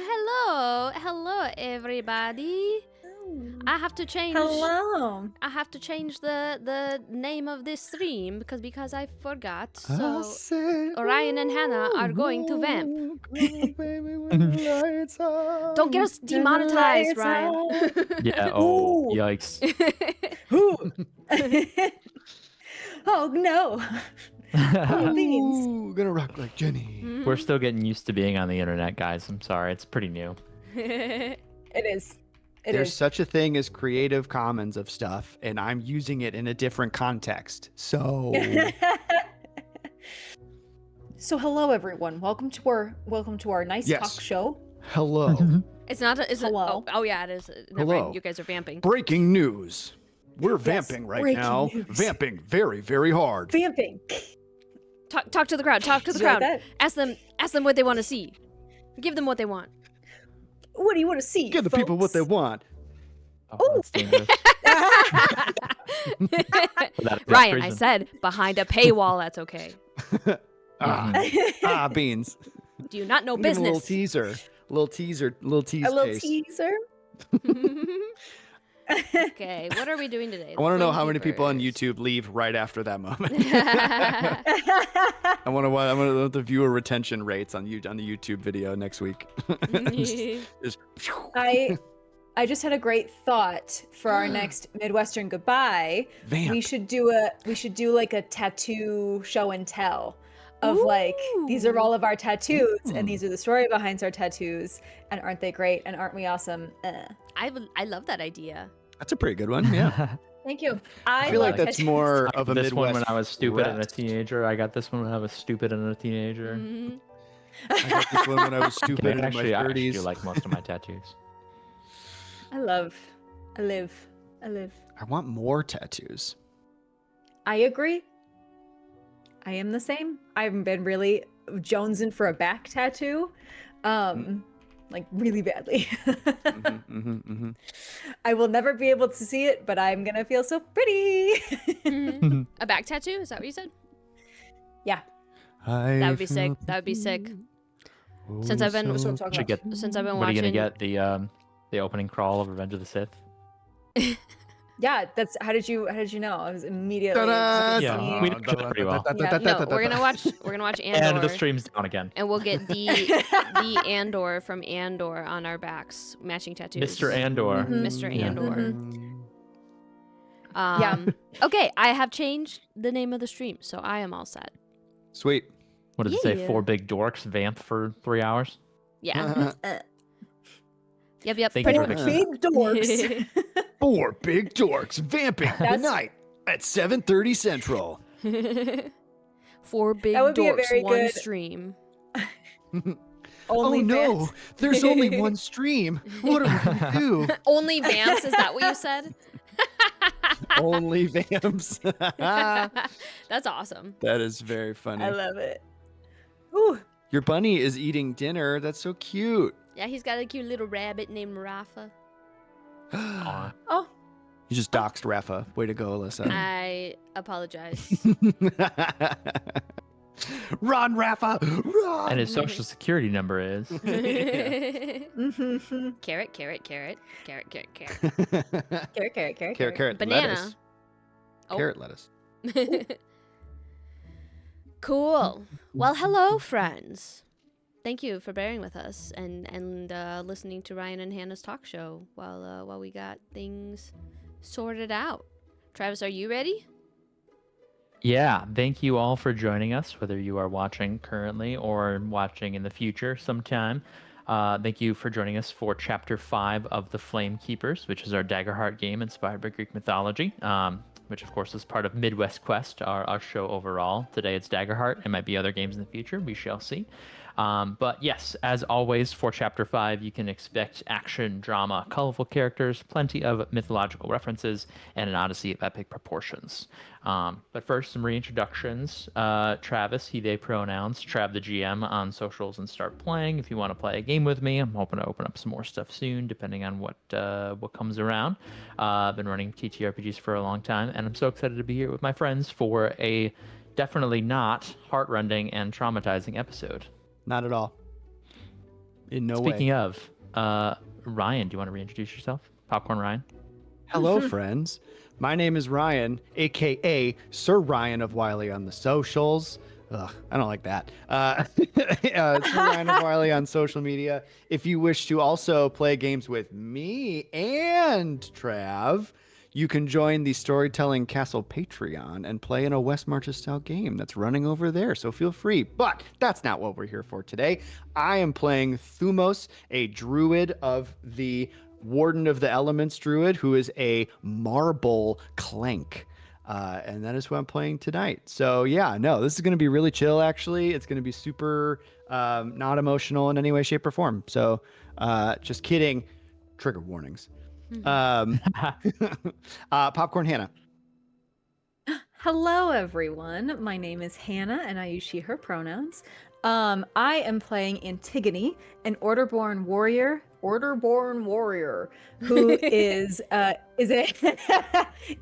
Hello, everybody. I have to change. Hello. I have to change the name of this stream because I forgot. So Orion and Hannah are going to vamp. Don't get us demonetized, Ryan. Yeah. Oh, Ooh. yikes. Ooh. Oh no. Oh, beans. Ooh, gonna rock like Jenny. We're still getting used to being on the internet, guys. I'm sorry. It's pretty new. It is. There's such a thing as Creative Commons of stuff, and I'm using it in a different context. So, So hello everyone. Welcome to our nice Yes. talk show. hello. It's not. Is it? Hello. Oh yeah, it is. Never Hello. mind. You guys are vamping. Breaking news. We're Yes, vamping right breaking now. news. Vamping very, very hard. Vamping. Talk to the crowd. Talk to the Did you like crowd. that? Ask them what they want to see. Give them what they want. What do you want to see? Give the people what they folks? want. Oh, that's dangerous. Without Ryan, I prison. said behind a paywall. That's okay. Ah, beans. Do you not know Give 'em a little business? teaser. Little tease A little taste. teaser. Okay, what are we doing today? I want to know how many people on Flamekeepers. YouTube leave right after that moment. I want to know the viewer retention rates on the YouTube video next week. just, I just had a great thought for our next Midwestern goodbye. vamp. We should do like a tattoo show and tell of like these are all of our tattoos and these are the story behind our tattoos and aren't they great and aren't we awesome? I love that idea. That's a pretty good one. Yeah. Thank you. I feel like love that's tattoos. more I of a got this one Midwest. when I was stupid and a rest. teenager. I got this one when I was stupid and a teenager. Mhm. I got this one when I was stupid Okay, in my actually, I actually 30s. like most of my tattoos. I live. I want more tattoos. I agree. I am the same. I've been really jonesing for a back tattoo. Like really badly. I will never be able to see it, but I'm gonna feel so pretty. Mhm. A back tattoo? Is that what you said? Yeah. That would be sick. That would be sick. Since I've been That's what I'm talking Should get. about. since I've been What are you watching. gonna get? The opening crawl of Revenge of the Sith. Yeah, that's how did you know? I was immediately Ta-da! Yeah, we did pretty well. No, we're gonna watch Andor, And the stream's down again. and we'll get the Andor from Andor on our backs, matching tattoos. Mr. Andor. Mhm. Mr. Yeah. Andor. Yeah. Okay, I have changed the name of the stream, so I am all set. Sweet. What does it say? Yeah. 4 big dorks vamp for 3 hours. Yeah. Yep. Thank you Pretty for much. fixing big dorks. 4 big dorks vamping That's- tonight at 7:30 Central. 4 big That would be a dorks, very one good- stream. Only oh no, fans. there's only one stream. What are we gonna do? Only vamps? Is that what you said? Only vamps. That's awesome. That is very funny. I love it. Ooh. Your bunny is eating dinner. That's so cute. Yeah, he's got a cute little rabbit named Rafa. Aw. Oh. You just doxed Rafa. Way to go, Alyssa. I apologize. Run, Rafa! Run! And his social security number is. Carrot, carrot, carrot, carrot, carrot, carrot. Carrot, Banana. lettuce. Oh. Carrot lettuce. Cool. Well, hello, friends. Thank you for bearing with us and listening to Ryan and Hannah's talk show while we got things sorted out. Travis, are you ready? Yeah, thank you all for joining us, whether you are watching currently or watching in the future sometime. Thank you for joining us for Chapter 5 of the Flamekeepers, which is our Daggerheart game inspired by Greek mythology, which of course is part of Midwest Quest, our show overall. Today it's Daggerheart. It might be other games in the future. We shall see. But yes, as always, for Chapter 5, you can expect action, drama, colorful characters, plenty of mythological references, and an odyssey of epic proportions. But first, some reintroductions. Travis, he, they pronouns, Trav the GM on socials and start playing. If you want to play a game with me, I'm hoping to open up some more stuff soon, depending on what comes around. I've been running TTRPGs for a long time, and I'm so excited to be here with my friends for a definitely not heartrending and traumatizing episode. Not at all. In no Speaking way. of, Ryan, do you want to reintroduce yourself? Popcorn Ryan. Hello, friends. My name is Ryan, aka Sir Ryan of Wiley on the socials. Ugh, I don't like that. Sir Ryan of Wiley on social media. If you wish to also play games with me and Trav, you can join the Storytelling Castle Patreon and play in a West Marches style game that's running over there. So feel free. But that's not what we're here for today. I am playing Thumos, a druid of the Warden of the Elements druid, who is a marble clank. And that is who I'm playing tonight. So yeah, no, this is going to be really chill, actually. It's going to be super not emotional in any way, shape, or form. So just kidding. Trigger warnings. Popcorn Hannah. Hello, everyone. My name is Hannah, and I use she, her pronouns. I am playing Antigone, an Orderborn warrior who is a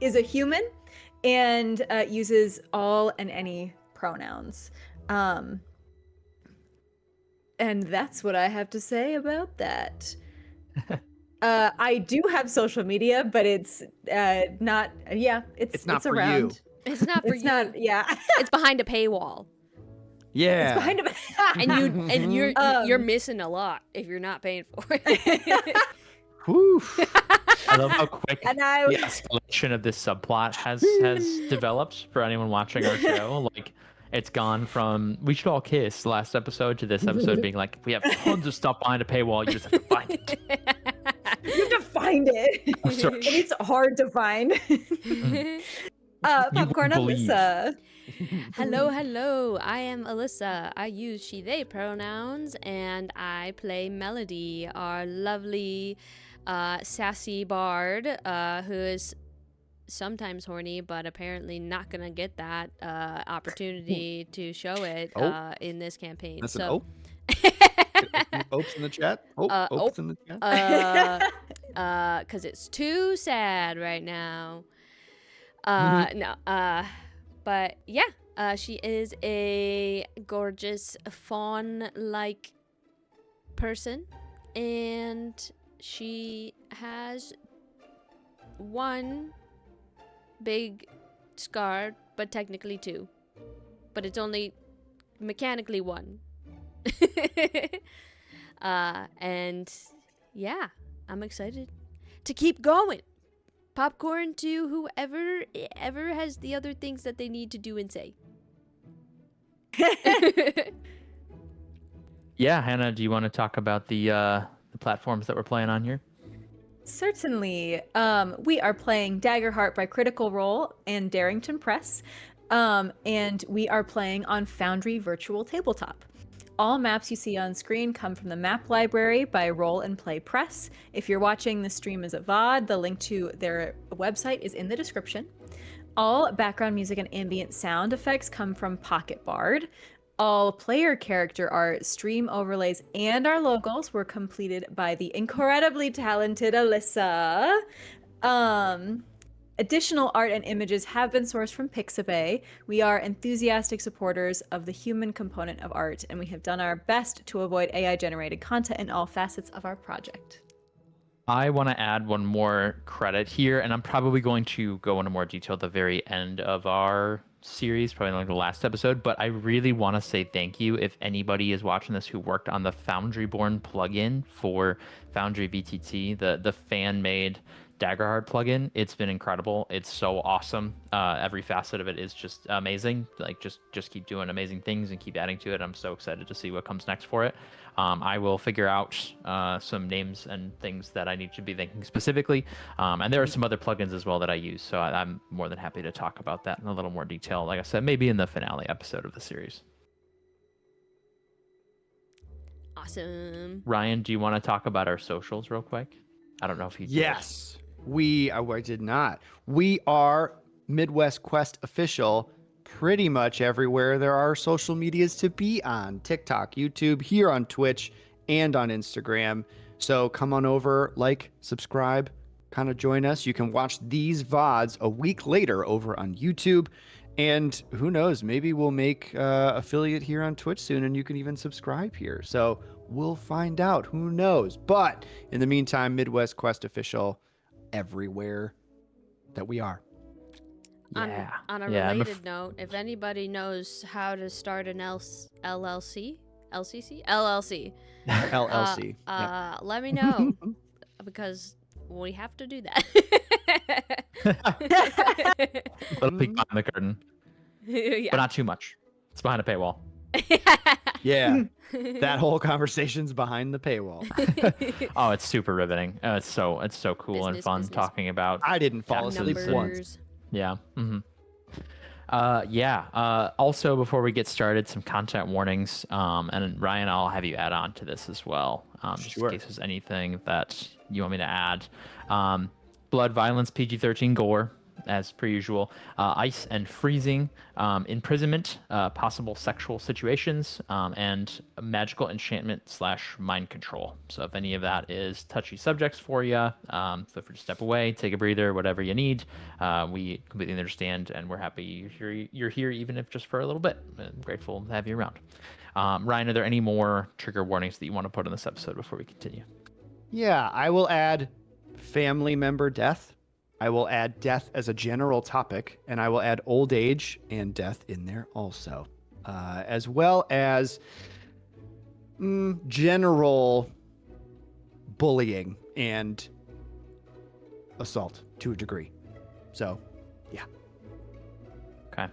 is a human and uses all and any pronouns. And that's what I have to say about that. I do have social media, but it's not. Yeah, It's not for around. you. It's not for It's you. not. Yeah, It's behind a paywall. Yeah. it's behind a. And you're missing a lot if you're not paying for it. Whew. I love how quick And I- the escalation of this subplot has developed for anyone watching our show. Like, it's gone from "we should all kiss" last episode to this episode being like, we have tons of stuff behind a paywall. You just have to find it. You have to find it. Or search. It's hard to find. Popcorn believe. Alyssa. Hello. I am Alyssa. I use she, they pronouns, and I play Melody, our lovely, sassy bard, who is sometimes horny, but apparently not gonna get that opportunity to show it in this campaign. That's so. Opes in the chat. Opes in the chat. Cause it's too sad right now. But yeah, she is a gorgeous fawn-like person, and she has one big scar, but technically two. But it's only mechanically one. And yeah, I'm excited to keep going. Popcorn to whoever ever has the other things that they need to do and say. Yeah, Hannah, do you want to talk about the platforms that we're playing on here? Certainly. We are playing Daggerheart by Critical Role and Darrington Press. And we are playing on Foundry Virtual Tabletop. All maps you see on screen come from the map library by Roll and Play Press. If you're watching the stream as a VOD, the link to their website is in the description. All background music and ambient sound effects come from PocketBard. All player character art, stream overlays, and our logos were completed by the incredibly talented Alyssa. Additional art and images have been sourced from Pixabay. We are enthusiastic supporters of the human component of art, and we have done our best to avoid AI-generated content in all facets of our project. I want to add one more credit here, and I'm probably going to go into more detail at the very end of our series, probably like the last episode, but I really want to say thank you if anybody is watching this who worked on the Foundry-born plugin for Foundry VTT, the fan-made Daggerheart plugin. It's been incredible. It's so awesome. Every facet of it is just amazing. Like just keep doing amazing things and keep adding to it. I'm so excited to see what comes next for it. I will figure out some names and things that I need to be thinking specifically. And there are some other plugins as well that I use. So I'm more than happy to talk about that in a little more detail. Like I said, maybe in the finale episode of the series. Awesome. Ryan, do you want to talk about our socials real quick? I don't know if you Yes. I did not. We are Midwest Quest official pretty much everywhere there are social medias to be on. TikTok, YouTube, here on Twitch, and on Instagram. So come on over, like, subscribe, kind of join us. You can watch these VODs a week later over on YouTube. And who knows, maybe we'll make affiliate here on Twitch soon and you can even subscribe here. So We'll find out. Who knows? But in the meantime, Midwest Quest official everywhere that we are. Yeah. On a Yeah, related note, if anybody knows how to start an LLC, LLC, LLC. let me know because we have to do that. Little peek behind the curtain, Yeah. but not too much. It's behind a paywall. Yeah. That whole conversation's behind the paywall. Oh, it's super riveting. It's so cool and Business, fun business. talking about. I didn't fall taxes asleep and- once. Numbers. Yeah. Also, before we get started, some content warnings. And Ryan, I'll have you add on to this as well, just Sure. in case there's anything that you want me to add. Blood, violence, PG-13 gore, as per usual. Ice and freezing, imprisonment, possible sexual situations, and magical enchantment / mind control. So if any of that is touchy subjects for you, feel free to step away, take a breather, whatever you need. We completely understand, and we're happy you're here, even if just for a little bit. I'm grateful to have you around. Ryan, are there any more trigger warnings that you want to put on this episode before we continue? Yeah, I will add family member death. I will add death as a general topic, and I will add old age and death in there also, as well as general bullying and assault to a degree. So, yeah. Okay.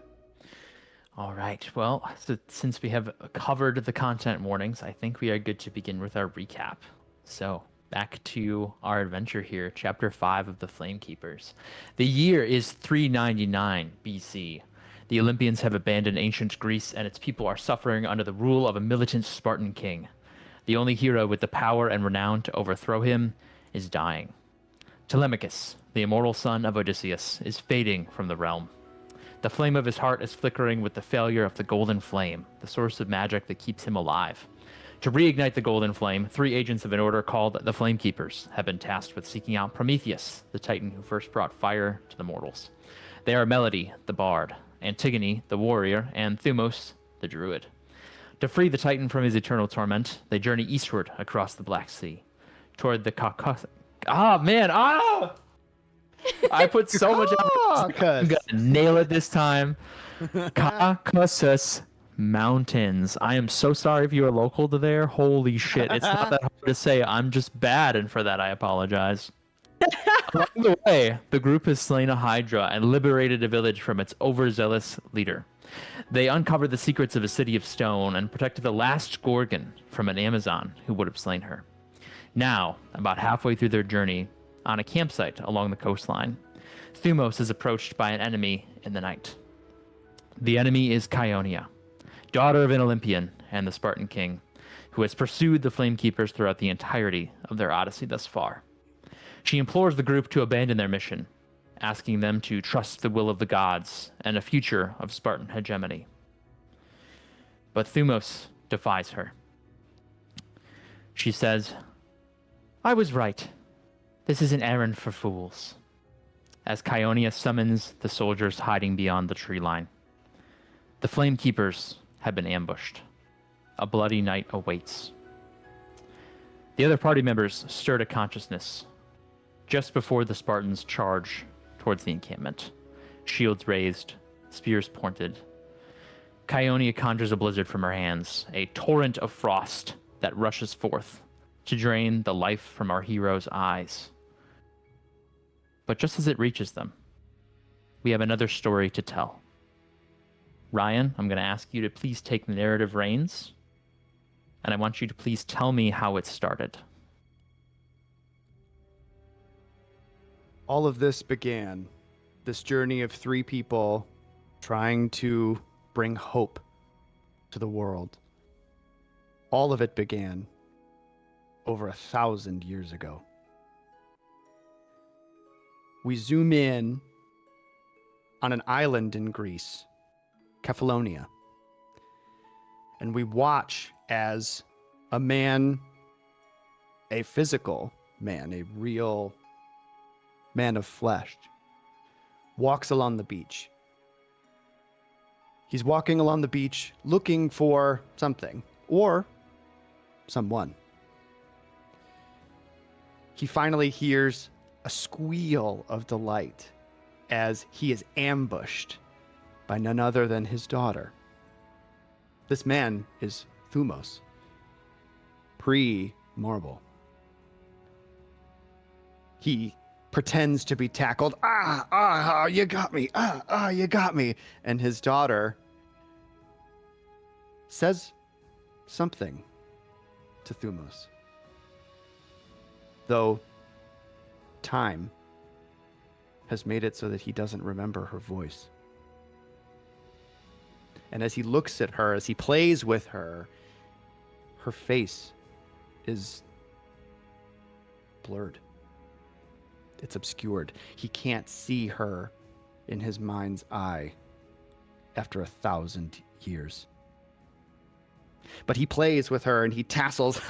All right. Well, so since we have covered the content warnings, I think we are good to begin with our recap. So, back to our adventure here, Chapter 5 of the Flamekeepers. The year is 399 BC. The Olympians have abandoned ancient Greece, and its people are suffering under the rule of a militant Spartan king. The only hero with the power and renown to overthrow him is dying. Telemachus, the immortal son of Odysseus, is fading from the realm. The flame of his heart is flickering with the failure of the golden flame, the source of magic that keeps him alive. To reignite the golden flame, 3 agents of an order called the Flamekeepers have been tasked with seeking out Prometheus, the titan who first brought fire to the mortals. They are Melody, the bard, Antigone, the warrior, and Thumos, the druid. To free the titan from his eternal torment, they journey eastward across the Black Sea, toward the Caucasus. I put so much effort. I'm gonna nail it this time. Caucasus Mountains. I am so sorry if you are local to there. Holy shit. It's not that hard to say. I'm just bad, and for that I apologize. Along the way, the group has slain a Hydra and liberated a village from its overzealous leader. They uncovered the secrets of a city of stone and protected the last Gorgon from an Amazon who would have slain her. Now, about halfway through their journey, on a campsite along the coastline, Thumos is approached by an enemy in the night. The enemy is Kionia, daughter of an Olympian and the Spartan king, who has pursued the Flamekeepers throughout the entirety of their odyssey thus far. She implores the group to abandon their mission, asking them to trust the will of the gods and a future of Spartan hegemony. But Thumos defies her. She says, "I was right. This is an errand for fools," as Kionia summons the soldiers hiding beyond the tree line. The Flamekeepers have been ambushed. A bloody night awaits. The other party members stir to consciousness just before the Spartans charge towards the encampment. Shields raised, spears pointed. Kionia conjures a blizzard from her hands, a torrent of frost that rushes forth to drain the life from our heroes' eyes. But just as it reaches them, we have another story to tell. Ryan, I'm going to ask you to please take the narrative reins, and I want you to please tell me how it started. All of this began, this journey of 3 people trying to bring hope to the world. All of it began over 1,000 years ago. We zoom in on an island in Greece, Kefalonia, and we watch as a man, a physical man, a real man of flesh, walks along the beach. He's walking along the beach looking for something, or someone. He finally hears a squeal of delight as he is ambushed by none other than his daughter. This man is Thumos, pre-marble. He pretends to be tackled. You got me. You got me. And his daughter says something to Thumos. Though time has made it so that he doesn't remember her voice. And as he looks at her, as he plays with her, her face is blurred. It's obscured. He can't see her in his mind's eye after 1,000 years. But he plays with her and he tassels.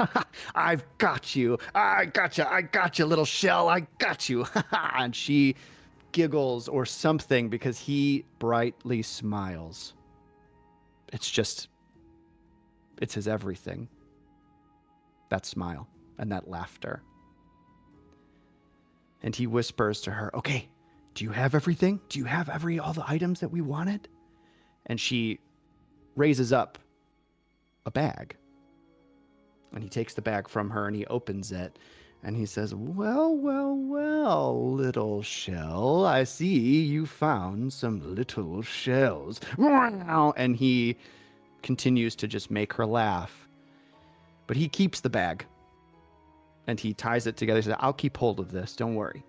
I've got you. I got you, little shell. I got you. And she giggles or something because he brightly smiles. It's his everything. That smile and that laughter. And he whispers to her, okay, do you have everything? Do you have all the items that we wanted? And she raises up a bag. And he takes the bag from her and he opens it. And he says, well, little shell. I see you found some little shells. And he continues to just make her laugh. But he keeps the bag. And he ties it together. He says, I'll keep hold of this. Don't worry.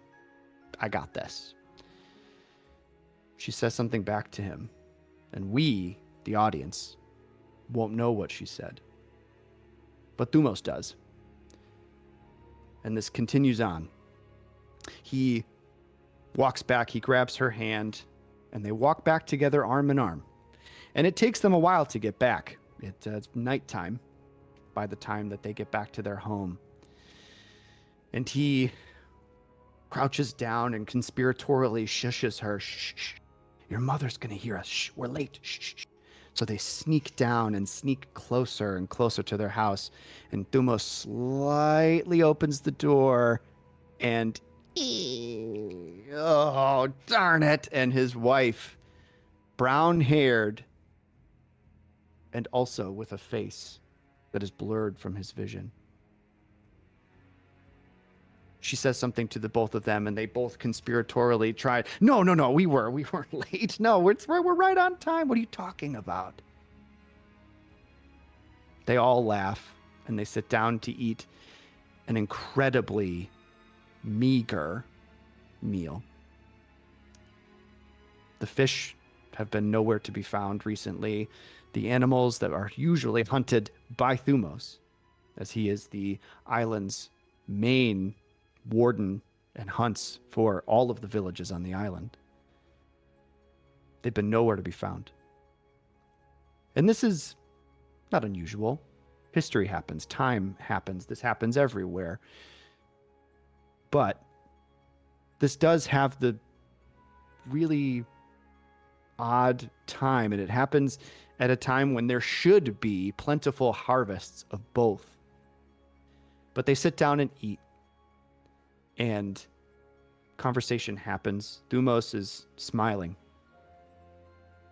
I got this. She says something back to him. And we, the audience, won't know what she said. But Thumos does. And this continues on. He walks back. He grabs her hand. And they walk back together arm in arm. And it takes them a while to get back. It's nighttime by the time that they get back to their home. And he crouches down and conspiratorially shushes her. Shh. Your mother's going to hear us. Shh, we're late. Shh. So they sneak down and sneak closer and closer to their house. And Thumos slightly opens the door and... oh, darn it. And his wife, brown-haired, and also with a face that is blurred from his vision. She says something to the both of them, and they both conspiratorially tried. No, we weren't late. No, we're right on time. What are you talking about? They all laugh, and they sit down to eat an incredibly meager meal. The fish have been nowhere to be found recently. The animals that are usually hunted by Thumos, as he is the island's main warden and hunts for all of the villages on the island. They've been nowhere to be found. And this is not unusual. History happens. Time happens. This happens everywhere. But this does have the really odd time, and it happens at a time when there should be plentiful harvests of both. But they sit down and eat. And conversation happens. Thumos is smiling,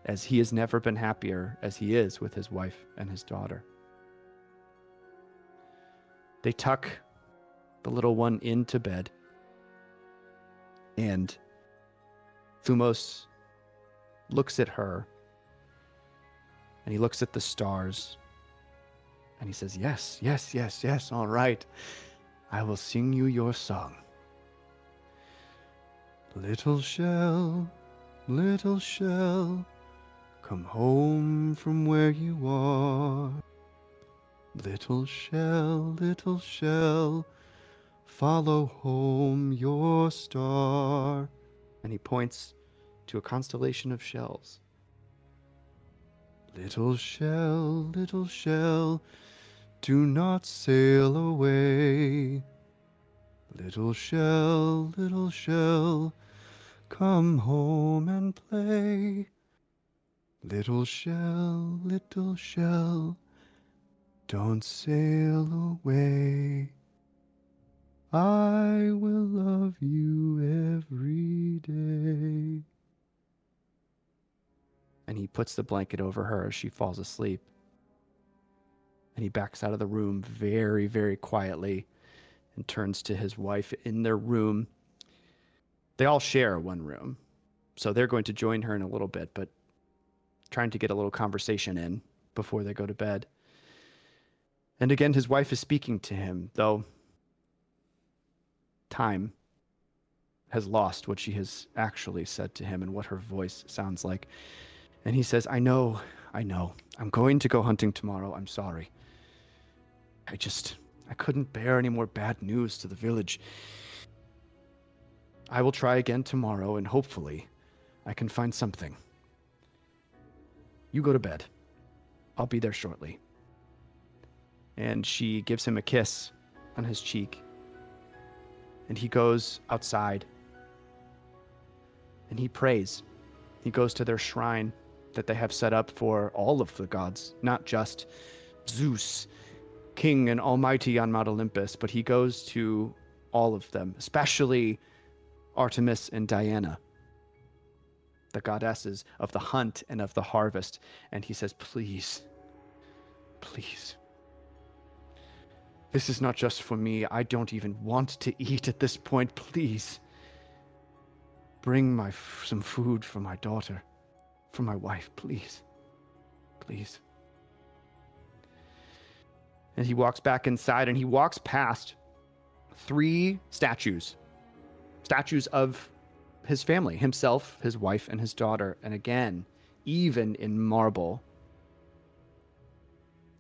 as he has never been happier as he is with his wife and his daughter. They tuck the little one into bed, and Thumos looks at her, and he looks at the stars, and he says, yes, all right. I will sing you your song. Little shell, come home from where you are. Little shell, follow home your star. And he points to a constellation of shells. Little shell, do not sail away. Little shell, come home and play. Little shell, Don't sail away. I will love you every day. And he puts the blanket over her as she falls asleep. And he backs out of the room very, very quietly and turns to his wife in their room. They all share one room, so they're going to join her in a little bit, but trying to get a little conversation in before they go to bed. And again, his wife is speaking to him, though time has lost what she has actually said to him and what her voice sounds like. And he says, I know. I'm going to go hunting tomorrow. I'm sorry. I couldn't bear any more bad news to the village. I will try again tomorrow, and hopefully I can find something. You go to bed. I'll be there shortly. And she gives him a kiss on his cheek. And he goes outside. And he prays. He goes to their shrine that they have set up for all of the gods, not just Zeus, King and Almighty on Mount Olympus, but he goes to all of them, especially Artemis and Diana, the goddesses of the hunt and of the harvest. And he says, please, this is not just for me. I don't even want to eat at this point. Please, bring some food for my daughter, for my wife, please. And he walks back inside, and he walks past 3 statues of his family, himself, his wife, and his daughter. And again, even in marble,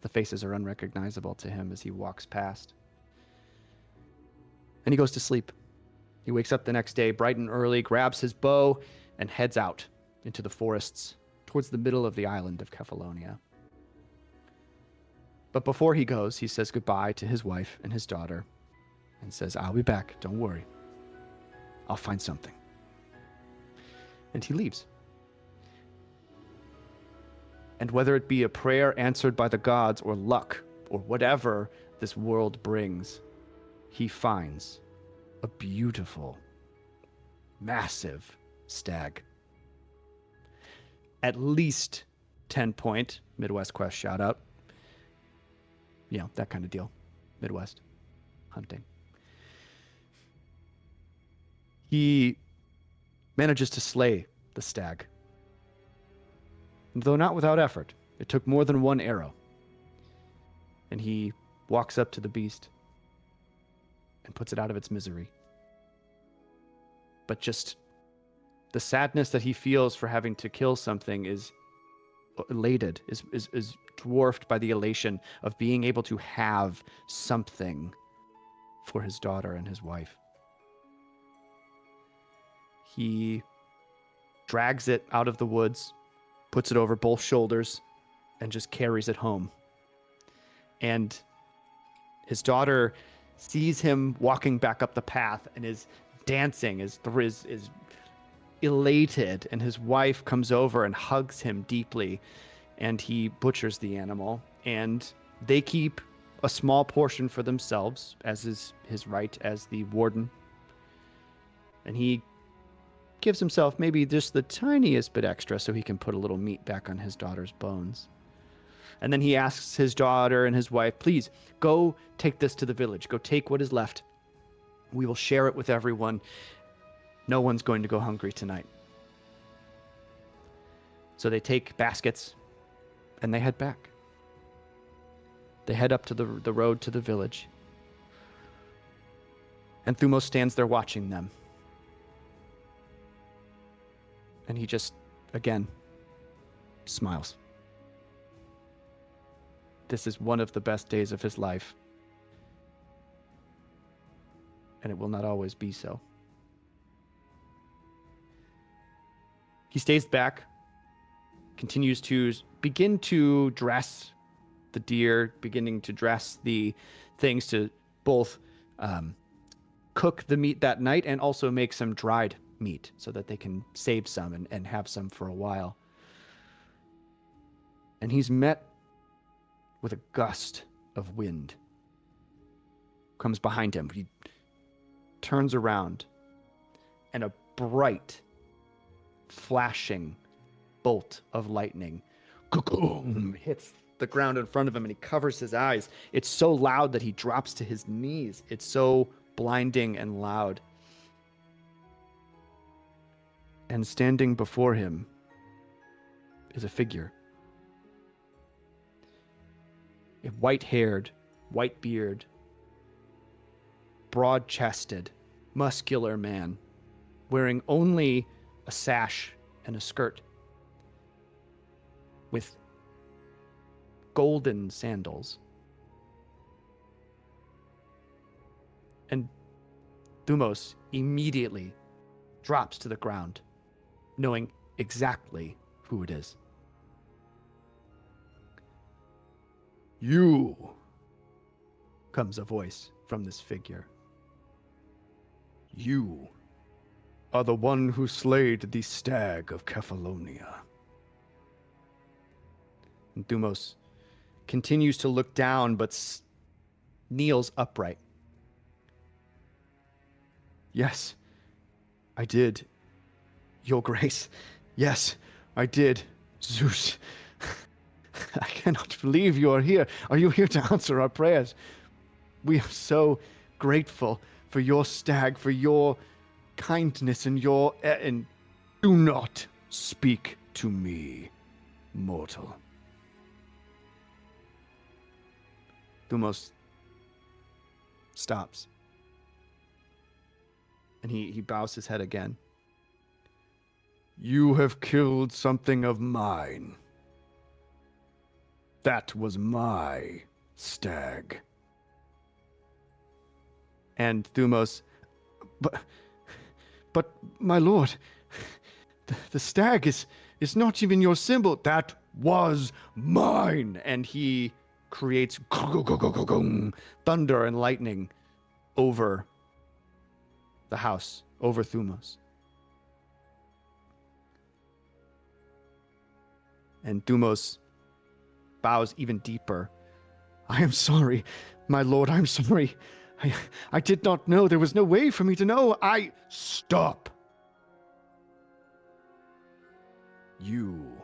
the faces are unrecognizable to him as he walks past. And he goes to sleep. He wakes up the next day bright and early, grabs his bow, and heads out into the forests towards the middle of the island of Kefalonia. But before he goes, he says goodbye to his wife and his daughter and says, I'll be back. Don't worry. I'll find something. And he leaves. And whether it be a prayer answered by the gods or luck or whatever this world brings, he finds a beautiful, massive stag. At least 10-point Midwest Quest shout out. You know, that kind of deal. Midwest hunting. He manages to slay the stag. Though not without effort. It took more than one arrow. And he walks up to the beast and puts it out of its misery. But just the sadness that he feels for having to kill something is dwarfed by the elation of being able to have something for his daughter and his wife. He drags it out of the woods, puts it over both shoulders, and just carries it home. And his daughter sees him walking back up the path and is dancing, is elated, and his wife comes over and hugs him deeply, and he butchers the animal, and they keep a small portion for themselves, as is his right as the warden. And he gives himself maybe just the tiniest bit extra so he can put a little meat back on his daughter's bones. And then he asks his daughter and his wife, please, go take this to the village. Go take what is left. We will share it with everyone. No one's going to go hungry tonight. So they take baskets and they head back. They head up to the road to the village. And Thumos stands there watching them. And he just, again, smiles. This is one of the best days of his life. And it will not always be so. He stays back, continues to begin to dress the deer, beginning to dress the things to both cook the meat that night and also make some dried meat so that they can save some and have some for a while. And he's met with a gust of wind comes behind him. He turns around, and a bright, flashing bolt of lightning hits the ground in front of him, and he covers his eyes. It's so loud that he drops to his knees. It's so blinding and loud. And standing before him is a figure. A white-haired, white-beard, broad-chested, muscular man, wearing only a sash and a skirt, with golden sandals. And Thumos immediately drops to the ground, knowing exactly who it is. "You," comes a voice from this figure. "You are the one who slayed the stag of Kefalonia." And Thumos continues to look down, but kneels upright. "Yes, I did, Your Grace. Yes, I did, Zeus. I cannot believe you are here. Are you here to answer our prayers? We are so grateful for your stag, for your kindness and your... And do not speak to me, mortal." Thumos stops. And he bows his head again. "You have killed something of mine. That was my stag." And Thumos, but my lord, the stag is not even your symbol. "That was mine." And he creates thunder and lightning over the house, over Thumos. And Thumos bows even deeper. "I am sorry, my lord, I'm sorry. I did not know. There was no way for me to know. Stop. You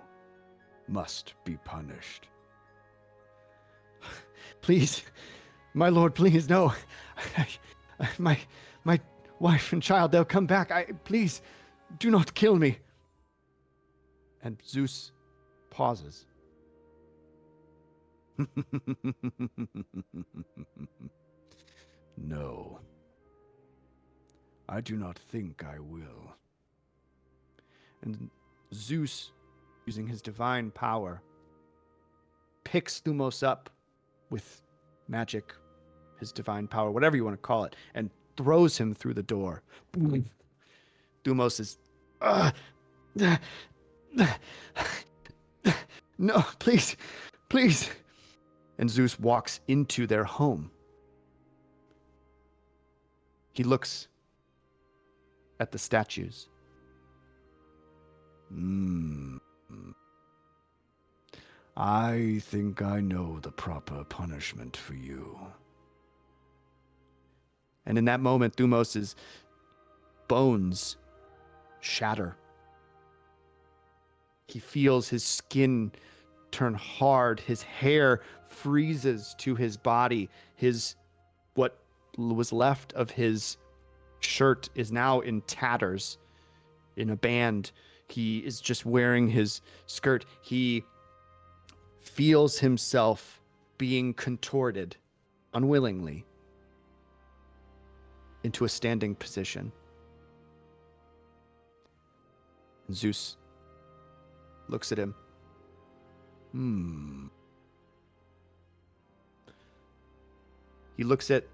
must be punished." "Please, my lord, please, no. My wife and child, they'll come back. Please, do not kill me." And Zeus pauses. "No, I do not think I will." And Zeus, using his divine power, picks Thumos up with magic, his divine power, whatever you want to call it, and throws him through the door. Thumos is... "No, please, please." And Zeus walks into their home. He looks at the statues. "I think I know the proper punishment for you." And in that moment, Thumos' bones shatter. He feels his skin turn hard. His hair freezes to his body. What was left of his shirt is now in tatters, in a band. He is just wearing his skirt. He feels himself being contorted unwillingly into a standing position. And Zeus looks at him. He looks at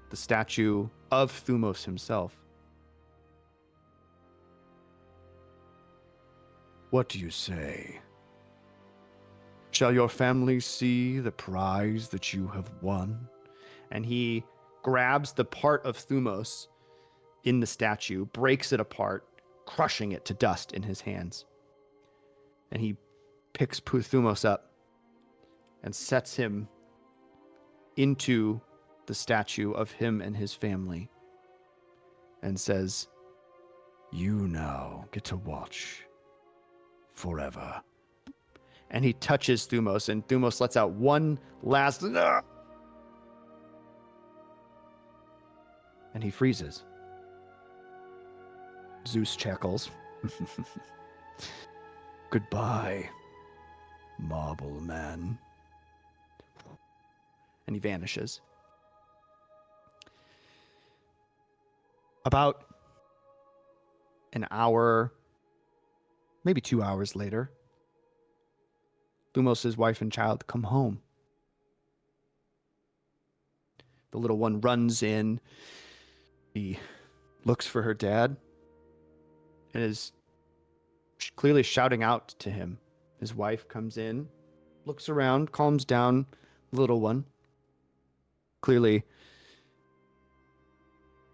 the statue of Thumos himself. "What do you say? Shall your family see the prize that you have won?" And he grabs the part of Thumos in the statue, breaks it apart, crushing it to dust in his hands. And he picks Thumos up and sets him into the statue of him and his family and says, "You now get to watch forever." And he touches Thumos, and Thumos lets out one last... And he freezes. Zeus chuckles. "Goodbye, marble man." And he vanishes. About an hour, maybe 2 hours later, Thumos' wife and child come home. The little one runs in. He looks for her dad and is clearly shouting out to him. His wife comes in, looks around, calms down the little one, clearly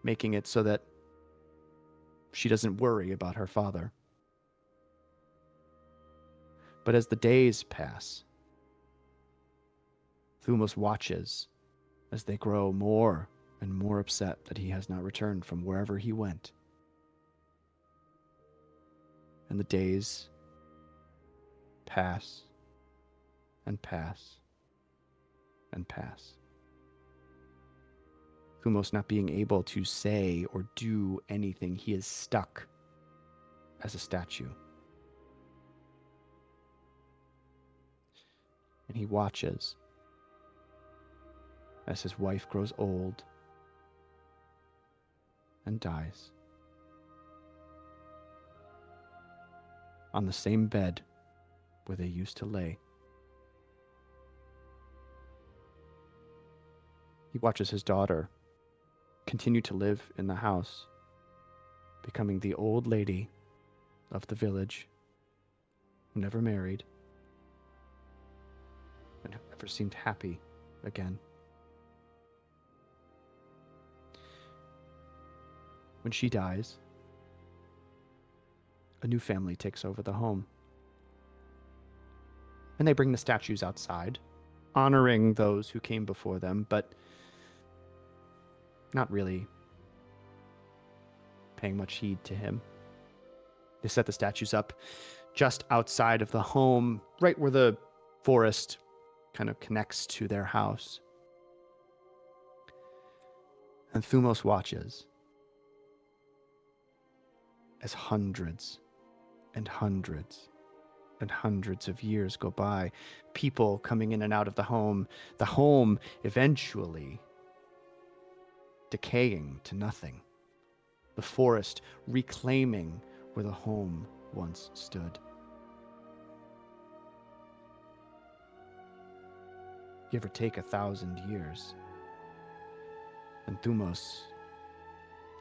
making it so that she doesn't worry about her father. But as the days pass, Thumos watches as they grow more and more upset that he has not returned from wherever he went. And the days pass and pass and pass. Thumos not being able to say or do anything, he is stuck as a statue. And he watches as his wife grows old and dies on the same bed where they used to lay. He watches his daughter continue to live in the house, becoming the old lady of the village who never married and who never seemed happy again. When she dies, a new family takes over the home. And they bring the statues outside, honoring those who came before them, but not really paying much heed to him. They set the statues up just outside of the home, right where the forest kind of connects to their house. And Thumos watches as hundreds and hundreds and hundreds of years go by, people coming in and out of the home eventually decaying to nothing, the forest reclaiming where the home once stood. Give or take 1,000 years, and Thumos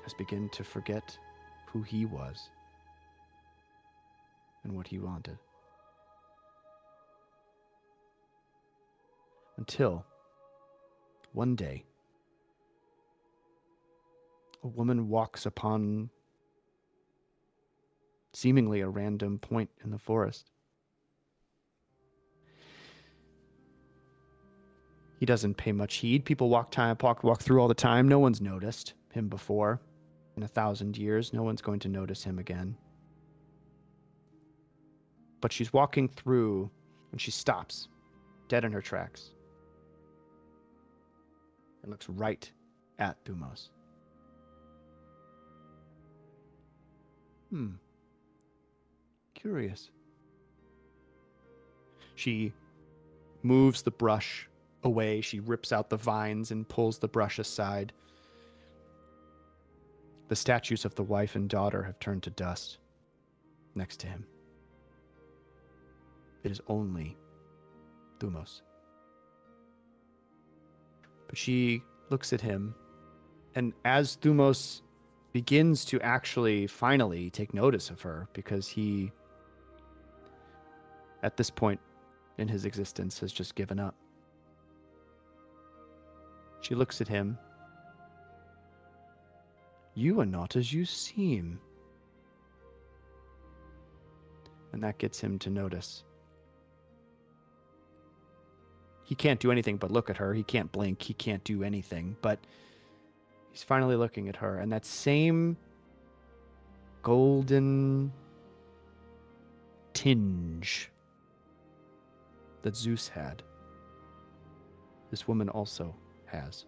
has begun to forget who he was and what he wanted. Until one day, a woman walks upon seemingly a random point in the forest. He doesn't pay much heed. People walk through all the time. No one's noticed him before. In 1,000 years, no one's going to notice him again. But she's walking through and she stops, dead in her tracks, and looks right at Thumos. Curious. She moves the brush away. She rips out the vines and pulls the brush aside. The statues of the wife and daughter have turned to dust next to him. It is only Thumos. But she looks at him, and as Thumos begins to actually finally take notice of her, because he, at this point in his existence, has just given up. She looks at him. "You are not as you seem." And that gets him to notice. he can't do anything but look at her. He can't blink. He can't do anything. But he's finally looking at her. And that same golden tinge that Zeus had, this woman also has.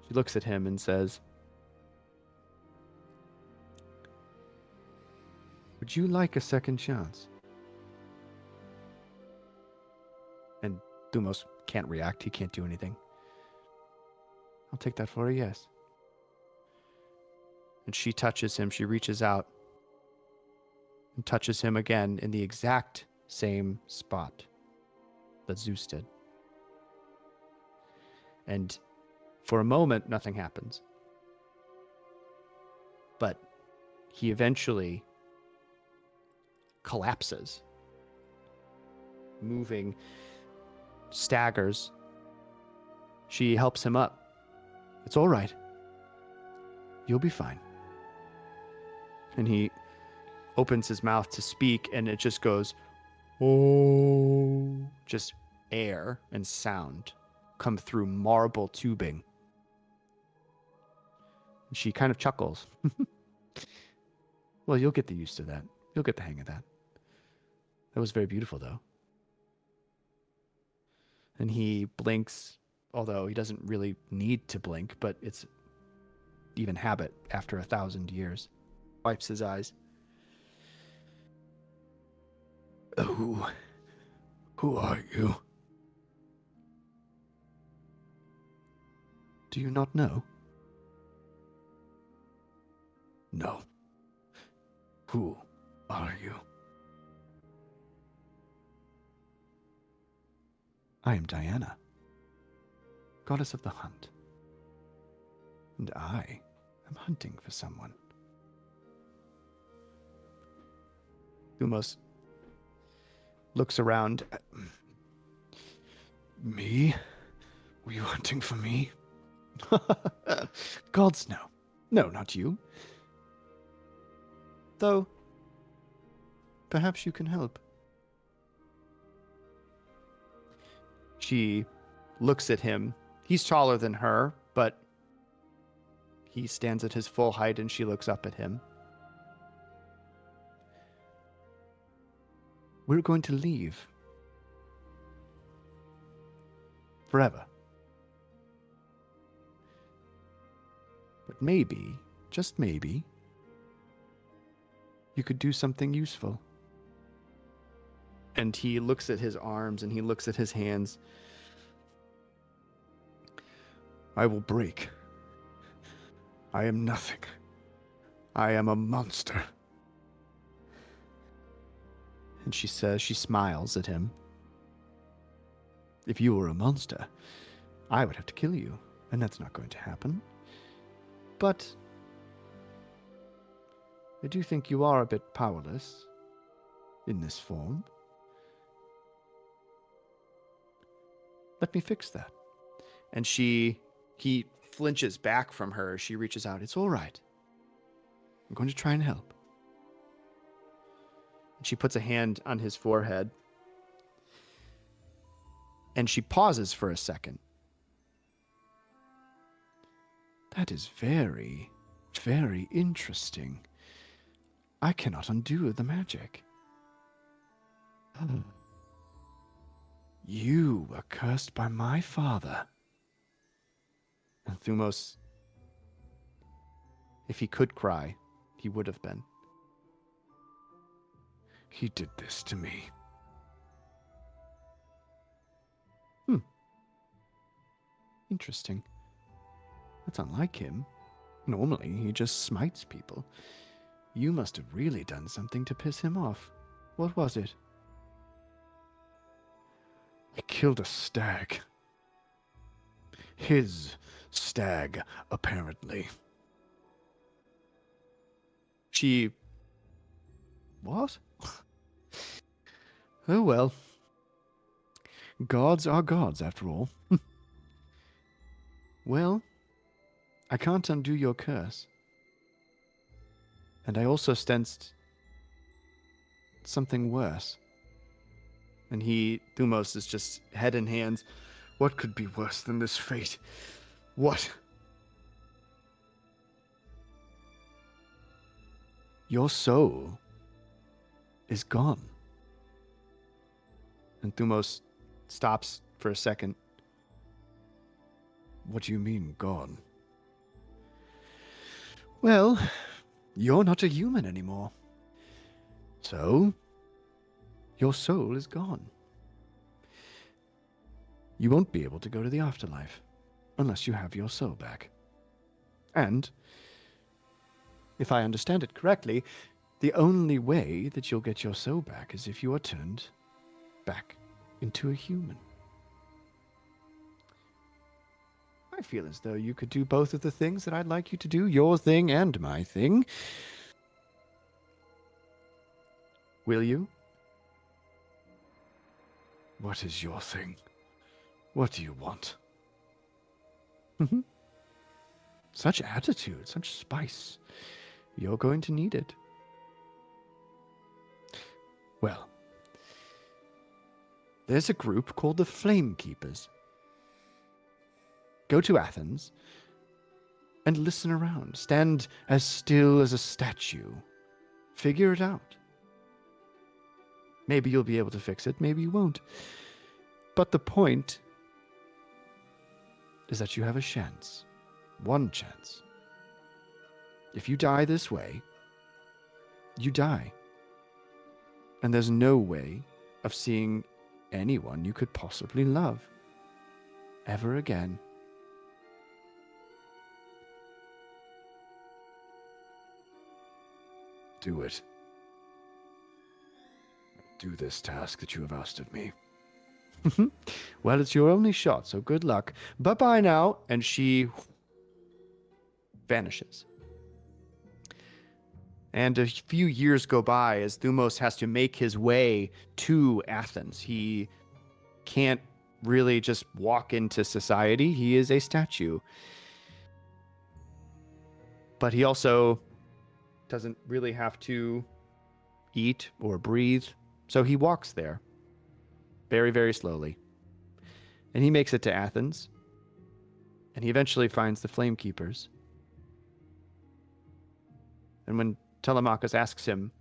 She looks at him and says, "Would you like a second chance?" And Thumos can't react. He can't do anything. "I'll take that for a yes." And she touches him. She reaches out and touches him again in the exact same spot that Zeus did. And for a moment, nothing happens. But he eventually collapses, moving, staggers. She helps him up. "It's all right. You'll be fine." And he opens his mouth to speak, and it just goes, "Oh." Just air and sound come through marble tubing. And she kind of chuckles. "Well, you'll get the use to that. You'll get the hang of that. That was very beautiful, though." And he blinks, although he doesn't really need to blink, but it's even habit after 1,000 years. Wipes his eyes. Who are you?" "Do you not know?" "No. Who are you?" "I am Diana, goddess of the hunt. And I am hunting for someone." Thumos looks around. "Me? Were you hunting for me?" "Gods, no. No, not you. Though, perhaps you can help." She looks at him. He's taller than her, but he stands at his full height, and she looks up at him. "We're going to leave. Forever. But maybe, just maybe, you could do something useful." And he looks at his arms and he looks at his hands. "I will break. I am nothing. I am a monster." And she says, she smiles at him. "If you were a monster, I would have to kill you, and that's not going to happen. But I do think you are a bit powerless in this form. Let me fix that." And he flinches back from her. She reaches out. "It's all right. I'm going to try and help." And she puts a hand on his forehead. And she pauses for a second. "That is very, very interesting. I cannot undo the magic. You were cursed by my father." And Thumos, if he could cry, he would have been. "He did this to me." Interesting. That's unlike him. Normally, he just smites people. You must have really done something to piss him off. What was it? "I killed a stag. His stag, apparently." She... What? Oh well. Gods are gods, after all. Well, I can't undo your curse. And I also sensed something worse? And Thumos is just head in hands. What could be worse than this fate? What? Your soul is gone. And Thumos stops for a second. What do you mean, gone? Well, you're not a human anymore. So, your soul is gone. You won't be able to go to the afterlife unless you have your soul back. And, if I understand it correctly, the only way that you'll get your soul back is if you are turned back into a human. I feel as though you could do both of the things that I'd like you to do, your thing and my thing. Will you? What is your thing? What do you want? Such attitude, such spice. You're going to need it. Well, there's a group called the Flamekeepers. Go to Athens and listen around. Stand as still as a statue. Figure it out. Maybe you'll be able to fix it, maybe you won't. But the point is that you have a chance. One chance. If you die this way, you die. And there's no way of seeing anyone you could possibly love ever again. Do it. Do this task that you have asked of me. Well, it's your only shot, so good luck. Bye-bye now. And she vanishes. And a few years go by as Thumos has to make his way to Athens. He can't really just walk into society. He is a statue. But he also doesn't really have to eat or breathe. So he walks there very, very slowly. And he makes it to Athens. And he eventually finds the Flamekeepers. And when Telemachus asks him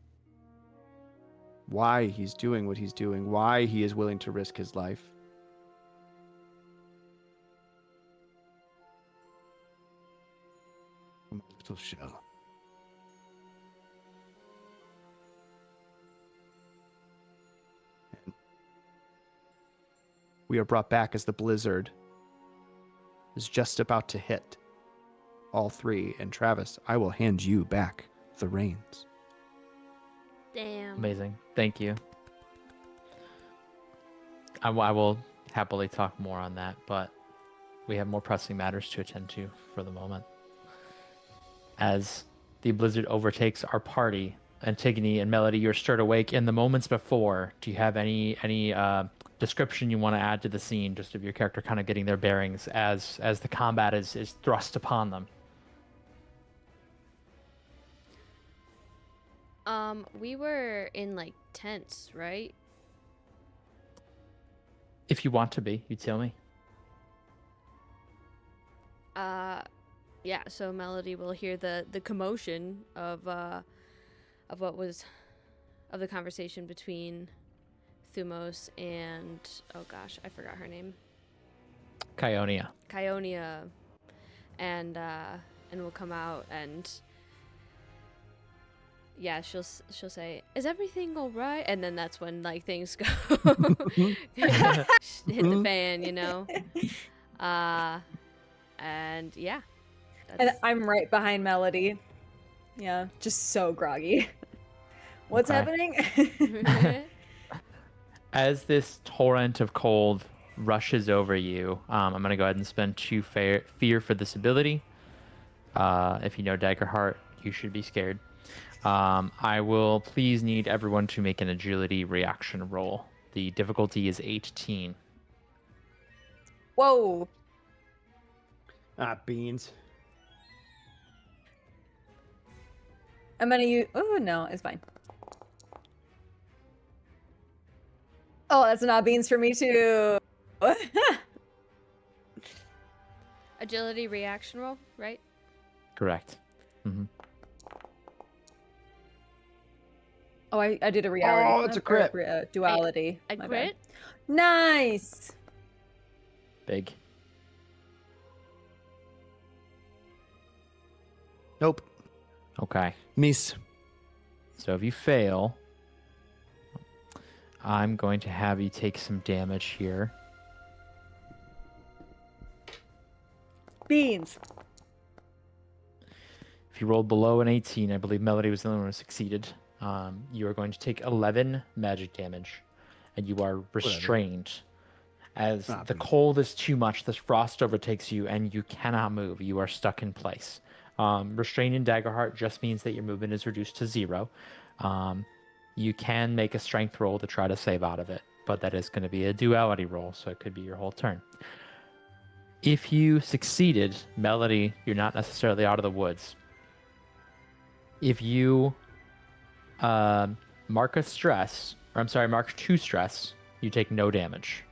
why he's doing what he's doing, why he is willing to risk his life, my little shell. And we are brought back as the blizzard is just about to hit all three. And Travis, I will hand you back the reins. Damn. Amazing. Thank you. I will happily talk more on that, but we have more pressing matters to attend to for the moment. As the blizzard overtakes our party, Antigone and Melody, you're stirred awake in the moments before. Do you have any description you want to add to the scene, just of your character kind of getting their bearings as the combat is thrust upon them? We were in like tents, right? If you want to be, you tell me. Yeah, so Melody will hear the commotion of what was of the conversation between Thumos and, oh gosh, I forgot her name. Kionia. And will come out and yeah, she'll say, "Is everything all right?" And then that's when like things go hit the fan, you know. And yeah. And I'm right behind Melody. Yeah, just so groggy. What's happening? As this torrent of cold rushes over you, I'm going to go ahead and spend 2 fear for this ability. If you know Daggerheart, you should be scared. I will please need everyone to make an agility reaction roll. The difficulty is 18. Whoa. Ah, beans. I'm gonna use. Oh no, it's fine. Oh, that's not beans for me too. Agility reaction roll, right? Correct. Mm-hmm. Oh, I did a reality. Oh, it's a crit. Duality. A My crit? bad. Nice. Big. Nope. Okay. Miss. So if you fail, I'm going to have you take some damage here. Beans. If you rolled below an 18, I believe Melody was the only one who succeeded. You are going to take 11 magic damage, and you are restrained. As the cold is too much, this frost overtakes you, and you cannot move. You are stuck in place. Restrained in Daggerheart just means that your movement is reduced to 0. You can make a strength roll to try to save out of it, but that is going to be a duality roll, so it could be your whole turn. If you succeeded, Melody, you're not necessarily out of the woods. If you mark 2 stress, you take no damage.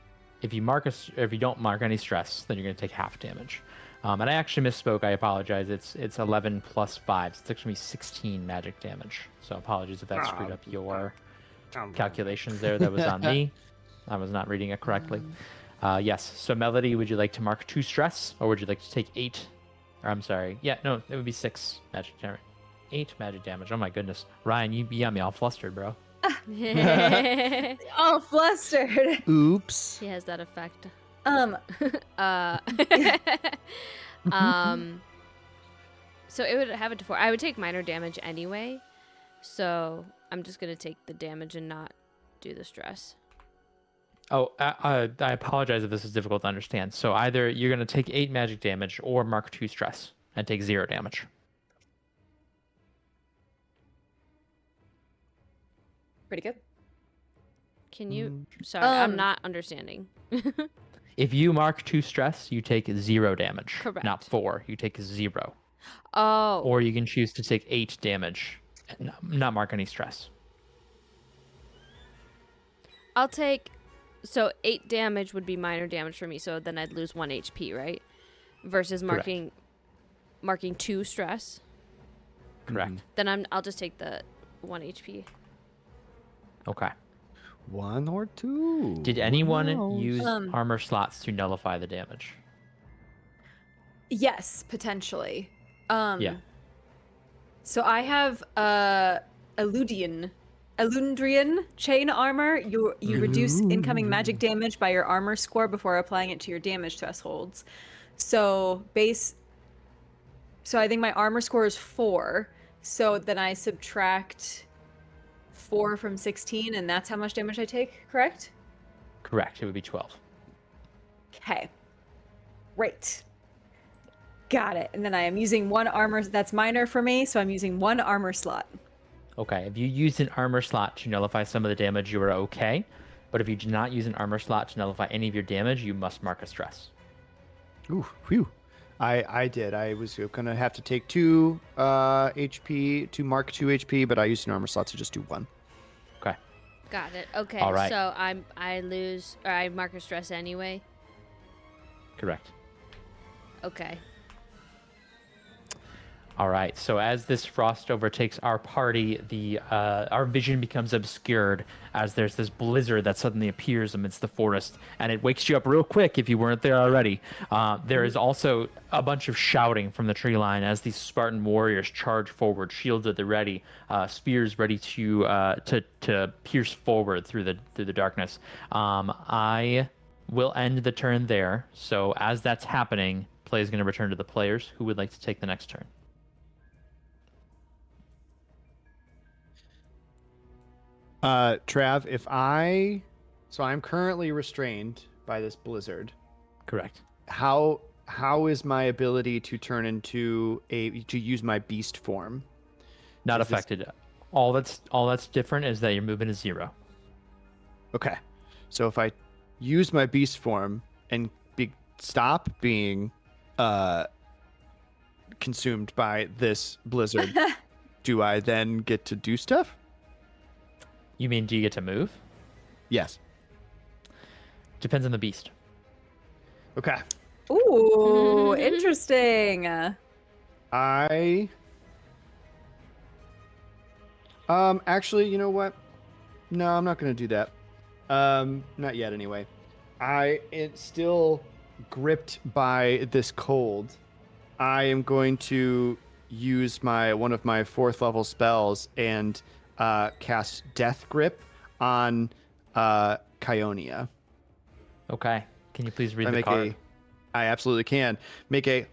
If you don't mark any stress, then you're going to take half damage. And I actually misspoke. I apologize. It's 11 plus 5. So it's actually 16 magic damage. So apologies if that screwed up your calculations there. That was on me. I was not reading it correctly. Yes. So Melody, would you like to mark 2 stress, or would you like to take 8? Or I'm sorry. Yeah, no, it would be 6 magic damage. 8 magic damage. Oh my goodness, Ryan, you got me all flustered, bro. All flustered. Oops. He has that effect. So it would have it to 4. I would take minor damage anyway, so I'm just gonna take the damage and not do the stress. Oh, I apologize if this is difficult to understand. So either you're going to take 8 magic damage or mark 2 stress and take 0 damage. Pretty good. Can you? Sorry, I'm not understanding. If you mark 2 stress, you take 0 damage. Correct. Not 4. You take 0. Oh. Or you can choose to take 8 damage and not mark any stress. I'll take. So 8 damage would be minor damage for me. So then I'd lose 1 HP, right? Versus marking 2 stress. Correct. Then I'll just take the 1 HP. Okay. 1 or 2. Did anyone use armor slots to nullify the damage? Yes, potentially. Yeah. So I have Eludrian chain armor. You reduce incoming magic damage by your armor score before applying it to your damage thresholds. So I think my armor score is 4. So then I subtract 4 from 16, and that's how much damage I take, correct? Correct. It would be 12. Okay. Great. Got it. And then I am using 1 armor. That's minor for me, so I'm using 1 armor slot. Okay. If you used an armor slot to nullify some of the damage, you are okay. But if you do not use an armor slot to nullify any of your damage, you must mark a stress. Ooh, phew. I did. I was going to have to take 2 HP to mark 2 HP, but I used an armor slot to just do 1. Okay. Got it. Okay. All right. So I mark a stress anyway. Correct. Okay. All right. So as this frost overtakes our party, our vision becomes obscured as there's this blizzard that suddenly appears amidst the forest, and it wakes you up real quick if you weren't there already. There is also a bunch of shouting from the tree line as these Spartan warriors charge forward, shields at the ready, spears ready to pierce forward through the darkness. I will end the turn there. So as that's happening, play is going to return to the players. Who would like to take the next turn? Trav, so I'm currently restrained by this blizzard. Correct. How is my ability to turn into to use my beast form? Not affected. All that's different is that your movement is 0. Okay. So if I use my beast form and stop being consumed by this blizzard, do I then get to do stuff? You mean, do you get to move? Yes. Depends on the beast. Okay. Ooh, interesting. Actually, you know what? No, I'm not gonna do that. Not yet anyway. It's still gripped by this cold. I am going to use one of my 4th level spells and cast Death Grip on Kionia. Okay. Can you please read the card? I absolutely can. Make a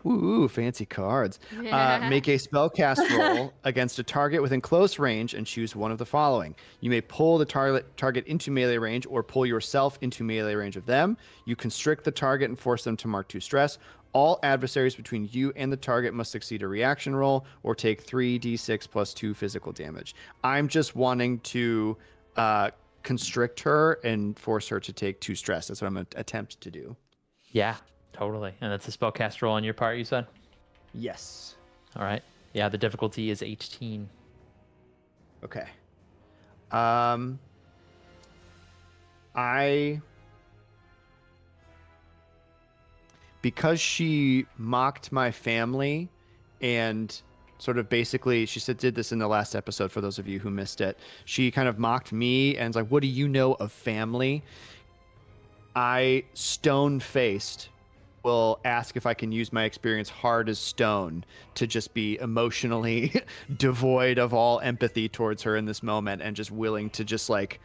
fancy cards. Make a spellcast roll against a target within close range and choose one of the following. You may pull the target into melee range or pull yourself into melee range of them. You constrict the target and force them to mark 2 stress. All adversaries between you and the target must succeed a reaction roll or take 3d6 plus 2 physical damage. I'm just wanting to constrict her and force her to take 2 stress. That's what I'm going to attempt to do. Yeah, totally. And that's a spellcast roll on your part, you said? Yes. All right. Yeah, the difficulty is 18. Okay. Because she mocked my family and sort of basically, she did this in the last episode for those of you who missed it. She kind of mocked me and was like, what do you know of family? I, stone-faced, will ask if I can use my experience hard as stone to just be emotionally devoid of all empathy towards her in this moment and just willing to just like,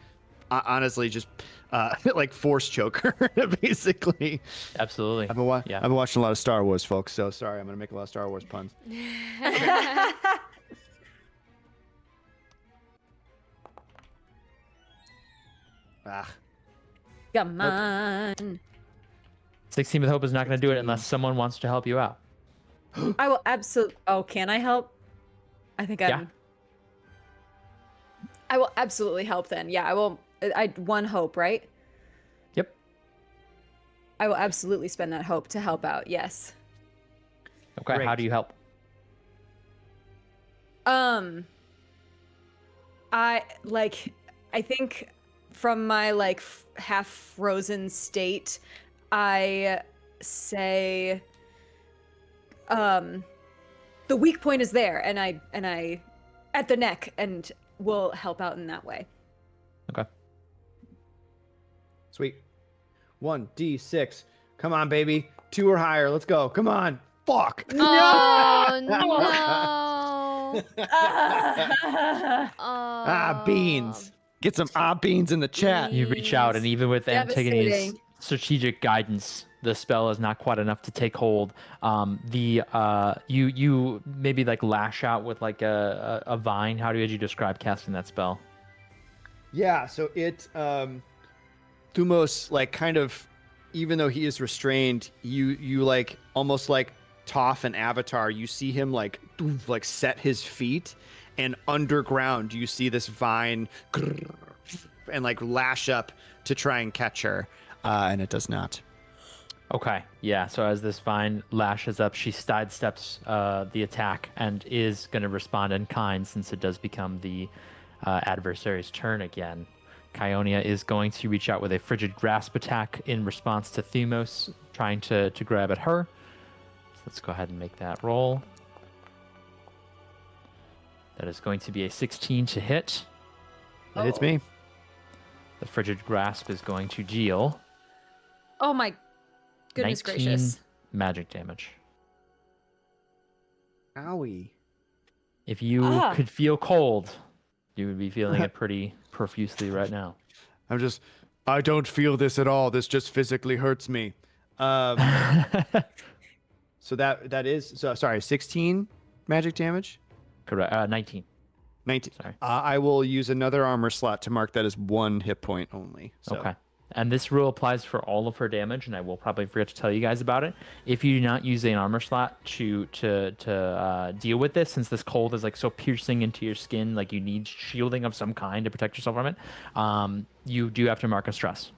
honestly, just like force choke her, basically. Absolutely. I've been watching a lot of Star Wars, folks, so sorry, I'm going to make a lot of Star Wars puns. Come on. 16 with hope is not going to do it unless someone wants to help you out. I will absolutely. Oh, can I help? I think Yeah. I will absolutely help then. Yeah, I will. I 1 hope, right? Yep. I will absolutely spend that hope to help out. Yes. Okay. Great. How do you help? I think from my like half frozen state, I say, the weak point is there, and I at the neck, and will help out in that way. Okay. Sweet. 1d6. Come on, baby. 2 or higher. Let's go. Come on. Fuck. Oh no! Beans. Get some beans in the chat. You reach out, and even with Antigone's Devastating. strategic guidance, the spell is not quite enough to take hold. You maybe like lash out with like a vine. How did you describe casting that spell? Yeah, so it Thumos, like, kind of, even though he is restrained, you like almost like Toph and Avatar, you see him like set his feet, and underground you see this vine and like lash up to try and catch her, and it does not. Okay, yeah. So as this vine lashes up, she sidesteps the attack and is going to respond in kind, since it does become the adversary's turn again. Kionia is going to reach out with a frigid grasp attack in response to Thumos trying to grab at her. So let's go ahead and make that roll. That is going to be a 16 to hit. It hits me. The frigid grasp is going to deal Oh my goodness 19 gracious. magic damage. Owie. If you could feel cold, you would be feeling it pretty profusely right now. I don't feel this at all. This just physically hurts me. So that is, sorry, 16 magic damage? Correct. 19. 19. Sorry. I will use another armor slot to mark that as 1 hit point only. So. Okay. And this rule applies for all of her damage, and I will probably forget to tell you guys about it. If you do not use an armor slot to deal with this, since this cold is like so piercing into your skin, like you need shielding of some kind to protect yourself from it, you do have to mark a stress.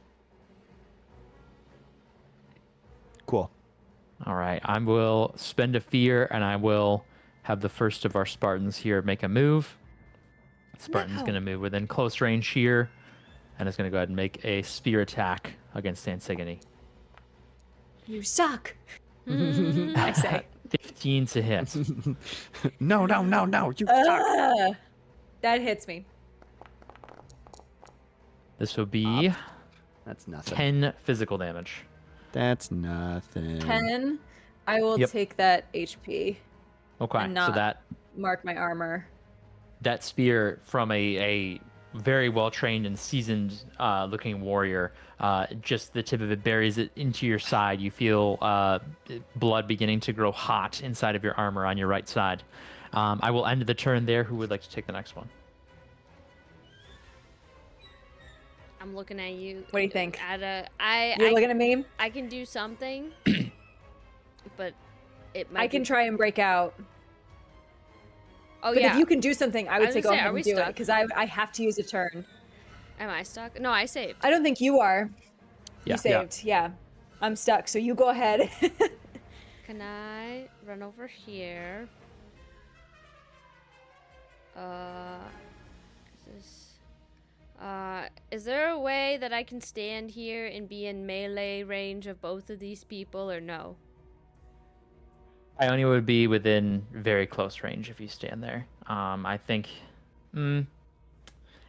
Cool. All right. I will spend a fear, and I will have the first of our Spartans here make a move. Spartan's going to move within close range here. and is going to go ahead and make a spear attack against Antigone. You suck. I say. 15 to hit. No, you suck. That hits me. This will be That's nothing. 10 physical damage. That's nothing. 10. I will Yep. take that HP. Okay, And so not mark my armor. that spear from a very well trained and seasoned looking warrior, just the tip of it buries it into your side. You feel blood beginning to grow hot inside of your armor on your right side. I will end the turn there. Who would like to take the next one? I'm looking at you. What do you think? I You're looking at me? I can do something, but it might. I can try and break out. Oh But yeah. if you can do something, I would was say gonna go say, ahead are we and do it stuck? because I have to use a turn. Am I stuck? No, I saved. I don't think you are. Yeah. You saved. Yeah. I'm stuck, so you go ahead. Can I run over here? Is there a way that I can stand here and be in melee range of both of these people, or no? Ione would be within very close range if you stand there. I think.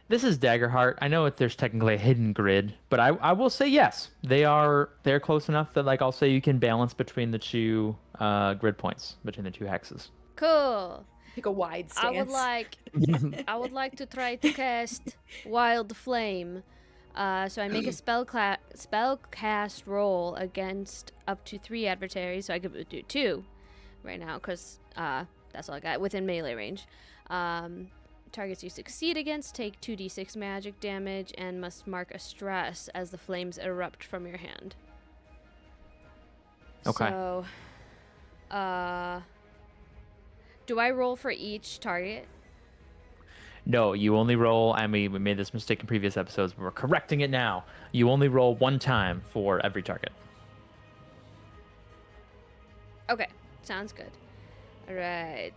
This is Daggerheart. I know there's technically a hidden grid, but I will say yes. They're close enough that I'll say you can balance between the two grid points, between the two hexes. Cool. Take a wide stance. I would like to try to cast Wild Flame. So I make a spell cast roll against up to 3 adversaries. So I could do 2 right now because that's all I got within melee range. Targets you succeed against take 2d6 magic damage and must mark a stress as the flames erupt from your hand. Okay. So, do I roll for each target? No, you only roll, and we made this mistake in previous episodes, but we're correcting it now. You only roll 1 time for every target. Okay, sounds good. All right.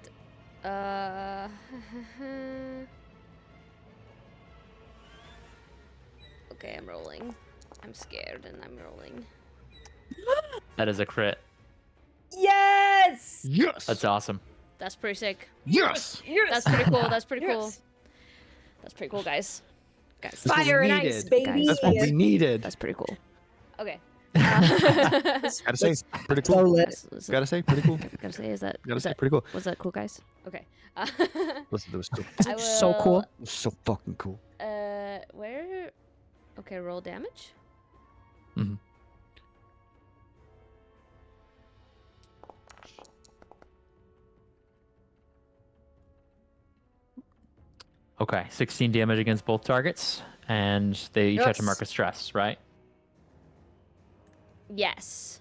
Okay, I'm rolling. I'm scared and I'm rolling. That is a crit. Yes! Yes. That's awesome. That's pretty sick. Yes. That's pretty cool. That's pretty cool. Yes. That's pretty cool, guys. That's what we Fire and needed. ice, baby. That's what we needed. That's pretty cool. Okay. Gotta say, pretty cool. Gotta say, pretty cool. Gotta say, is that Pretty cool. was that cool, guys? Okay. Listen, that was cool. I So cool. will, It was so fucking cool. where? Okay, roll damage. Mhm. Okay, 16 damage against both targets, and they each have to Yes. mark a stress, right? Yes.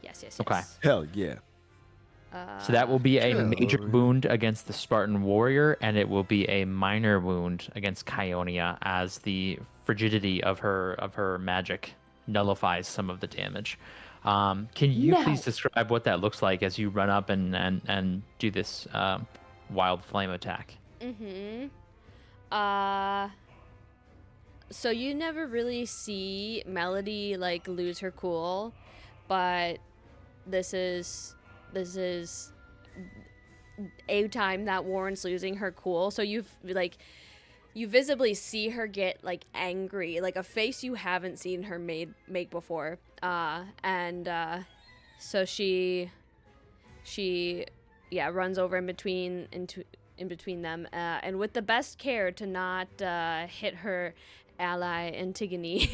Yes. Okay. Hell yeah. So that will be a Sure. major wound against the Spartan warrior, and it will be a minor wound against Kyonia, as the frigidity of her magic nullifies some of the damage. Can you No. please describe what that looks like as you run up and do this wild flame attack? Mm-hmm. So you never really see Melody lose her cool, but this is a time that Warren's losing her cool. So you visibly see her get angry, a face you haven't seen her make before. So she runs over in between them, and with the best care to not hit her ally Antigone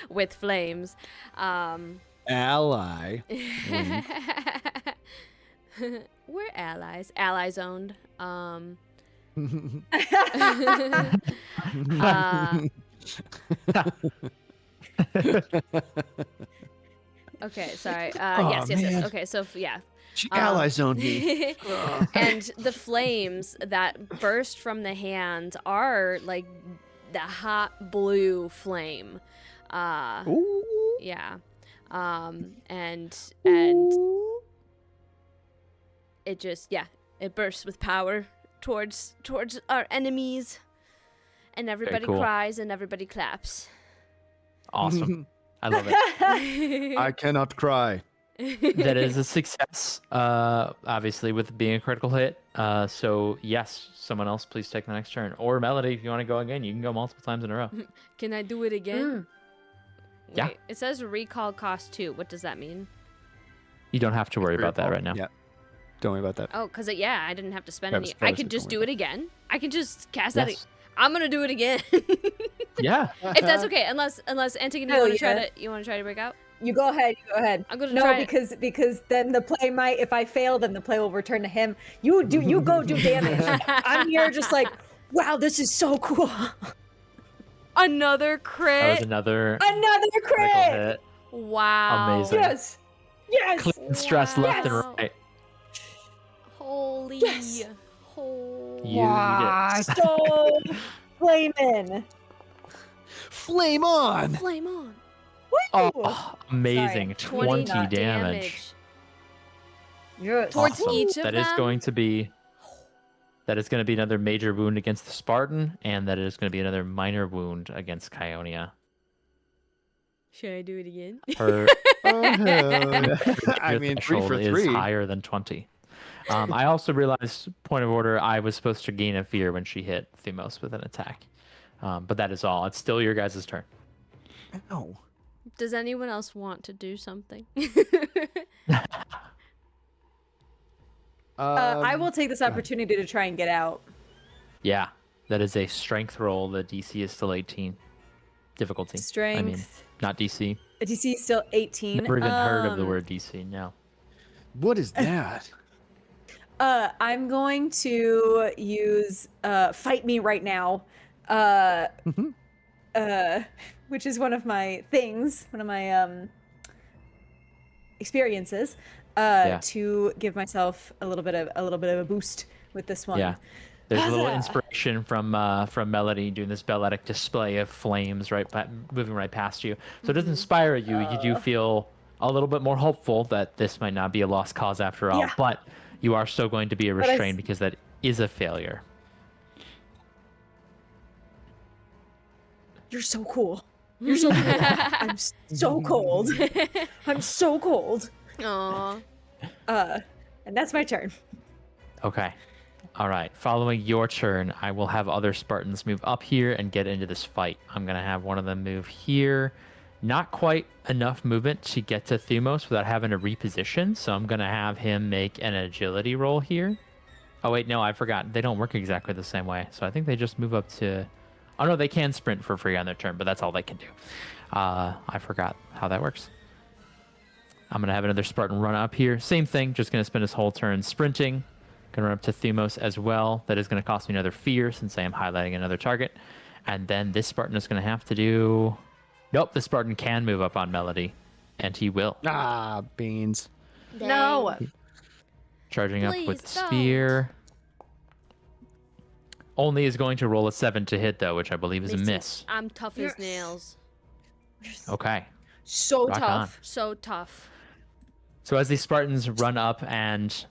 with flames. Ally. We're allies. Allies owned. Okay, sorry. Yes. man. Okay, so yeah. She ally zoned me. And the flames that burst from the hands are the hot blue flame. Ooh. Yeah. And it just it bursts with power towards our enemies. And everybody cool. cries and everybody claps. Awesome. I love it. I cannot cry. That is a success, obviously, with being a critical hit. So, yes, someone else please take the next turn. Or Melody, if you want to go again, you can go multiple times in a row. Can I do it again? Yeah. Wait, it says recall cost 2. What does that mean? You don't have to worry about that right now. Yeah. Don't worry about that. Oh, because I didn't have to spend That any. was I frozen, could just don't do worry it again. I can just cast that. Yes. I'm gonna do it again. Yeah. If that's okay, unless Antigone, Hell you want to try to break out? You go ahead. I'm gonna No, try it. because then the play might. If I fail, then the play will return to him. You go do damage. I'm here just like, wow, this is so cool. Another That crit. was another Another critical crit. hit. Wow. Amazing. Yes. Yes. Clean stress left Yes. and right. Holy. Yes. Holy. You eat it. So flamin'. Flame on! Flame on. Woo! Oh, amazing. 20 20 damage. Yes. Towards Awesome. each of That is them? going to be another major wound against the Spartan, and that is going to be another minor wound against Kionia. Should I do it again? Her Oh, hell. I your mean, 3 threshold for is 3. higher than 20. I also realized, point of order, I was supposed to gain a fear when she hit Thumos with an attack. But that is all. It's still your guys' turn. Ow. Does anyone else want to do something? I will take this opportunity to try and get out. Yeah, that is a strength roll. The DC is still 18. Difficulty. Strength. I mean, not DC. DC is still 18. Never even heard of the word DC. No. What is that? I'm going to use fight me right now. Which is one of my things, one of my experiences, Yeah. to give myself a little bit of a boost with this one. Yeah. There's a little Huzzah! inspiration from Melody doing this balletic display of flames moving right past you. So it does inspire you. You do feel a little bit more hopeful that this might not be a lost cause after all. Yeah. But you are still going to be I restrained because that is a failure. You're so cool. You're so cool. I'm so cold. I'm so cold. Aw. And that's my turn. Okay. All right. Following your turn, I will have other Spartans move up here and get into this fight. I'm going to have one of them move here. Not quite enough movement to get to Thumos without having to reposition, so I'm going to have him make an agility roll here. Oh, wait, no, I forgot. They don't work exactly the same way, so I think they just move up to... Oh, no, they can sprint for free on their turn, but that's all they can do. I forgot how that works. I'm going to have another Spartan run up here. Same thing, just going to spend his whole turn sprinting. Going to run up to Thumos as well. That is going to cost me another fear since I am highlighting another target. And then this Spartan is going to have to do... Nope, the Spartan can move up on Melody, and he will. Ah, beans. No. Charging up Please with don't. spear. Only is going to roll a 7 to hit, though, which I believe is a Me too. miss. I'm tough as Yes. nails. Okay. So Rock tough. So tough. So as these Spartans run up and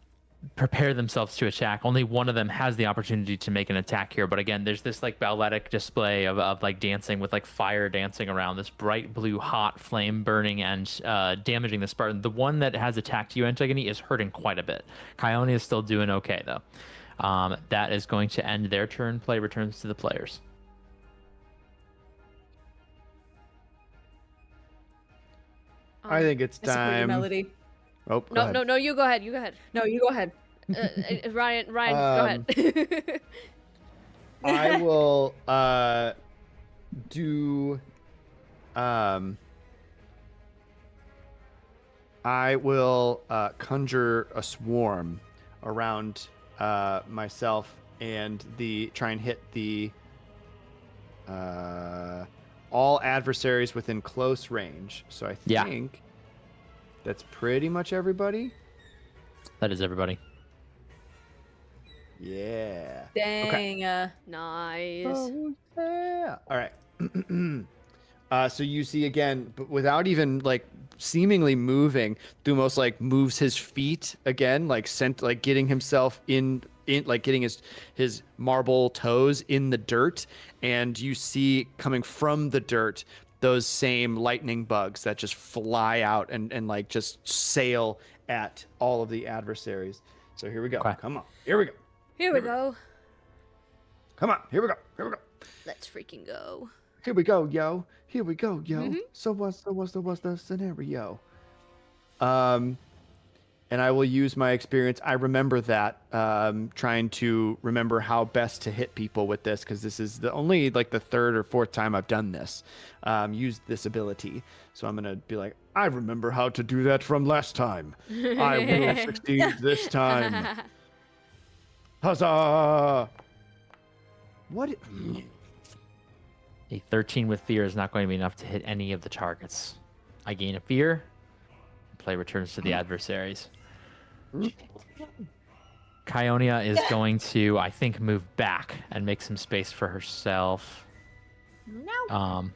prepare themselves to attack, only one of them has the opportunity to make an attack here. But again, there's this like balletic display of like dancing with like fire dancing around, this bright blue hot flame burning and damaging the Spartan. The one that has attacked you, Antigone, is hurting quite a bit. Kionia is still doing okay though. That is going to end their turn. Play returns to the players. I think it's I support your time. melody. Oh, go No, ahead. no, you go ahead. You go ahead. No, you go ahead. Ryan, go ahead. I will do I will conjure a swarm around myself and try and hit the all adversaries within close range. So I Yeah. think that's pretty much everybody. That is everybody. Yeah. Dang. Nice. Oh, yeah. All right. So you see again, but without even like seemingly moving, Thumos like moves his feet again, like getting himself in getting his marble toes in the dirt, and you see coming from the dirt those same lightning bugs that just fly out and like just sail at all of the adversaries. So here we go. Okay. Come on. Here we go. Here we go. Come on. Here we go. Here we go. Let's freaking go. Here we go, yo. Here we go, yo. Mhm. So what's the scenario? And I will use my experience. I remember that, trying to remember how best to hit people with this, because this is the only like the third or fourth time I've done this, used this ability. So I'm gonna be like, I remember how to do that from last time. I will succeed this time. Huzzah! What? A 13 with fear is not going to be enough to hit any of the targets. I gain a fear. Play returns to the adversaries. Kionia is going to, I think, move back and make some space for herself. No.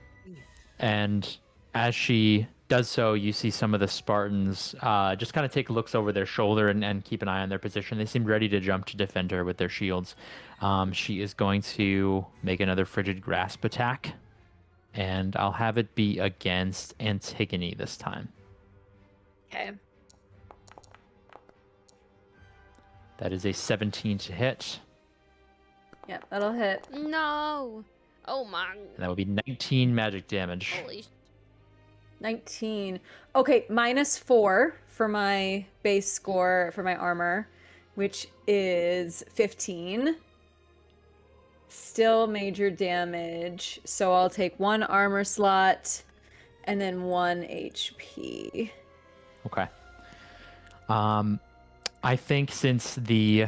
And as she does so, you see some of the Spartans just kind of take looks over their shoulder and keep an eye on their position. They seem ready to jump to defend her with their shields. She is going to make another frigid grasp attack, and I'll have it be against Antigone this time. Okay. That is a 17 to hit, Yep, that'll hit. No. Oh my. and that would be 19 magic damage. Holy. 19. Okay, -4 for my base score for my armor, which is 15. Still major damage, so I'll take 1 armor slot and then 1 HP. Okay. I think since the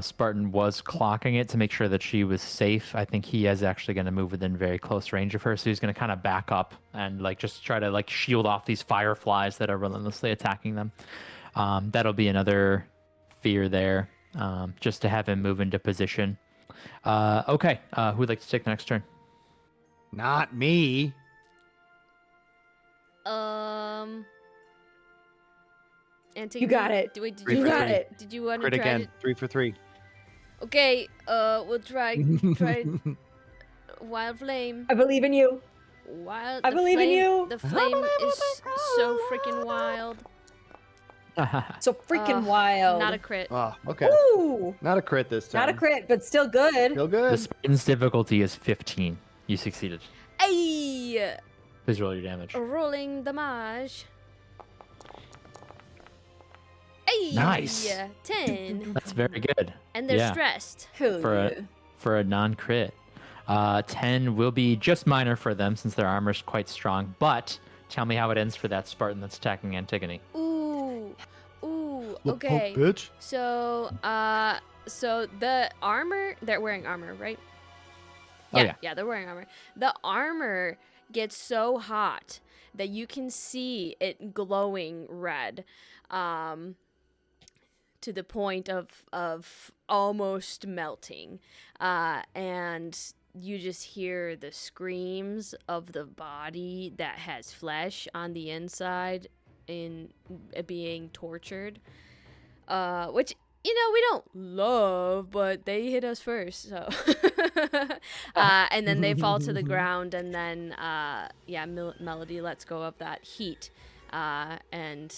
Spartan was clocking it to make sure that she was safe, I think he is actually going to move within very close range of her. So he's going to kind of back up and like just try to like shield off these fireflies that are relentlessly attacking them. That'll be another fear there, just to have him move into position. Okay. Who'd like to take the next turn? Not me. Antigone, You got it. Did You got it. Did you want to Crit try again. 3 for 3. Okay, we'll try Wild Flame. I believe in you. Wild. I the believe in flame- you. The flame is so freaking wild. So freaking wild. Not a crit. Oh, okay. Ooh. Not a crit this time. Not a crit, but still good. Feel The good. Spartan's difficulty is 15. You succeeded. Ay! Please roll your damage. Rolling damage. Ay! Nice. 10. That's very good. And they're Yeah. stressed. Hell yeah. For a non-crit. 10 will be just minor for them since their armor's quite strong, but tell me how it ends for that Spartan that's attacking Antigone. Ooh. Look, Okay. punk, bitch. So the armor, they're wearing armor, right? Oh, yeah. Yeah, they're wearing armor. The armor gets so hot that you can see it glowing red, to the point of almost melting, and you just hear the screams of the body that has flesh on the inside in being tortured, which we don't love, but they hit us first, so and then they fall to the ground, and then Melody lets go of that heat, and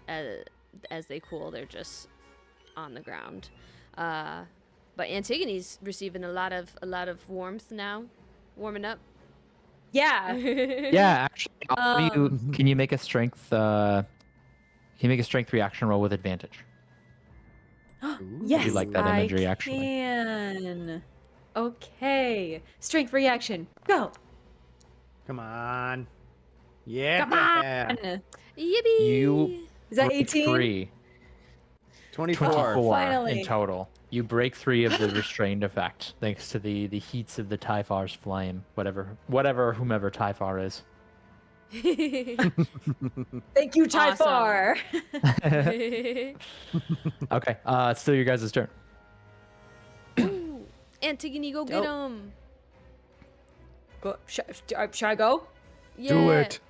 as they cool, they're just on the ground. But Antigone's receiving a lot of warmth now, warming up. Yeah. Yeah, actually, can you make a strength? Can you make a strength reaction roll with advantage? Yes, you like that imagery, I actually. can. Okay. Strength reaction. Go. Come on. Yeah. Come on. Yippee! You Is that break 18? free. 24. 24 Finally. in total. You break 3 of the restrained effect thanks to the heats of the Typhar's flame, whomever Typhar is. Thank you, Typhar. Okay, it's still your guys' turn. Ooh, Antigone, go get Dope. him. Go. Should I go? Yeah. Do it.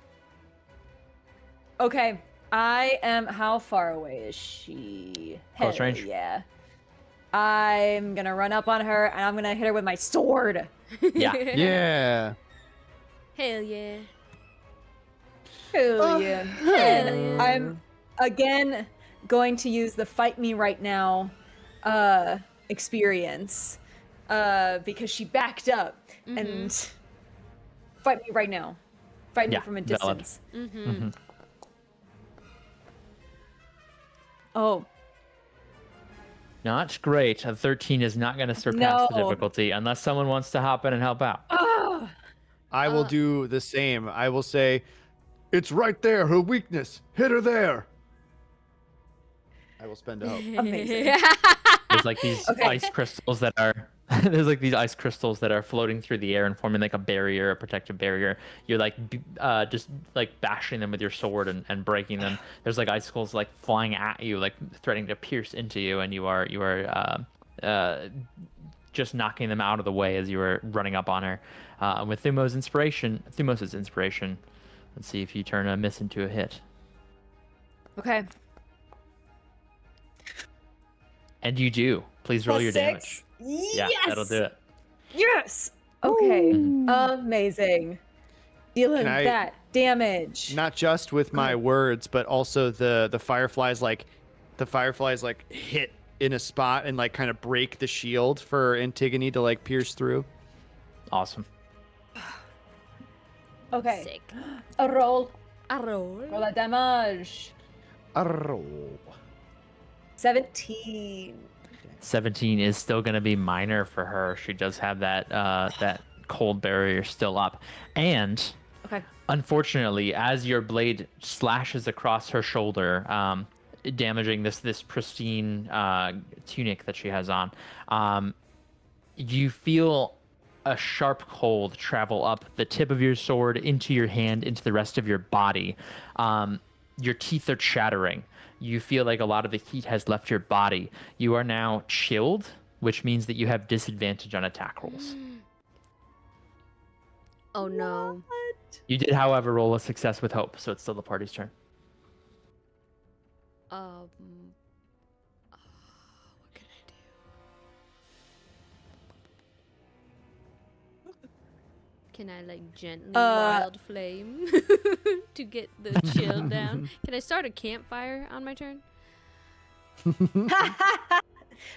Okay. I am. How far away is she? Close Hell range? Yeah. I'm gonna run up on her and I'm gonna hit her with my sword. Yeah. Yeah. Hell yeah. Hell yeah. Hell And yeah. I'm again going to use the fight me right now experience because she backed up and fight me right now. Fight me Yeah, from a valid. distance. Mhm. Oh, Not great. A 13 is not going to surpass the No. difficulty unless someone wants to hop in and help out. ah, I will do the same. I will say, it's right there, her weakness. Hit her there. I will spend a hope. amazing. There's like these Okay. ice crystals that are there's like these ice crystals that are floating through the air and forming like a barrier, a protective barrier. You're like just like bashing them with your sword and breaking them. There's like icicles like flying at you, like threatening to pierce into you, and you are just knocking them out of the way as you were running up on her. With Thumos's inspiration, let's see if you turn a miss into a hit. Okay. And you do. Please roll your damage. Yeah, Yes. that'll do it. Yes. Okay. Ooh. Amazing. Dealing Can I- that damage. Not just with my words, but also the fireflies hit in a spot and like kind of break the shield for Antigone to like pierce through. Awesome. Okay. Sick. A roll. A roll. Roll that damage. Arrow. 17. 17 is still going to be minor for her. She does have that cold barrier still up. And Okay. unfortunately, as your blade slashes across her shoulder, damaging this pristine tunic that she has on, you feel a sharp cold travel up the tip of your sword into your hand, into the rest of your body. Your teeth are chattering. You feel like a lot of the heat has left your body. You are now chilled, which means that you have disadvantage on attack rolls. Oh no. What? You did, however, roll a success with hope, so it's still the party's turn. What can I do? Can I like gently wild flame to get the chill down? Can I start a campfire on my turn?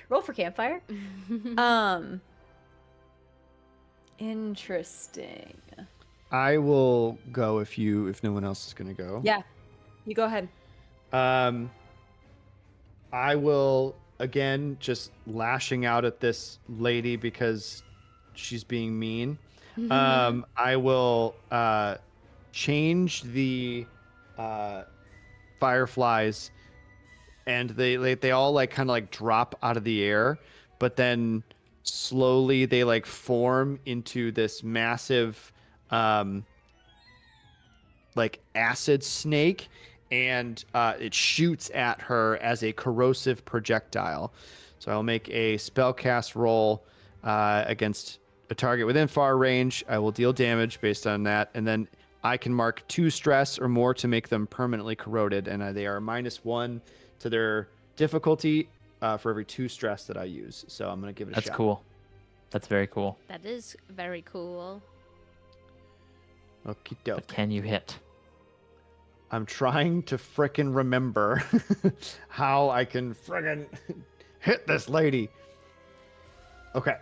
Roll for campfire. Interesting. I will go if no one else is gonna go. Yeah. You go ahead. I will again just lashing out at this lady because she's being mean. I will change the fireflies, and they all like kind of like drop out of the air, but then slowly they like form into this massive like acid snake, and it shoots at her as a corrosive projectile. So I'll make a spellcast roll against a target within far range. I will deal damage based on that, and then I can mark 2 stress or more to make them permanently corroded, and they are -1 to their difficulty for every 2 stress that I use. So I'm gonna give it a shot. That's cool. That's very cool. That is very cool. Okie But doke. can you hit? I'm trying to frickin' remember how I can frickin' hit this lady. Okay.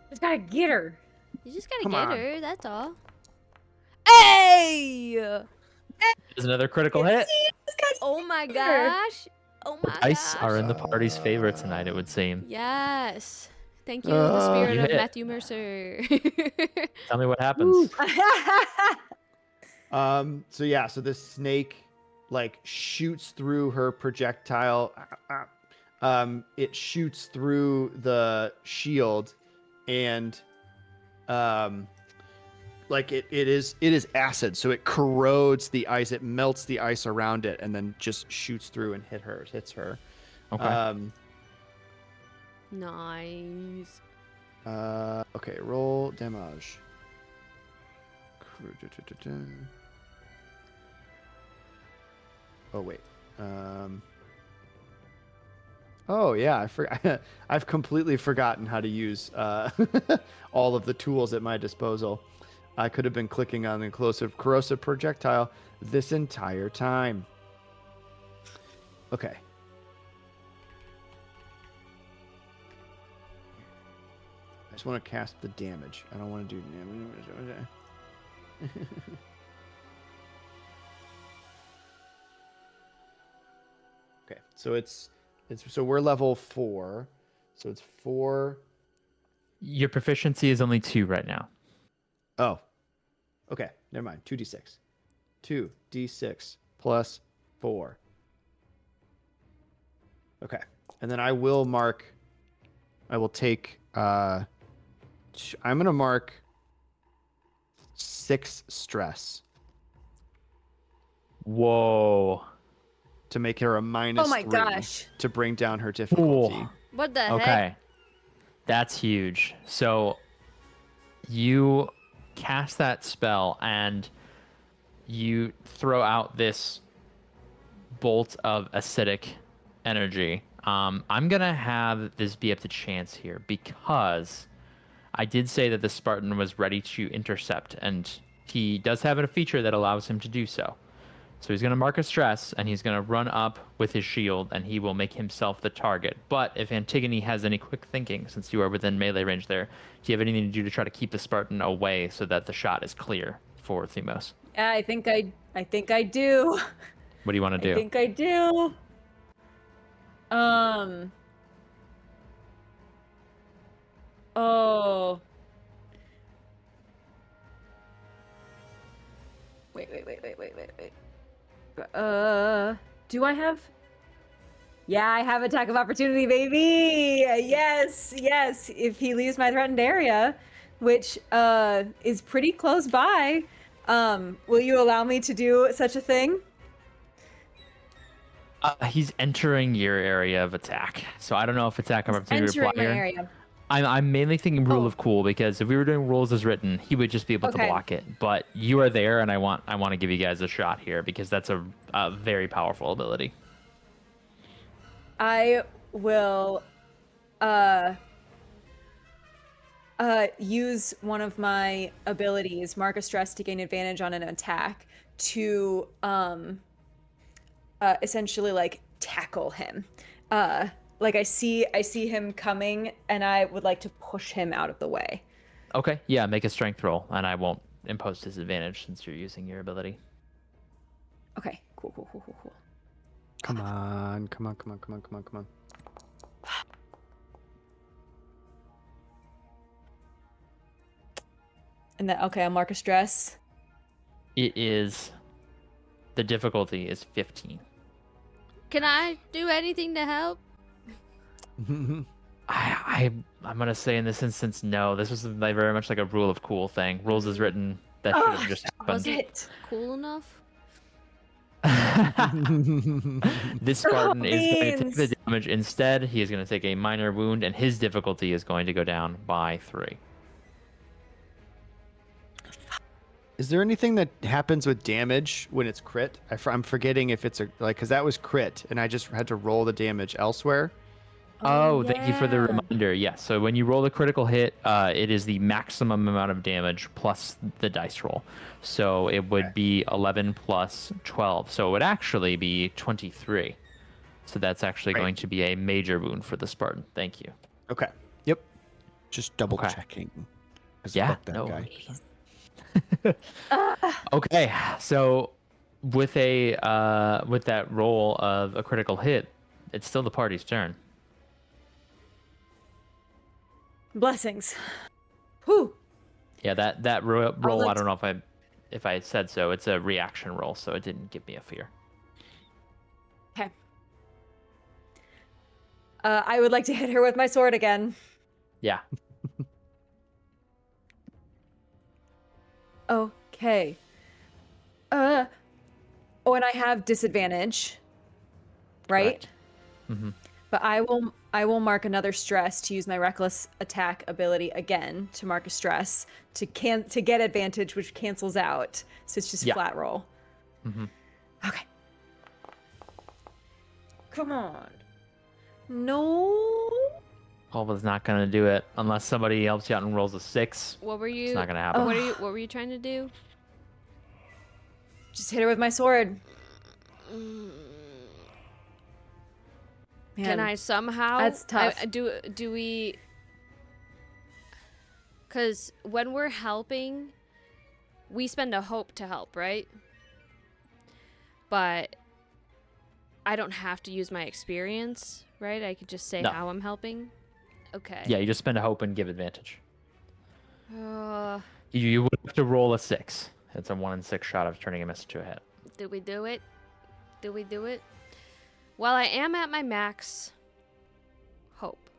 Just gotta get her. You just gotta Come get on. her, that's all. Hey! There's another critical hit. Oh my gosh. Oh my Dice gosh. are in the party's favor tonight, it would seem. Yes. Thank you, the spirit You of hit. Matthew Mercer. Tell me what happens. So yeah, so this snake like shoots through her projectile. It shoots through the shield, and like it is acid, so it corrodes the ice, it melts the ice around it, and then just shoots through and hits her. Okay. Nice. Okay, roll damage. Oh wait. Oh yeah, I've completely forgotten how to use all of the tools at my disposal. I could have been clicking on the corrosive projectile this entire time. Okay. I just want to cast the damage. I don't want to do damage. Okay, so we're level 4. So it's 4. Your proficiency is only 2 right now. Oh. Okay, never mind. 2d6. 2d6 plus 4. Okay. And then I will take I'm going to mark 6 stress Whoa. to make her a minus Oh my 3 gosh. to bring down her difficulty. Ooh. What the heck? Okay. That's huge. So you cast that spell and you throw out this bolt of acidic energy. I'm going to have this be up to chance here because I did say that the Spartan was ready to intercept, and he does have a feature that allows him to do so. So he's going to mark a stress, and he's going to run up with his shield, and he will make himself the target. But if Antigone has any quick thinking, since you are within melee range there, do you have anything to do to try to keep the Spartan away so that the shot is clear for Themos? Yeah, I think I do. What do you want to do? I think I do. Oh. Wait. Do I have? Yeah, I have attack of opportunity, baby. Yes. If he leaves my threatened area, which is pretty close by, will you allow me to do such a thing? He's entering your area of attack, so I don't know if attack of opportunity Entering apply my here. area. I'm mainly thinking rule Oh. of cool because if we were doing rules as written, he would just be able to Okay. block it. But you are there, and I want to give you guys a shot here because that's a very powerful ability. I will use one of my abilities, mark a stress to gain advantage on an attack, to essentially like tackle him. Like I see him coming, and I would like to push him out of the way. Okay, yeah, make a strength roll, and I won't impose disadvantage since you're using your ability. Okay, cool. Come on. And then okay, I'll mark a stress. The difficulty is 15. Can I do anything to help? I'm gonna say in this instance, no. This was like very much like a rule of cool thing. Rules as written, that should have just happened. Shit. Cool enough? This Spartan is going to take Beans. the damage instead. He is going to take a minor wound, and his difficulty is going to go down by 3. Is there anything that happens with damage when it's crit? I'm forgetting if it's because that was crit, and I just had to roll the damage elsewhere. Oh, thank you for the yeah. reminder. Yes, so when you roll a critical hit, it is the maximum amount of damage plus the dice roll. So it would be 11 plus 12. So it would actually be 23. So that's actually Right. going to be a major wound for the Spartan. Thank you. Okay. Yep. Just double Okay. checking. 'Cause Yeah, fuck that no guy. Okay, so with that roll of a critical hit, it's still the party's turn. Blessings. Whew. Yeah, that roll. like I don't know if I said so. It's a reaction roll, so it didn't give me a fear. Okay. I would like to hit her with my sword again. Yeah. Okay. Oh, and I have disadvantage, right? Correct. Mhm. But I will mark another stress to use my reckless attack ability again to mark a stress to get advantage, which cancels out. So it's just Yeah. flat roll. Mhm. Okay. Come on. No. 12 is not going to do it unless somebody helps you out and rolls a 6. What were you? It's not going to happen. What were you trying to do? Just hit her with my sword. Can Man, I somehow? That's tough. Do we? Because when we're helping, we spend a hope to help, right? But I don't have to use my experience, right? I could just say No. how I'm helping. Okay. Yeah, you just spend a hope and give advantage. Uh, You would have to roll a 6. It's a 1 in 6 shot of turning a miss to a hit. did we do it? Did we do it? Well, I am at my max hope,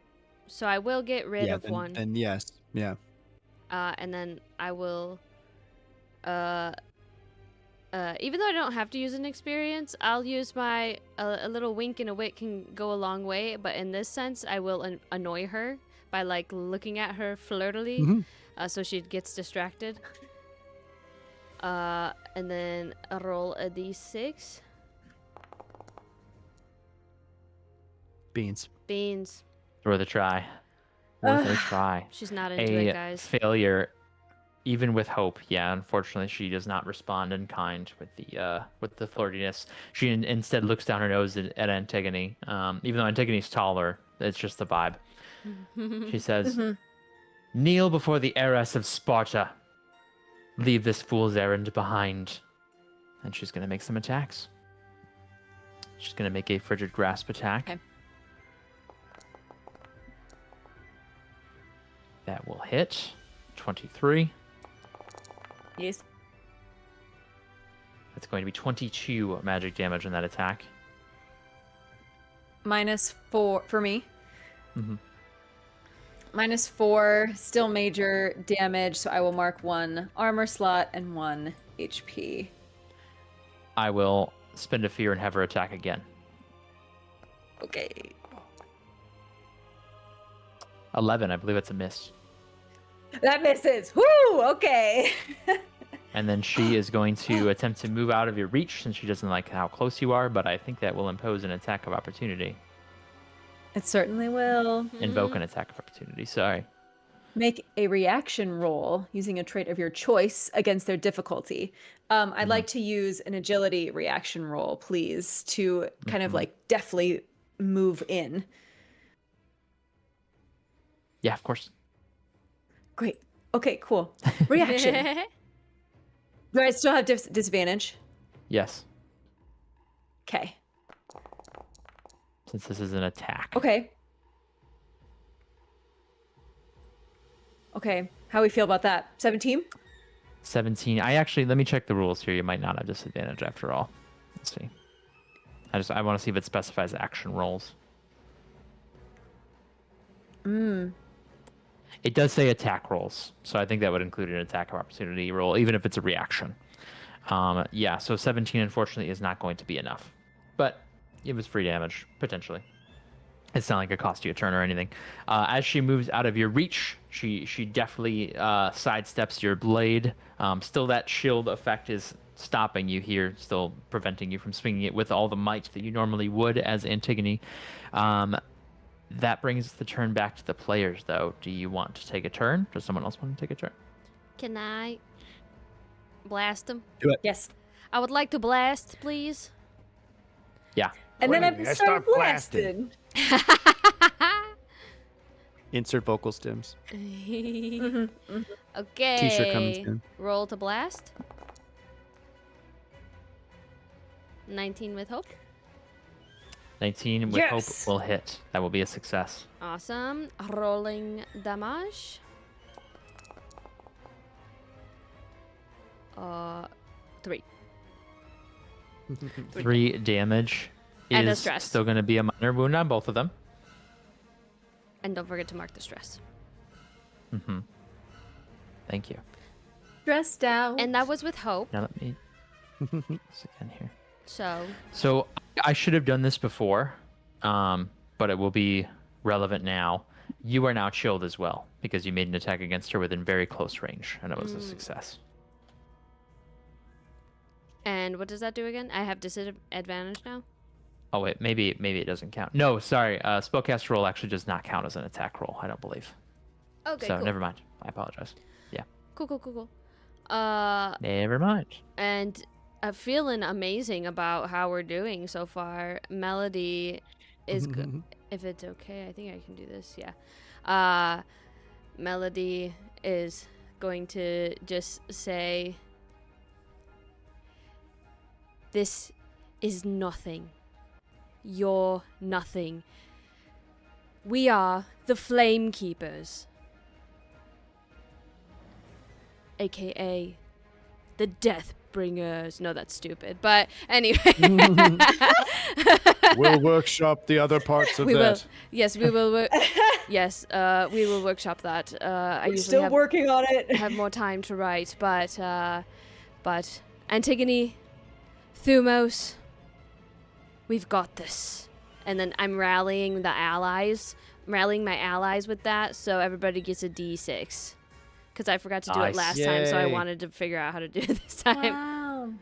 so I will get rid of one. Then yes. Yeah. And then I will, even though I don't have to use an experience, I'll use my, a little wink and a wit can go a long way, but in this sense, I will annoy her by, like, looking at her flirtily, Mhm. So she gets distracted. And then I roll a d6. Beans. Beans. Worth a try. Worth a try. She's not into it, A guys. failure, even with hope. Yeah, unfortunately, she does not respond in kind with the flirtiness. She instead looks down her nose at Antigone. Even though Antigone's taller, it's just the vibe. She says, "Kneel before the heiress of Sparta. Leave this fool's errand behind." And she's gonna make some attacks. She's gonna make a frigid grasp attack. Okay. That will hit. 23. Yes. That's going to be 22 magic damage on that attack. -4 for me. Mhm. -4, still major damage, so I will mark 1 armor slot and 1 HP. I will spend a fear and have her attack again. Okay. 11, I believe it's a miss. That misses. Whoo! Okay. And then she is going to attempt to move out of your reach since she doesn't like how close you are, but I think that will impose an attack of opportunity. It certainly will. Invoke an attack of opportunity, sorry. Make a reaction roll using a trait of your choice against their difficulty. I'd like to use an agility reaction roll, please, to kind of like deftly move in. Yeah, of course. Great. Okay, cool. Reaction. Do I still have disadvantage? Yes, Okay. since this is an attack. Okay. Okay. How we feel about that? 17? 17. Let me check the rules here. You might not have disadvantage after all. Let's see. I want to see if it specifies action rolls. It does say attack rolls, so I think that would include an attack of opportunity roll, even if it's a reaction. Yeah, so 17 unfortunately is not going to be enough, but it was free damage potentially. It's not like it cost you a turn or anything. As she moves out of your reach, she definitely sidesteps your blade. Still, that shield effect is stopping you here, still preventing you from swinging it with all the might that you normally would as Antigone. That brings the turn back to the players, though. Do you want to take a turn? Does someone else want to take a turn? Can I blast him? Do it. Yes. I would like to blast, please. Yeah. And then Wait, I I start start blasting. Insert vocal stems. Okay. T-shirt coming soon. Roll to blast. 19 with hope. 19 with hope Yes! will hit. That will be a success. Awesome. Rolling damage. 3. 3 damage And a is stress. still going to be a minor wound on both of them. And don't forget to mark the stress. Mm-hmm. Thank you. Stressed out. And that was with hope. Now let me this again here. So I should have done this before, but it will be relevant now. You are now chilled as well because you made an attack against her within very close range, and it was a success. And what does that do again? I have disadvantage now? Oh wait, maybe it doesn't count. No, sorry. Spellcast roll actually does not count as an attack roll. I don't believe. Okay, So cool. never mind. I apologize. Yeah. Cool. Never mind. And I'm feeling amazing about how we're doing so far. Melody is good. If it's okay, I think I can do this. Yeah. Melody is going to just say, "This is nothing. You're nothing. We are the Flamekeepers, aka the Deathbringers." No, that's stupid. But anyway. We'll workshop the other parts of We will. that. Yes, we will. Yes, we will workshop that. I We're usually still working on it. have more time to write, but Antigone, Thumos, we've got this. And then I'm rallying my allies with that, so everybody gets a D6. Because I forgot to do it Nice. last time, so I Yay. wanted to figure out how to do it this time. Wow.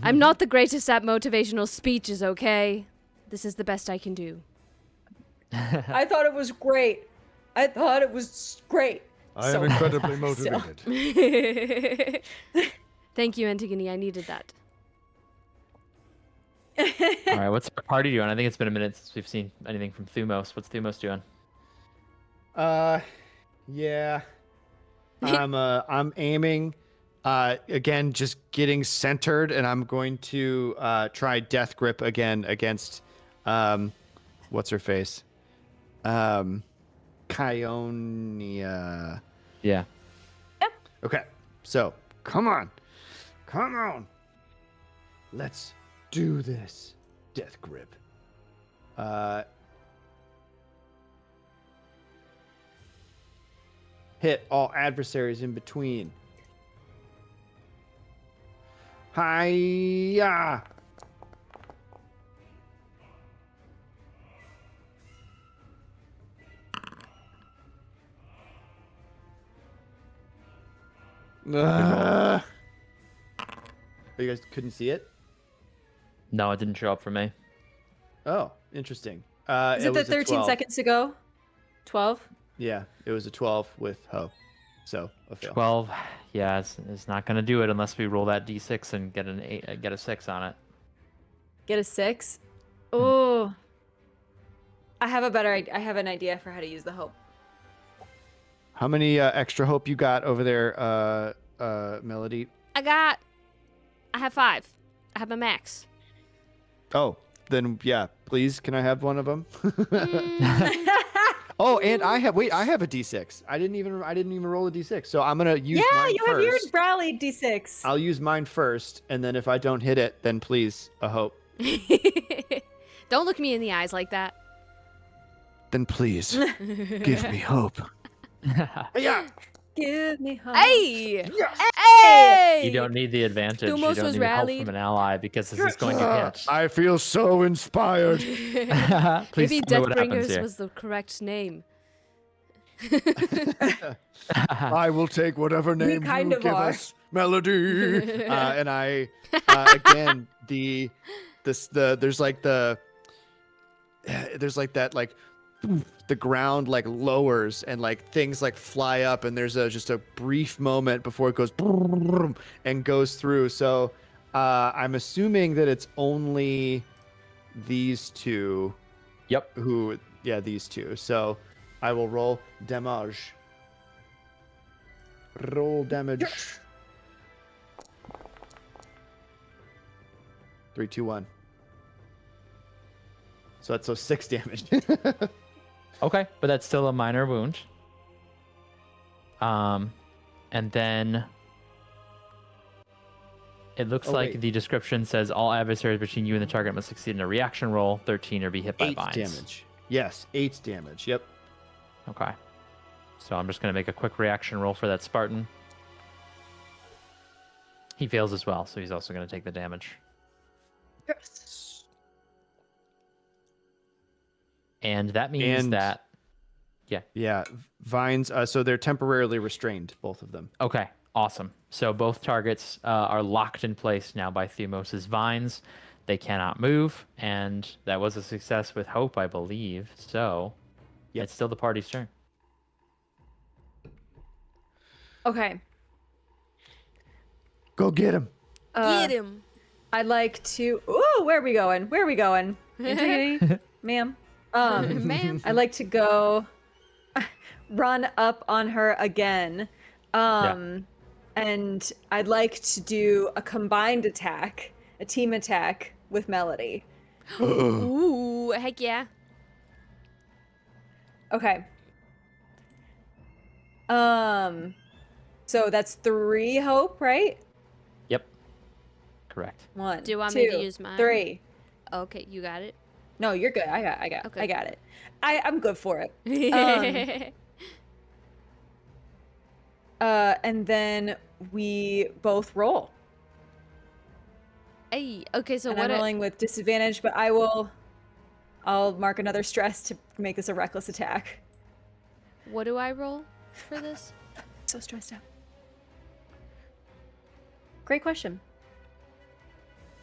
I'm not the greatest at motivational speeches, okay? This is the best I can do. I thought it was great. I I am So- incredibly so- motivated. Thank you, Antigone. I needed that. All right, what's our party doing? I think it's been a minute since we've seen anything from Thumos. What's Thumos doing? Yeah. I'm aiming. Again, just getting centered, and I'm going to try Death Grip again against what's her face? Kionia. Yeah. Okay, so come on. Let's do this. Death Grip. Hit all adversaries in between. Hiya! Oh, you guys couldn't see it? No, it didn't show up for me. Oh, interesting. Is it the was a 13 12. seconds ago? 12? Yeah, it was a 12 with Ho. So, a fail. 12. Yeah, it's not gonna do it unless we roll that d6 and get get a 6 on it. Get a 6? Oh. I have an idea for how to use the hope. How many extra hope you got over there, Melody? I have 5. I have a max. Oh, then yeah, please, can I have one of them? Mm, Oh, and I have a D6. I didn't even roll a D6. So I'm gonna use Yeah, mine you have first. your rally D6. I'll use mine first, and then if I don't hit it, then please, a hope. Don't look me in the eyes like that. Then please, give me hope. Yeah. Give me hope. Hey! Yes. Hey! You don't need the advantage. You Thumos don't was need help rallied. from an ally because this is going to hit. I feel so inspired. Please Maybe tell me what happens Deathbringers here. was the correct name. I will take whatever name kind you of give are. us, Melody. And I, again, there's like that like the ground like lowers and like things like fly up, and there's just a brief moment before it goes and goes through. So I'm assuming that it's only these two. Yep. These two. So I will roll damage. Roll damage. 3, 2, 1. So that's 6 damage. Okay, but that's still a minor wound. And then it looks like wait. the description says all adversaries between you and the target must succeed in a reaction roll, 13, or be hit by 8 vines. damage. Yes, 8 damage. Yep. Okay. So I'm just going to make a quick reaction roll for that Spartan. He fails as well, so he's also going to take the damage. Yes. And that means And- that... Yeah, vines. So they're temporarily restrained, both of them. Okay, awesome. So both targets are locked in place now by Thumos' vines. They cannot move, and that was a success with Hope, I believe. So it's still the party's turn. Okay. Go get him. Get him. I'd like to. Ooh, where are we going? Where are we going? Antigone, ma'am. Ma'am. I'd like to go run up on her again. And I'd like to do a combined attack, a team attack with Melody. Ooh, heck yeah. Okay. So that's 3 hope, right? Yep. Correct. 1. Do you want 2, me to use mine? 3. Okay, you got it. No, you're good. I Okay. got it. I'm good for it. And then we both roll. Hey, okay, so And what? I'm rolling with disadvantage, but I'll mark another stress to make this a reckless attack. What do I roll for this? So stressed out. Great question.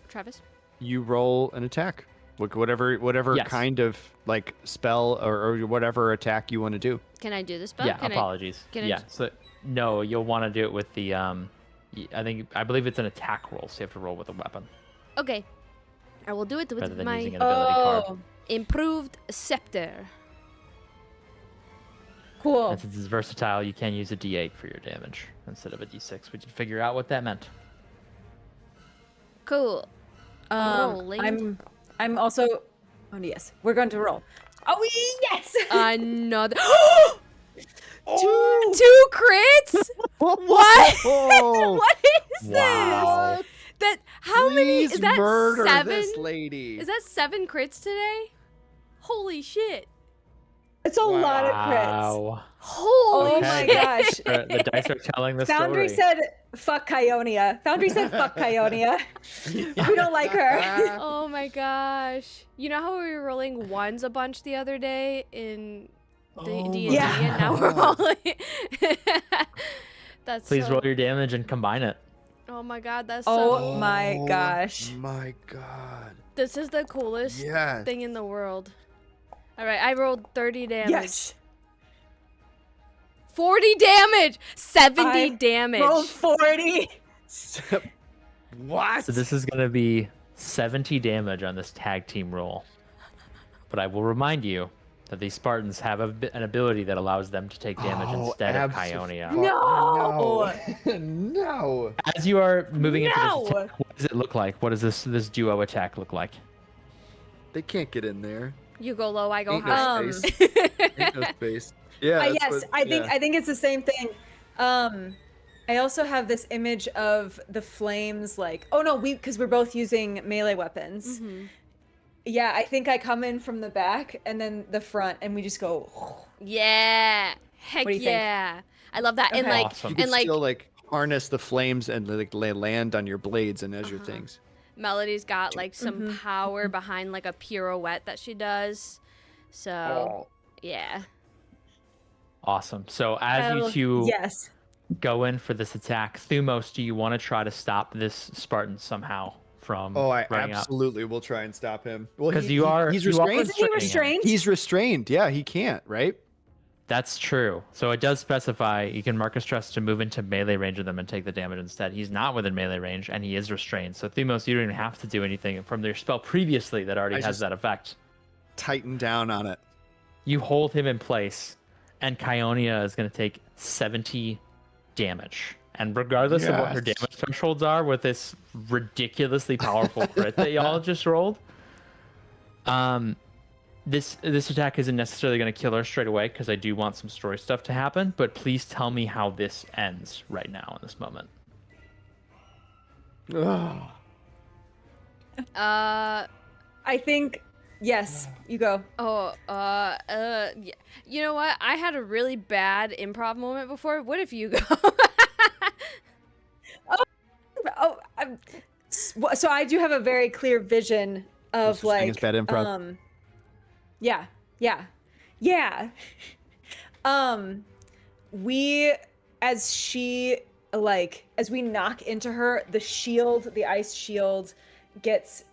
Travis? You roll an attack. Look, whatever Yes. kind of like spell or whatever attack you want to do. Can I do this spell? Yeah, Can apologies. can I Yeah, just- so no, you'll want to do it with the I believe it's an attack roll, so you have to roll with a weapon Okay. I will do it rather with than my using an ability card. improved scepter. Cool. And since it's versatile, you can use a D8 for your damage instead of a D6. We did figure out what that meant. Cool. Rolling. I'm also. Oh yes, we're going to roll. Oh yes. Another. Two crits? What? What is Wow. this? That how many? Please Is that murder 7? this lady. Is that 7 crits today? Holy shit! It's a lot of crits. Wow. Holy Oh my shit! gosh. The dice are telling the Foundry story. said, "Fuck Kyonia." Foundry said, "Fuck Kyonia." We don't like her. Oh my gosh! You know how we were rolling ones a bunch the other day in D&D, Yeah. and now we're rolling. That's Please so... roll your damage and combine it. Oh my god, that's Oh so. my gosh. My God. This is the coolest Yes. thing in the world. All right, I rolled 30 damage. Yes. 40 damage. 70 I damage. Rolled 40. What? So this is going to be 70 damage on this tag team roll. But I will remind you that these Spartans have an ability that allows them to take damage instead of Kyonia. No. No. As you are moving into No. this attack, what does it look like? What does this duo attack look like? They can't get in there. You go low, I go Ain't no high. space. Ain't no space. Yeah. that's Yes, what- I yeah. think it's the same thing. I also have this image of the flames, like, oh no, because we're both using melee weapons. Mhm. Yeah, I think I come in from the back and then the front, and we just go. Yeah. Heck What do you think? yeah. I love that. And Okay. like Awesome. You can and like still like harness the flames and like land on your blades and as your things. Melody's got like some Mm-hmm. power behind like a pirouette that she does. So yeah. Awesome. So as you two Yes. go in for this attack, Thumos, do you want to try to stop this Spartan somehow from Oh, I running up? absolutely will try and stop him. Well, Because he's you are restrained. Isn't he restrained? He's restrained. Yeah, he can't. Right. That's true. So it does specify you can mark a stress to move into melee range of them and take the damage instead. He's not within melee range and he is restrained. So Thumos, you don't even have to do anything from your spell previously that already I has just- that effect. Tighten down on it. You hold him in place, and Kyonia is going to take 70 damage. And regardless of what her Yes. damage thresholds are with this ridiculously powerful crit that y'all just rolled, this attack isn't necessarily going to kill her straight away because I do want some story stuff to happen. But please tell me how this ends right now in this moment. Ugh. I think. Yes, you go. Yeah. You know what? I had a really bad improv moment before. What if you go? So I do have a very clear vision of There's such thing like as bad improv. yeah. We as we knock into her, the ice shield gets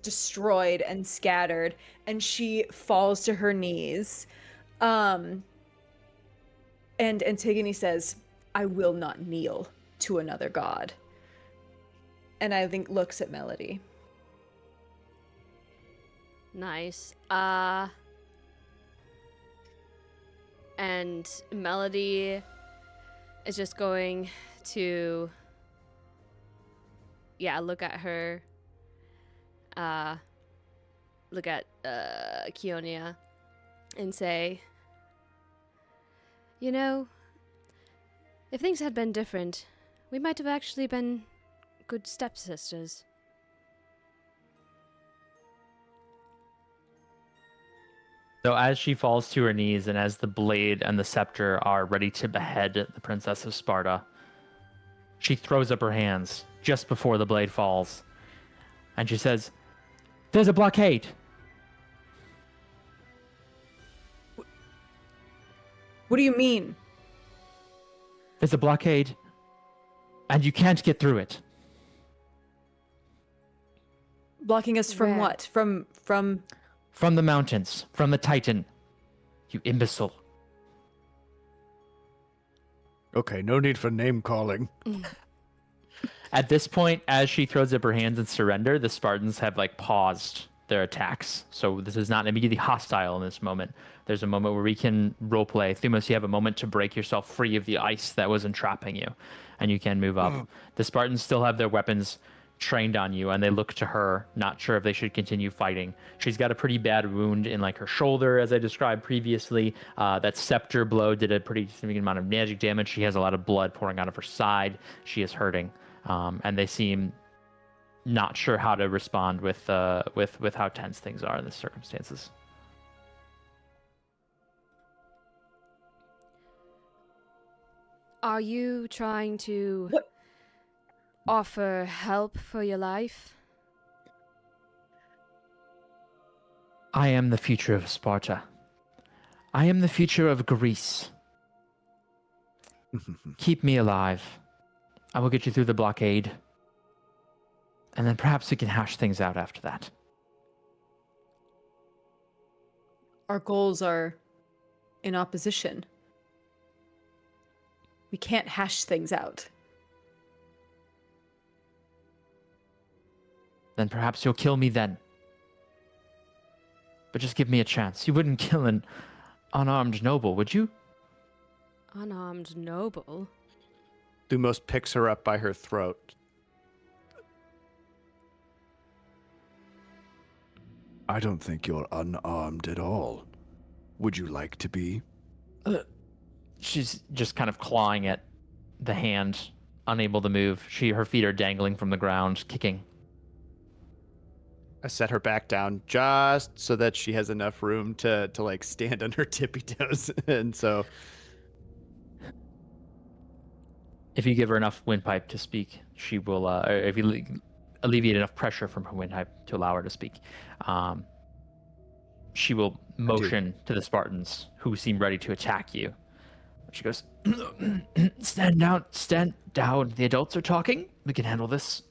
destroyed and scattered, and she falls to her knees. And Antigone says, "I will not kneel to another god." And I think looks at Melody. Nice. And Melody is just going to, look at her, look at Keonia and say, "You know, if things had been different, we might have actually been good stepsisters." So as she falls to her knees and as the blade and the scepter are ready to behead the Princess of Sparta, she throws up her hands just before the blade falls. And she says, "There's a blockade." What do you mean? There's a blockade, and you can't get through it. Blocking us from Where? what? From From the mountains, from the Titan. You imbecile. Okay, no need for name calling. At this point, as she throws up her hands in surrender, the Spartans have paused their attacks. So this is not immediately hostile in this moment. There's a moment where we can roleplay. Thumos, you have a moment to break yourself free of the ice that was entrapping you, and you can move up. The Spartans still have their weapons trained on you, and they look to her, not sure if they should continue fighting. She's got a pretty bad wound in her shoulder, as I described previously. That scepter blow did a pretty significant amount of magic damage. She has a lot of blood pouring out of her side. She is hurting, and they seem not sure how to respond with how tense things are in the circumstances. Are you trying to offer help for your life? I am the future of Sparta. I am the future of Greece. Keep me alive. I will get you through the blockade. And then perhaps we can hash things out after that. our goals are in opposition. We can't hash things out. Then perhaps you'll kill me then. But just give me a chance. You wouldn't kill an unarmed noble, would you? Unarmed noble? Thumos picks her up by her throat. I don't think you're unarmed at all. Would you like to be? She's just kind of clawing at the hand, unable to move. Her feet are dangling from the ground, kicking. I set her back down just so that she has enough room to like stand on her tippy toes. And so If you give her enough windpipe to speak, she will, or if you alleviate enough pressure from her windpipe to allow her to speak, she will motion to the Spartans who seem ready to attack you. She goes, stand down. The adults are talking. We can handle this.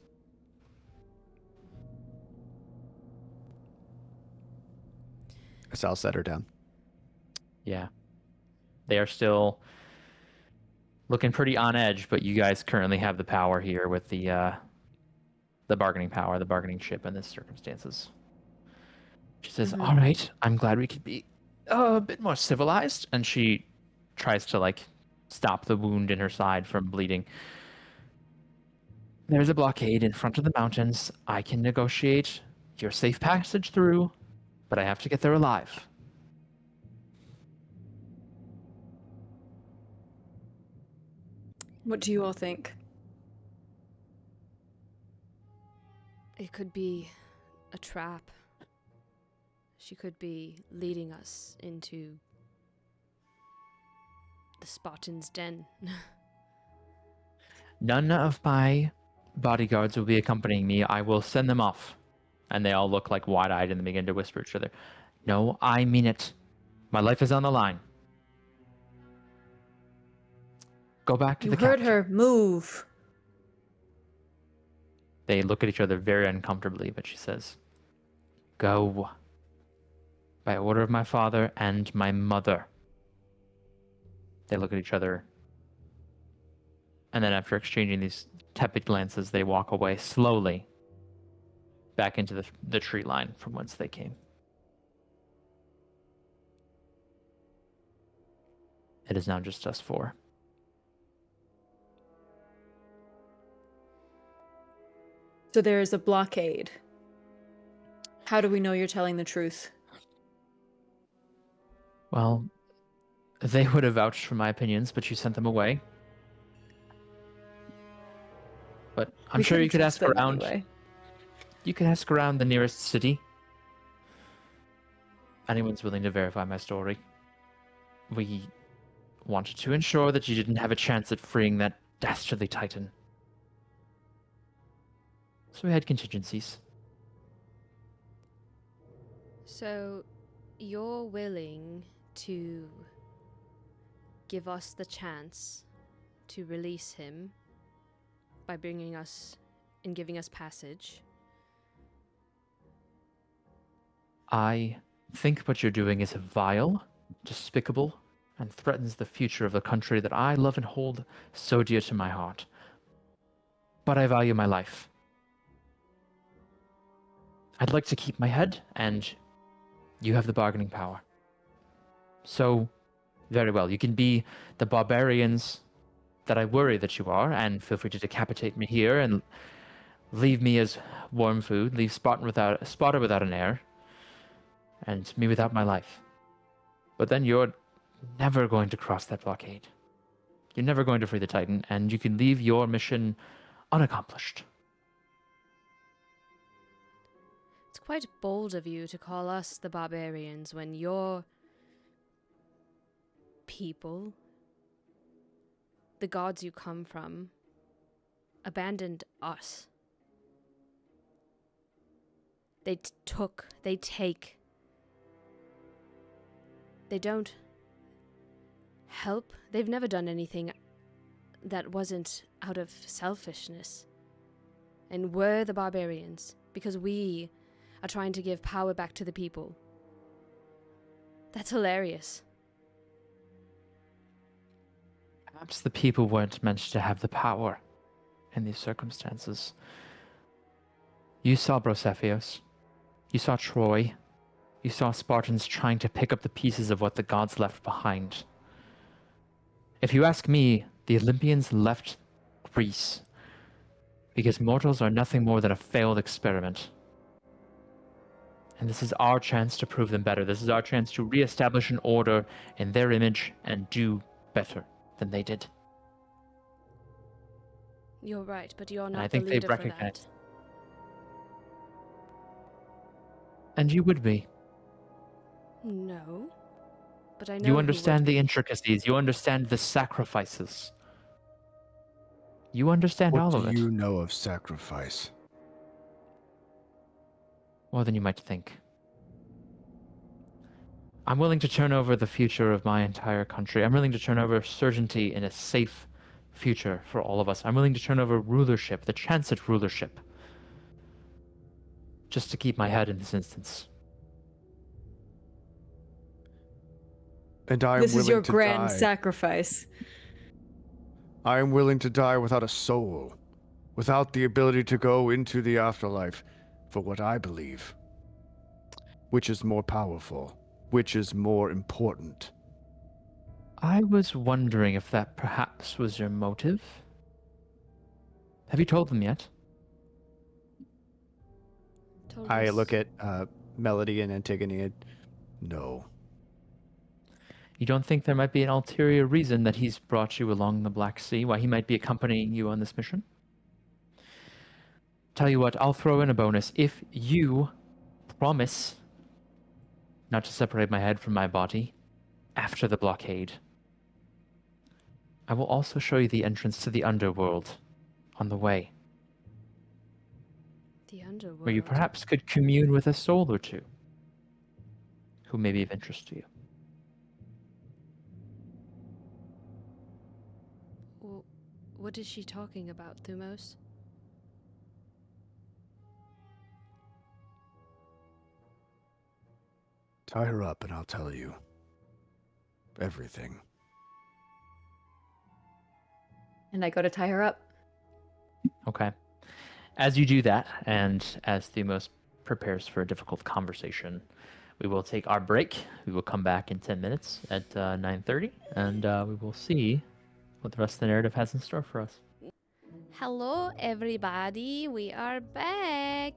So I'll set her down. Yeah. They are still looking pretty on edge, but you guys currently have the power here with the bargaining power, the bargaining chip in this circumstances. She says, all right, I'm glad we could be a bit more civilized. And she tries to stop the wound in her side from bleeding. There's a blockade in front of the mountains. I can negotiate your safe passage through, but I have to get there alive. What do you all think? It could be a trap. She could be leading us into the Spartans' den. None of my bodyguards will be accompanying me. I will send them off. And they all look wide-eyed and they begin to whisper to each other. No, I mean it. My life is on the line. Go back to You the heard couch. her. Move. They look at each other very uncomfortably, but she says, "Go. By order of my father and my mother." They look at each other, and then after exchanging these tepid glances, they walk away slowly back into the tree line from whence they came. It is now just us four. So there is a blockade. How do we know you're telling the truth? Well, they would have vouched for my opinions, but you sent them away. But I'm We sure you couldn't could trust ask them around. anyway. You could ask around the nearest city. Anyone's willing to verify my story. We wanted to ensure that you didn't have a chance at freeing that dastardly titan. So we had contingencies. So, you're willing to give us the chance to release him by bringing us and giving us passage? I think what you're doing is vile, despicable, and threatens the future of the country that I love and hold so dear to my heart. But I value my life. I'd like to keep my head, and you have the bargaining power. So, very well, you can be the barbarians that I worry that you are, and feel free to decapitate me here and leave me as warm food, leave Sparta without an heir, and me without my life. But then you're never going to cross that blockade. You're never going to free the Titan, and you can leave your mission unaccomplished. It's quite bold of you to call us the barbarians when your people, the gods you come from, abandoned us. They take. They don't help. They've never done anything that wasn't out of selfishness. And we're the barbarians because we are trying to give power back to the people. That's hilarious. Perhaps the people weren't meant to have the power in these circumstances. You saw Brosephios. You saw Troy. You saw Spartans trying to pick up the pieces of what the gods left behind. If you ask me, the Olympians left Greece because mortals are nothing more than a failed experiment. And this is our chance to prove them better. This is our chance to reestablish an order in their image and do better than they did. You're right, but you're And not I the think leader they've for that. recognized. And you would be. No. But I know You who understand would the be. intricacies. You understand the sacrifices. You understand What all do of it. you know of sacrifice? More than you might think. I'm willing to turn over the future of my entire country. I'm willing to turn over certainty in a safe future for all of us. I'm willing to turn over rulership, the chance at rulership, just to keep my head in this instance. And I am This is willing your to grand die. sacrifice. I am willing to die without a soul, without the ability to go into the afterlife for what I believe. Which is more powerful? Which is more important? I was wondering if that perhaps was your motive. Have you told them yet? Told I us. look at Melody and Antigone and no. You don't think there might be an ulterior reason that he's brought you along the Black Sea, why he might be accompanying you on this mission? Tell you what, I'll throw in a bonus. If you promise not to separate my head from my body after the blockade, I will also show you the entrance to the underworld on the way, The underworld. where you perhaps could commune with a soul or two who may be of interest to you. What is she talking about, Thumos? Tie her up and I'll tell you everything. And I go to tie her up. Okay. As you do that, and as Thumos prepares for a difficult conversation, we will take our break. We will come back in 10 minutes at 9:30, and we will see what the rest of the narrative has in store for us. Hello, everybody. We are back.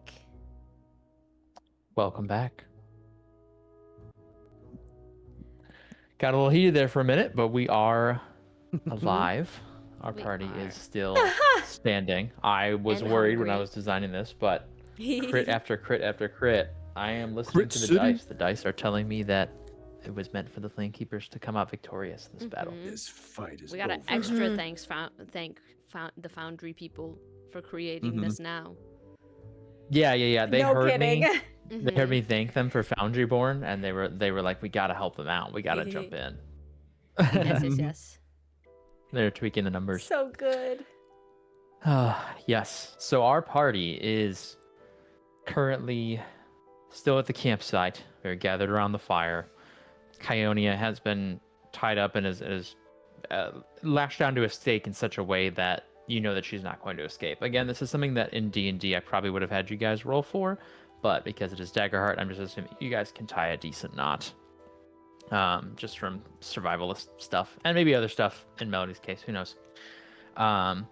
Welcome back. Got a little heated there for a minute, but we are alive. Our We party are. is still standing. I was And worried when I hungry. was designing this, but crit after crit after crit, I am listening Crit to the City? dice. The dice are telling me that it was meant for the Flamekeepers to come out victorious in this battle. Mhm. This fight is We got an over. extra thank the Foundry people for creating this now. Yeah. They no heard kidding. me. They heard Mhm. me thank them for Foundryborn, and they were like, "We gotta help them out. We gotta jump in." Yes. They're tweaking the numbers. So good. Yes. So our party is currently still at the campsite. We're gathered around the fire. Kionia has been tied up and is lashed down to a stake in such a way that you know that she's not going to escape. Again, this is something that in D&D I probably would have had you guys roll for, but because it is Daggerheart, I'm just assuming you guys can tie a decent knot. Just from survivalist stuff and maybe other stuff in Melody's case, who knows. But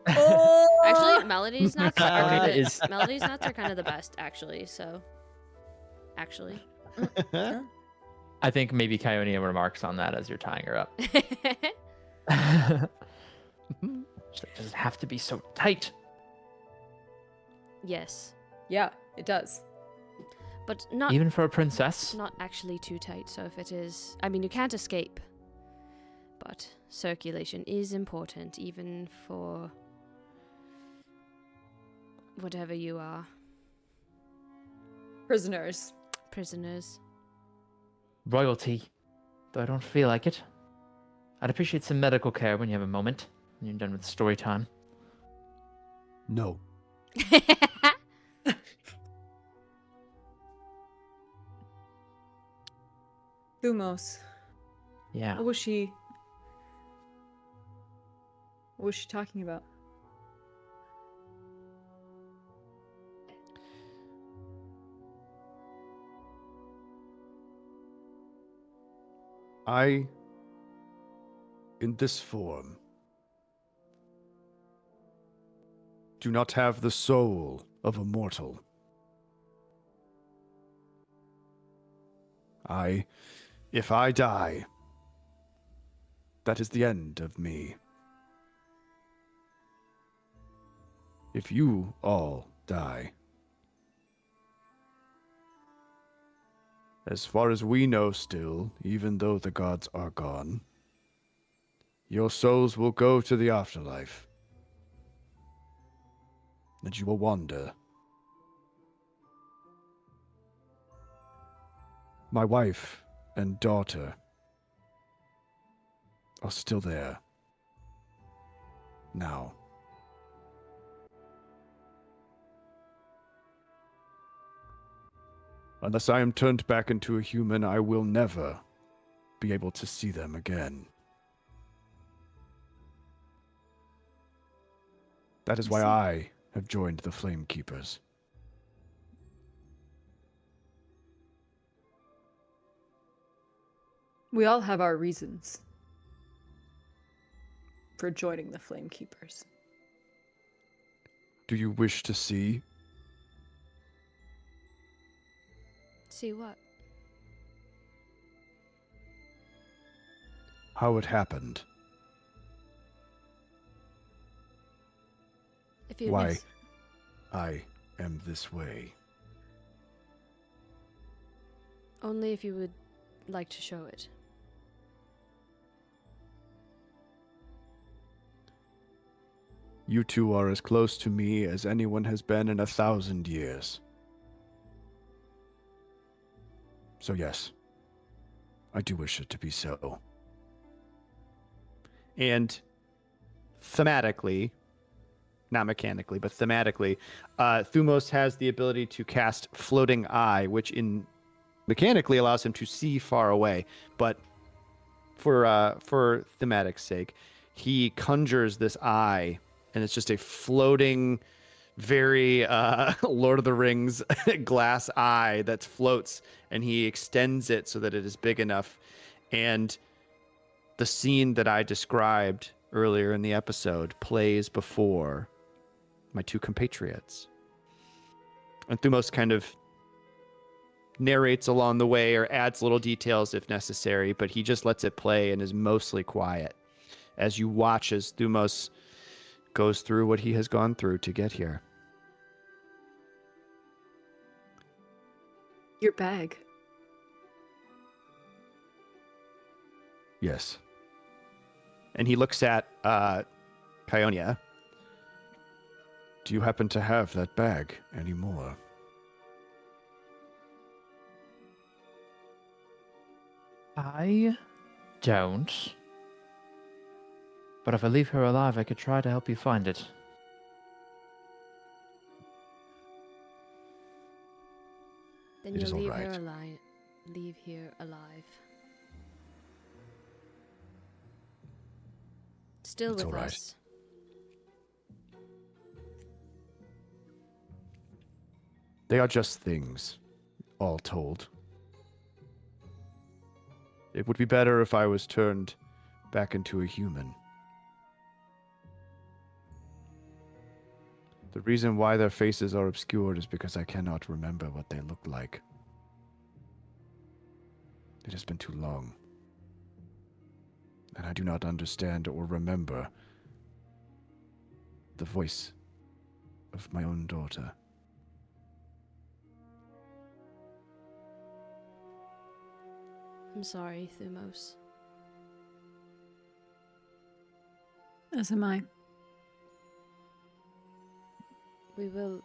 Oh, Actually, Melody's knots are Kionia kinda, is Melody's knots are kind of the best, actually. So, actually, I think maybe Kionia remarks on that as you're tying her up. She's like, does it have to be so tight? yes, yeah, it does. but not Even for a princess? not actually too tight. So if it is, I mean, you can't escape. But circulation is important, even for whatever you are, Prisoners. prisoners. Royalty. Though I don't feel like it. I'd appreciate some medical care when you have a moment. When you're done with story time. No. Thumos. Yeah. What was she talking about? I, in this form, do not have the soul of a mortal. If I die, that is the end of me. If you all die, as far as we know still, even though the gods are gone, your souls will go to the afterlife. And you will wander. My wife and daughter are still there. Now. Unless I am turned back into a human, I will never be able to see them again. That is why I have joined the Flamekeepers. We all have our reasons for joining the Flamekeepers. Do you wish to see? See what? How it happened? If you Why miss. I am this way. Only if you would like to show it. You two are as close to me as anyone has been in 1,000 years. So yes, I do wish it to be so. And thematically, not mechanically, but thematically, Thumos has the ability to cast Floating Eye, which in mechanically allows him to see far away, but for thematic's sake, he conjures this eye, and it's just a floating, very Lord of the Rings glass eye that floats, and he extends it so that it is big enough. And the scene that I described earlier in the episode plays before my two compatriots. And Thumos kind of narrates along the way or adds little details if necessary, but he just lets it play and is mostly quiet as you watch as Thumos goes through what he has gone through to get here. Your bag. Yes. And he looks at Kionia. Do you happen to have that bag anymore? I don't. But if I leave her alive, I could try to help you find it. Then It you'll is all leave her right. alive. Leave here alive. Still It's with all right. us. They are just things, all told. It would be better if I was turned back into a human. The reason why their faces are obscured is because I cannot remember what they look like. It has been too long. And I do not understand or remember the voice of my own daughter. I'm sorry, Thumos. As am I. We will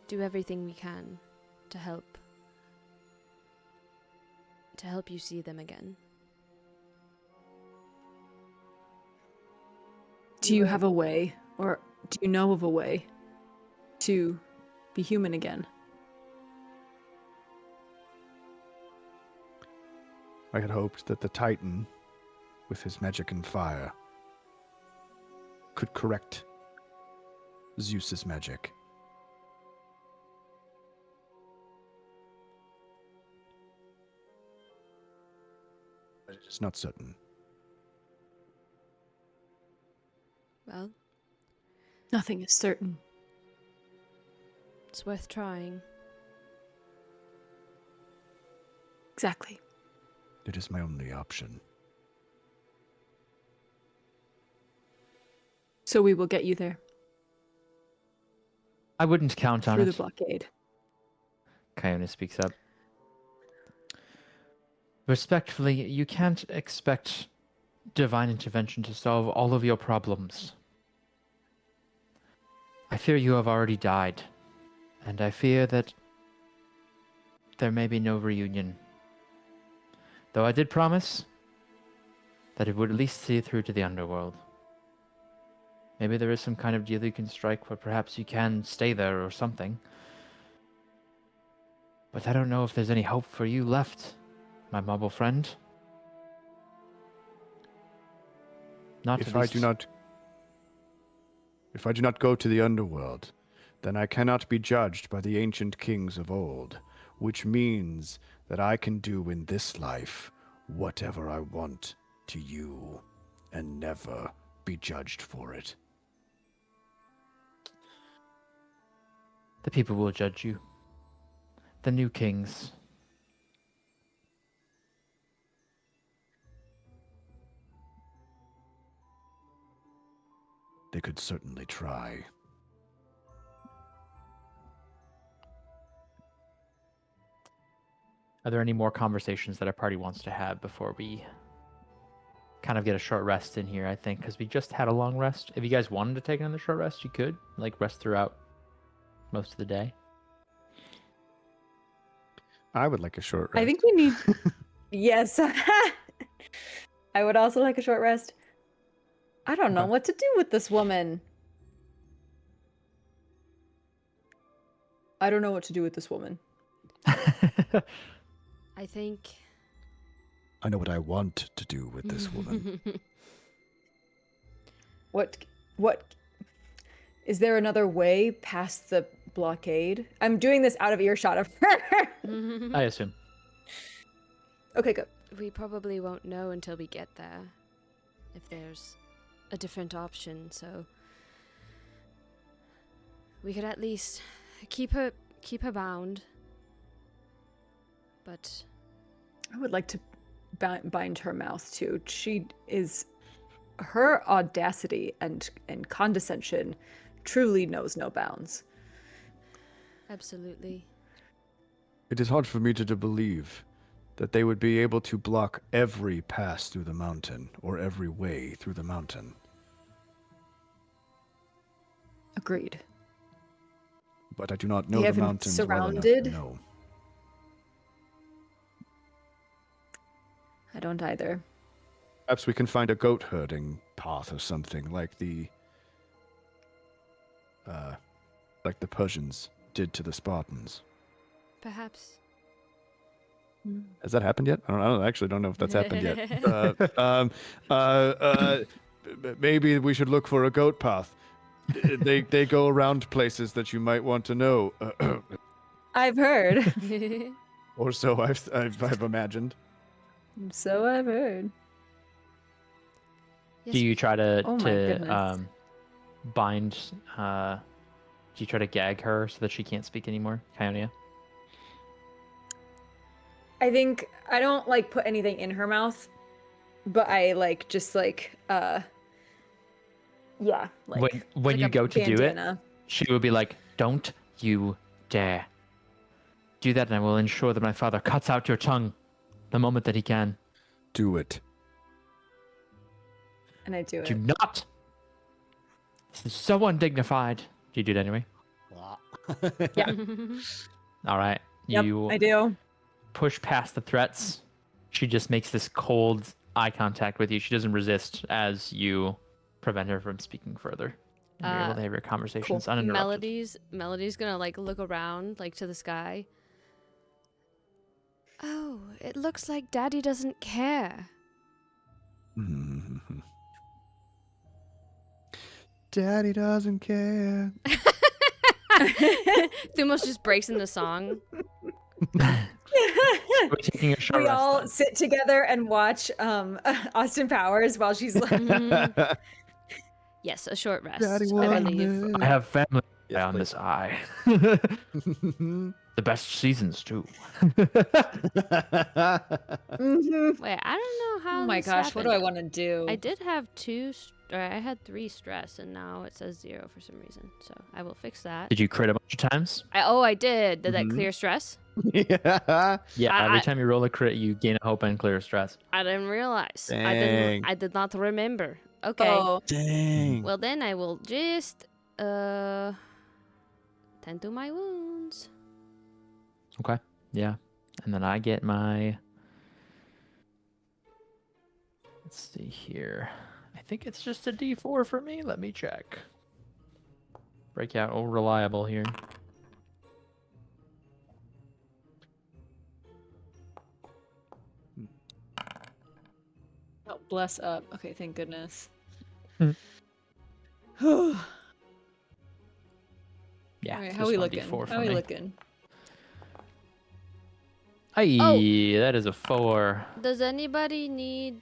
do everything we can to help you see them again. Do you have a way, or do you know of a way to be human again? I had hoped that the Titan, with his magic and fire, could correct Zeus's magic. But it is not certain. Well, Nothing is certain. it's worth trying. Exactly. It is my only option. So we will get you there I wouldn't count on through the it. blockade. Kiona speaks up. Respectfully, you can't expect divine intervention to solve all of your problems. I fear you have already died, and I fear that there may be no reunion. Though I did promise that it would at least see you through to the underworld. Maybe there is some kind of deal you can strike where perhaps you can stay there or something. But I don't know if there's any hope for you left, my mobile friend. Not If at I least- do not go to the underworld, then I cannot be judged by the ancient kings of old, which means that I can do in this life whatever I want to you and never be judged for it. The people will judge you. The new kings. They could certainly try. Are there any more conversations that our party wants to have before we kind of get a short rest in here, I think, because we just had a long rest. If you guys wanted to take another short rest, you could. Like, rest throughout most of the day. I would like a short rest. I think we need. Yes. I would also like a short rest. I don't know Okay. what to do with this woman. I don't know what to do with this woman. I think. I know what I want to do with this woman. What is there another way past the blockade? I'm doing this out of earshot of her. I assume. Okay, good. We probably won't know until we get there. If there's a different option, so we could at least keep her bound. But I would like to bind her mouth too. Her audacity and condescension truly knows no bounds. absolutely. It is hard for me to believe that they would be able to block every pass through the mountain or every way through the mountain. Agreed. But I do not know They the have him mountains well enough surrounded? to know. I don't either. Perhaps we can find a goat herding path or something like the Persians did to the Spartans. Perhaps. Has that happened yet? I actually don't know if that's happened yet. Maybe we should look for a goat path. They go around places that you might want to know, I've heard. or so I've imagined. So I've heard. Do you try to Oh my goodness. bind? Do you try to gag her so that she can't speak anymore, Kionia? I think I don't like put anything in her mouth, but I yeah, like When you a go to do it, bandana. she will be like, "Don't you dare do that, and I will ensure that my father cuts out your tongue the moment that he can." Do it. And I do it. Do not. This is so undignified. Do you do it anyway? Yeah. All right. Yep, You I do. push past the threats. She just makes this cold eye contact with you. She doesn't resist as you prevent her from speaking further. And you're able to have your conversations uninterrupted. Melody's gonna like look around like to the sky. Oh, it looks like Daddy doesn't care. Daddy doesn't care. Thumos just breaks into song. We're taking a short We rest all then. sit together and watch Austin Powers while she's like, Yes, a short rest. Daddy I won believe. I have family Yes, on please. this eye. The best seasons too. mhm. Wait, I don't know how. Oh my this gosh, what do I happened. want to do? I did have I had 3 stress, and now it says 0 for some reason. So I will fix that. Did you crit a bunch of times? I did. Did that Mhm. clear stress? Yeah. Yeah, I- every time you roll a crit, you gain a hope and clear stress. I didn't realize. Dang. I did not remember. Okay. Oh, Dang. Well, then I will just tend to my wounds. Okay. Yeah. And then I get my. Let's see here. I think it's just a D4 for me. Let me check. Breakout all reliable here. oh, bless up. Okay, thank goodness. Hmm. All Yeah. right, it's how just we one looking? D4 How for we me. looking? Aye, Oh. that is a 4. Does anybody need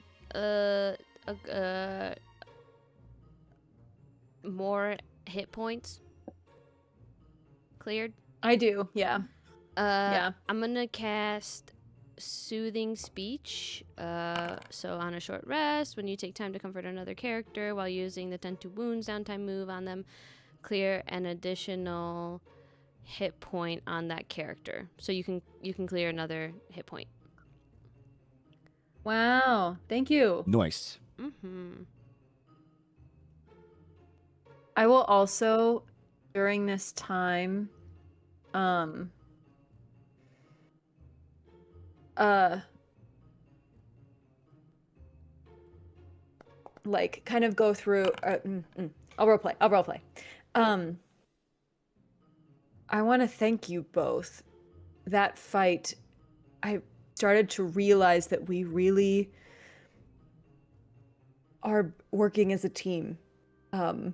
more hit points cleared? I do. Yeah. Yeah. I'm gonna cast Soothing Speech. So on a short rest, when you take time to comfort another character while using the Tend to Wounds downtime move on them, clear an additional hit point on that character. So you can clear another hit point. Wow. Thank you. Nice. Mm-hmm. I will also, during this time, like kind of go through. I'll roleplay. I want to thank you both. That fight, started to realize that we really are working as a team. The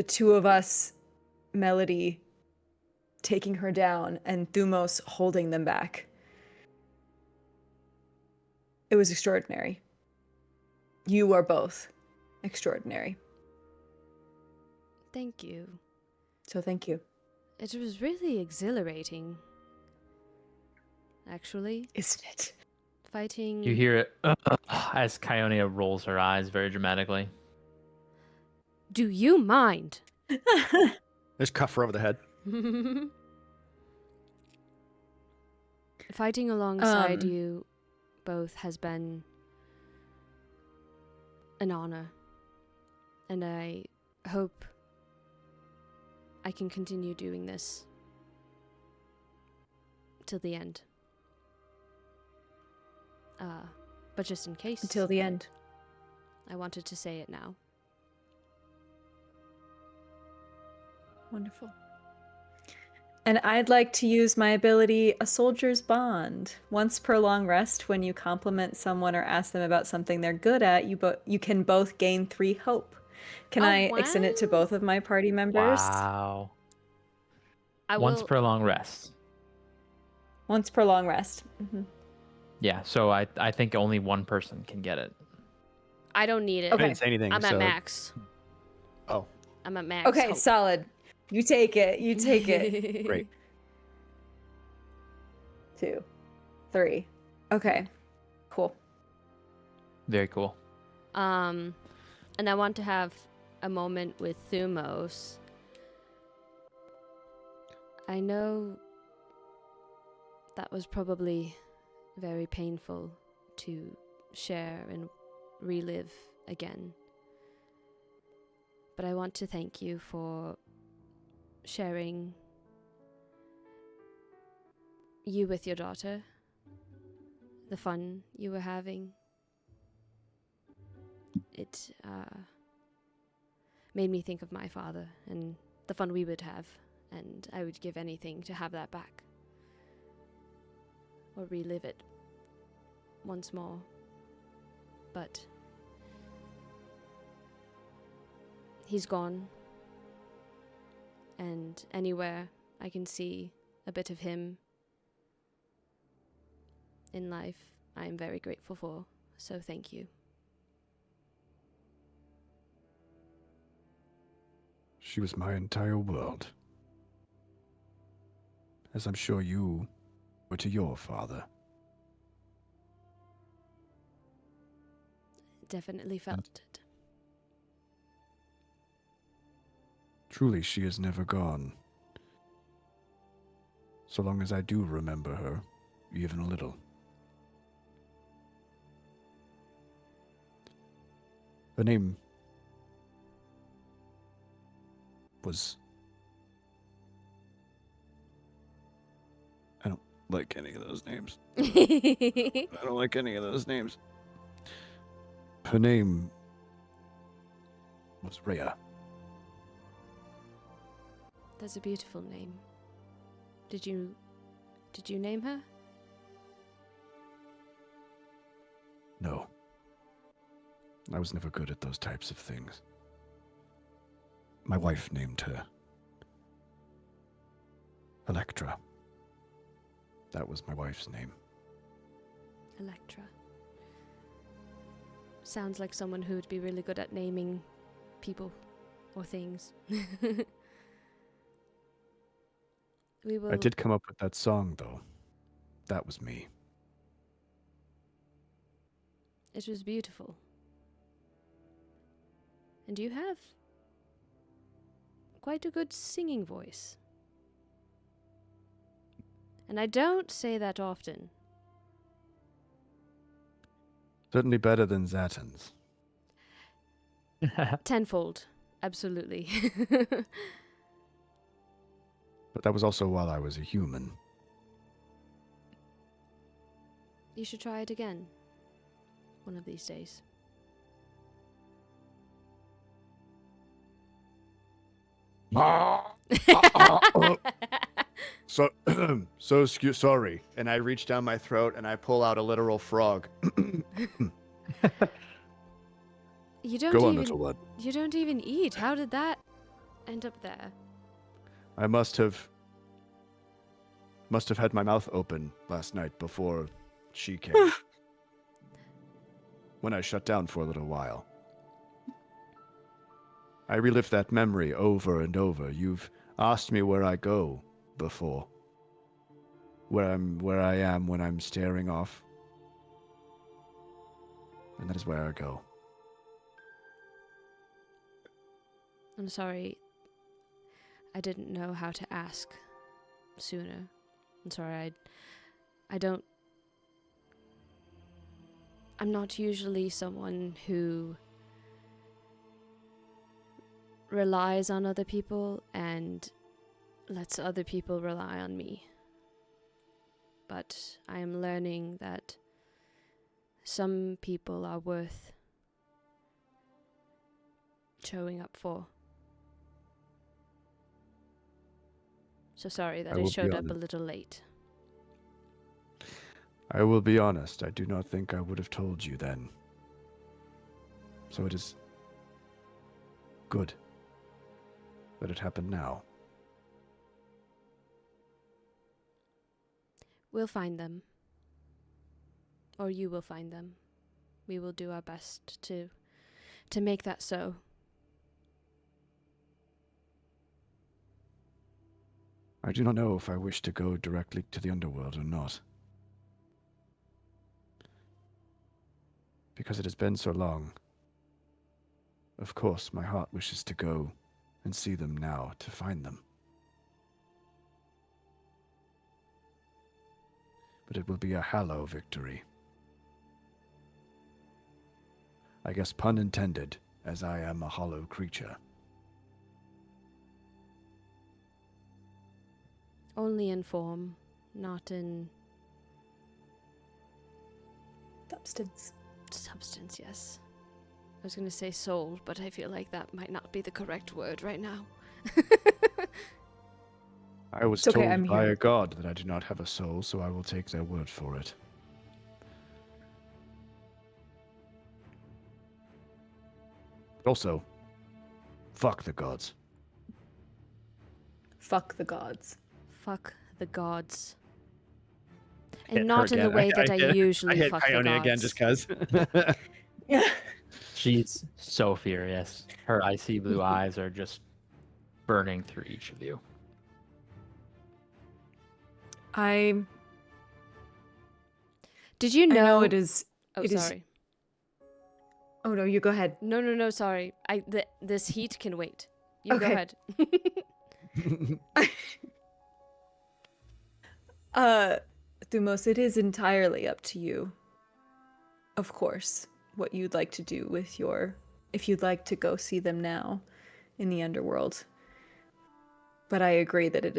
two of us, Melody taking her down and Thumos holding them back. It was extraordinary. You are both extraordinary. Thank you. So thank you. It was really exhilarating. Actually, Isn't it? fighting. You hear it as Kionia rolls her eyes very dramatically. Do you mind? There's cuff her over the head. Fighting alongside you both has been an honor. And I hope I can continue doing this till the end. But just in case, Until the end. I wanted to say it now. Wonderful. And I'd like to use my ability, A Soldier's Bond. Once per long rest, when you compliment someone or ask them about something they're good at, you can both gain 3 hope. Can I extend it to wow. both of my party members? Wow. I Once will. per long rest. Once per long rest. Mm-hmm. Yeah, so I think only one person can get it. I don't need it. I didn't say anything. I'm at so... max. Oh, I'm at max. Okay, hope. solid. You take it. You take it. great. 2, 3. Okay, cool. Very cool. And I want to have a moment with Thumos. I know that was probably very painful to share and relive again. But I want to thank you for sharing you with your daughter, the fun you were having. It made me think of my father and the fun we would have, and I would give anything to have that back. Or relive it once more. But he's gone, and anywhere I can see a bit of him in life, I am very grateful for. So thank you. She was my entire world. As I'm sure you were to your father. Definitely felt it. Truly, she is never gone. So long as I do remember her, even a little. Her name was... I don't like any of those names. I don't like any of those names. Her name was Rhea. That's a beautiful name. Did you name her? No. I was never good at those types of things. My wife named her Electra. That was my wife's name. Electra. Sounds like someone who would be really good at naming people or things. We will. I did come up with that song, though. That was me. It was beautiful. And you have quite a good singing voice. And I don't say that often. Certainly better than Zatan's. Tenfold. Absolutely. But that was also while I was a human. You should try it again. One of these days. sorry. And I reach down my throat and I pull out a literal frog. You don't Go on, even little one. you don't even eat. How did that end up there? I must have had my mouth open last night before she came. When I shut down for a little while. I relived that memory over and over. You've asked me where I go before. Where I am when I'm staring off. And that is where I go. I'm sorry. I didn't know how to ask sooner. I'm sorry. I'm not usually someone who relies on other people and lets other people rely on me. But I am learning that some people are worth showing up for. So sorry that I showed up a little late. I will be honest, I do not think I would have told you then. So it is good that it happened now. We'll find them. Or you will find them. We will do our best to make that so. I do not know if I wish to go directly to the underworld or not. Because it has been so long. Of course, my heart wishes to go and see them now, to find them. But it will be a hollow victory. I guess pun intended, as I am a hollow creature. Only in form, not in Substance. substance, yes. I was going to say soul, but I feel like that might not be the correct word right now. I was It's okay, told I'm by here. a god that I do not have a soul, so I will take their word for it. Also, fuck the gods. Fuck the gods. Fuck the gods. Hit And her not in the again. way that I hit- usually I hit fuck the Coyote gods. again just cause. Yeah. She's so furious. Her icy blue eyes are just burning through each of you. Did you I know? know it is. Oh, it is- sorry. Oh no, you go ahead. No, sorry. This heat can wait. You go Okay. ahead. Thumos, it is entirely up to you. Of course, what you'd like to do with if you'd like to go see them now in the underworld. But I agree that it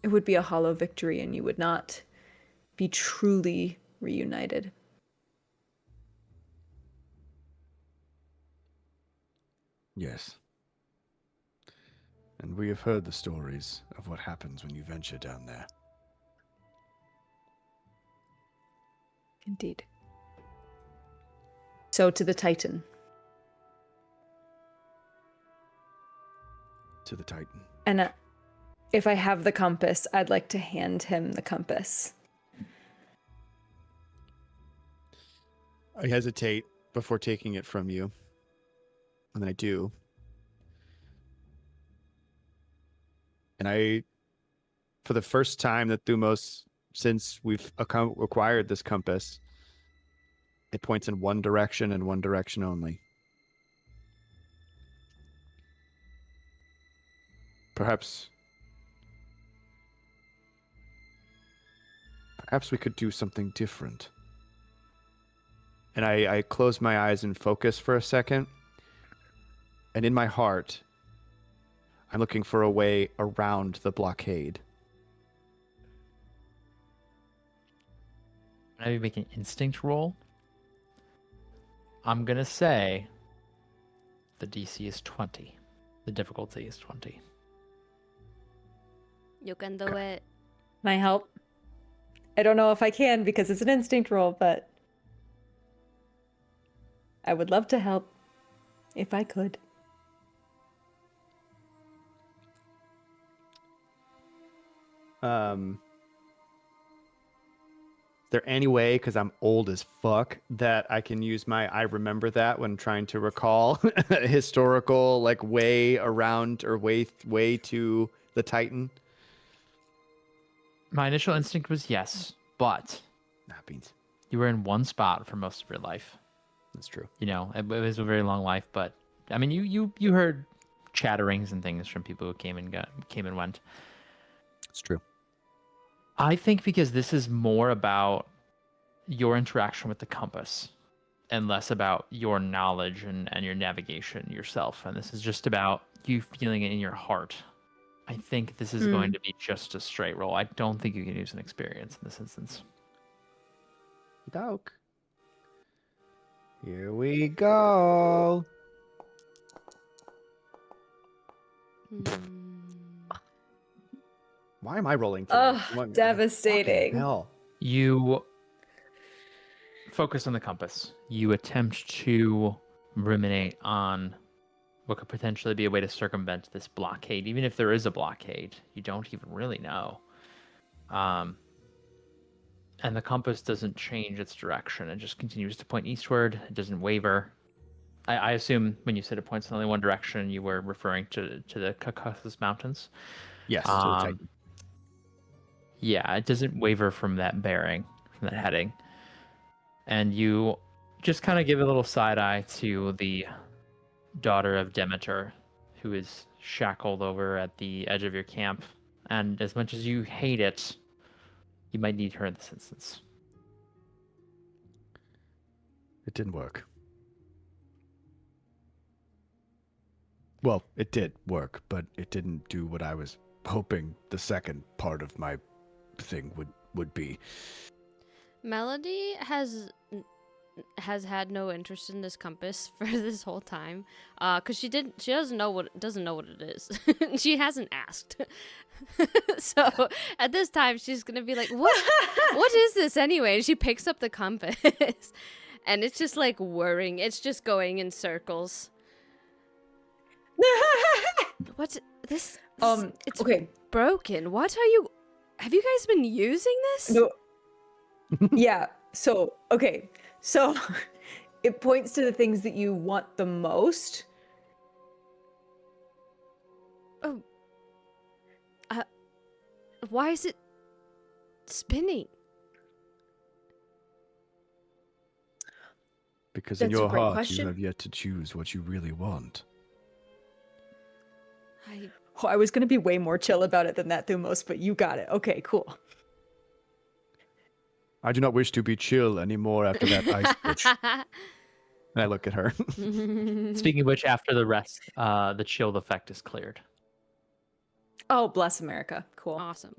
would be a hollow victory and you would not be truly reunited. Yes. And we have heard the stories of what happens when you venture down there. Indeed. So to the Titan. To the Titan. And if I have the compass, I'd like to hand him the compass. I hesitate before taking it from you. And then I do. And I, for the first time that Thumos, since we've acquired this compass, it points in one direction and one direction only. Perhaps we could do something different. And I close my eyes and focus for a second. And in my heart, I'm looking for a way around the blockade. Can I make an instinct roll? I'm gonna say the DC is 20. The difficulty is 20. You can do it. Can I help? I don't know if I can because it's an instinct roll, but I would love to help if I could. Is there any way, because I'm old as fuck, that I can use my I remember that when trying to recall a historical like way around or way to the Titan? My initial instinct was yes, but Nah, beans. you were in one spot for most of your life. That's true. You know, it was a very long life, but I mean, you heard chatterings and things from people who came and went. It's true. I think because this is more about your interaction with the compass and less about your knowledge and your navigation yourself. And this is just about you feeling it in your heart. I think this is going to be just a straight roll. I don't think you can use an experience in this instance. Doke. Here we go. Why am I rolling? Ugh, devastating. Hell. You focus on the compass. You attempt to ruminate on what could potentially be a way to circumvent this blockade. Even if there is a blockade, you don't even really know. And the compass doesn't change its direction. It just continues to point eastward. It doesn't waver. I assume when you said it points in only one direction, you were referring to the Caucasus Mountains. Yes. To the Titan. Yeah, it doesn't waver from that bearing, from that heading. And you just kind of give a little side eye to the daughter of Demeter, who is shackled over at the edge of your camp. And as much as you hate it, you might need her in this instance. It didn't work. Well, it did work, but it didn't do what I was hoping the second part of my thing would be. Melody has had no interest in this compass for this whole time, because she doesn't know what it is. She hasn't asked. So at this time she's gonna be like, what is this anyway? And she picks up the compass and it's just like whirring. It's just going in circles. What's this? It's okay. broken. Have you guys been using this? No. Yeah. So, okay. So it points to the things that you want the most. Oh. Why is it spinning? Because That's in a your great heart question. you have yet to choose what you really want. I was going to be way more chill about it than that, Thumos, but you got it. Okay, cool. I do not wish to be chill anymore after that ice bitch. And I look at her. Speaking of which, after the rest, the chilled effect is cleared. Oh, bless America. Cool. Awesome.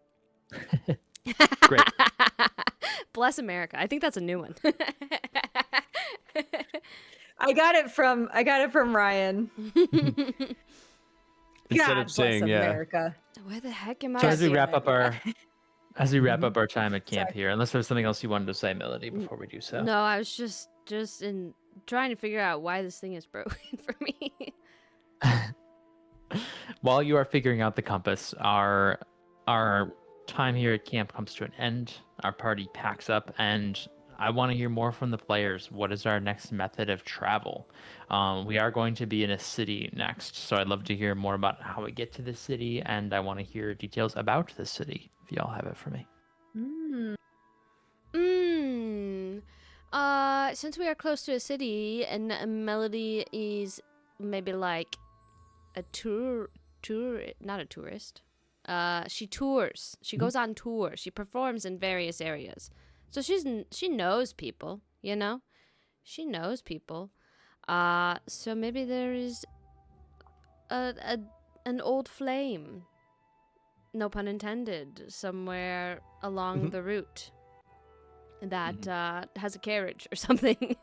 Great. Bless America. I think that's a new one. I got it from Ryan. Instead God of saying, bless yeah. America. Where the heck am I? So as we seeing wrap it? up our time at camp Sorry. here, unless there's something else you wanted to say, Melody, before we do so. No, I was just in trying to figure out why this thing is broken for me. While you are figuring out the compass, our time here at camp comes to an end. Our party packs up, and I want to hear more from the players. What is our next method of travel? We are going to be in a city next, so I'd love to hear more about how we get to the city, and I want to hear details about the city, if y'all have it for me. Since we are close to a city and Melody is maybe like a not a tourist. She tours. She goes on tour. She performs in various areas. So she knows people, you know? She knows people. So maybe there is an old flame, no pun intended, somewhere along the route that has a carriage or something.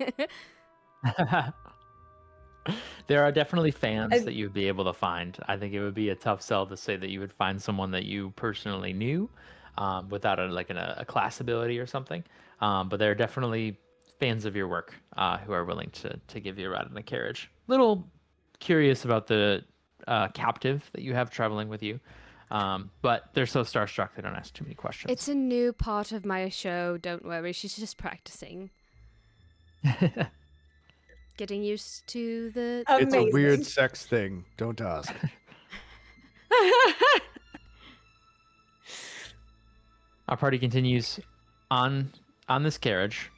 There are definitely fans that you'd be able to find. I think it would be a tough sell to say that you would find someone that you personally knew, without a class ability or something. But there are definitely fans of your work, who are willing to give you a ride in a carriage. Little curious about the captive that you have traveling with you, but they're so starstruck they don't ask too many questions. It's a new part of my show. Don't worry, she's just practicing. Getting used to the. It's a Amazing. weird sex thing. Don't ask. Our party continues on this carriage.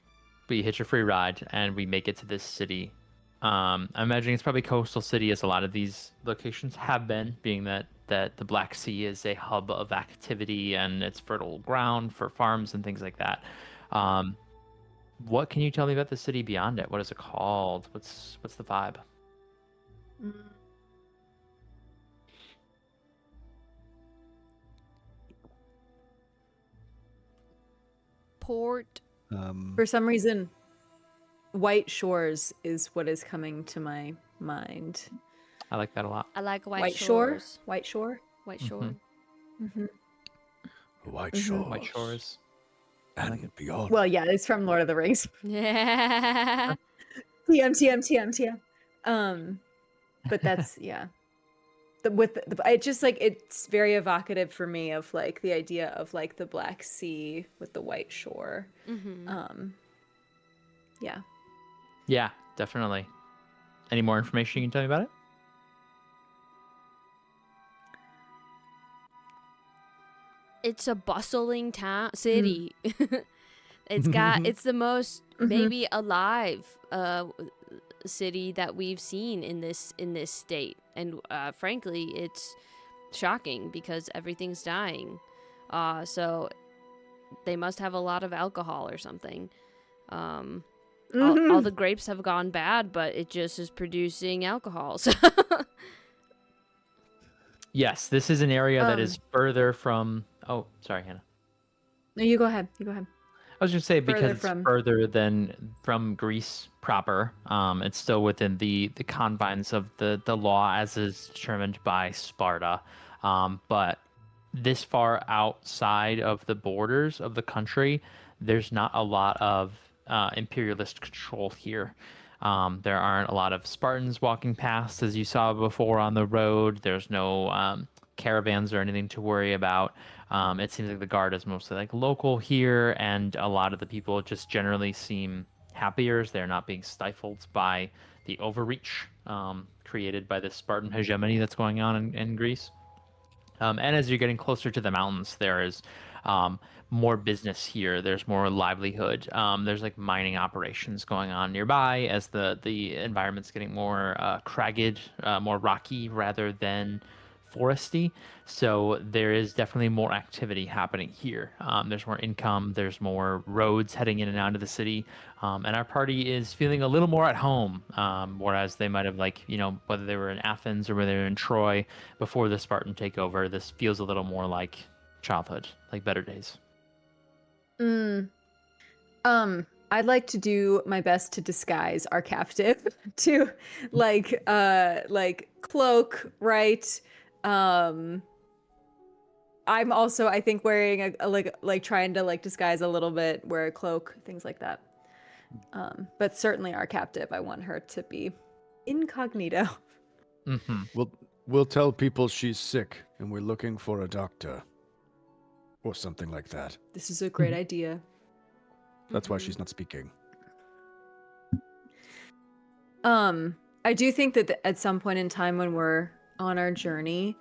We hitch a free ride and we make it to this city. I'm imagining it's probably coastal city, as a lot of these locations have been, being that the Black Sea is a hub of activity and it's fertile ground for farms and things like that. What can you tell me about the city beyond it? What is it called? What's the vibe? Port. For some reason, White Shores is what is coming to my mind. I like that a lot. I like White Shores. Shore? White Shore? White Shore. White Shores. White Shores. And beyond. Well, yeah, it's from Lord of the Rings. Yeah. TM. But that's yeah. It just like it's very evocative for me of like the idea of like the Black Sea with the White Shore. Yeah. Yeah, definitely. Any more information you can tell me about it? It's a bustling town city. It's the most maybe alive city that we've seen in this state, and frankly it's shocking because everything's dying, so they must have a lot of alcohol or something. All the grapes have gone bad, but it just is producing alcohol. So Yes, this is an area that is further from. Oh, sorry, Hannah. No, you go ahead. I was just say because Further it's from- further than from Greece proper. It's still within the confines of the law as is determined by Sparta. But this far outside of the borders of the country, there's not a lot of imperialist control here. There aren't a lot of Spartans walking past, as you saw before on the road. There's no caravans or anything to worry about. It seems like the guard is mostly like local here, and a lot of the people just generally seem happier as they're not being stifled by the overreach created by this Spartan hegemony that's going on in Greece. And as you're getting closer to the mountains, there is more business here. There's more livelihood. There's like mining operations going on nearby as the environment's getting more cragged, more rocky rather than foresty. So there is definitely more activity happening here. There's more income. There's more roads heading in and out of the city. And our party is feeling a little more at home, whereas they might have whether they were in Athens or whether they were in Troy before the Spartan takeover, this feels a little more like childhood, like better days. I'd like to do my best to disguise our captive to like cloak, right? I'm also, I think, wearing a like trying to like disguise a little bit, wear a cloak, things like that. But certainly our captive, I want her to be incognito. We'll tell people she's sick and we're looking for a doctor. Or something like that. This is a great idea. That's why she's not speaking. I do think that at some point in time when we're on our journey,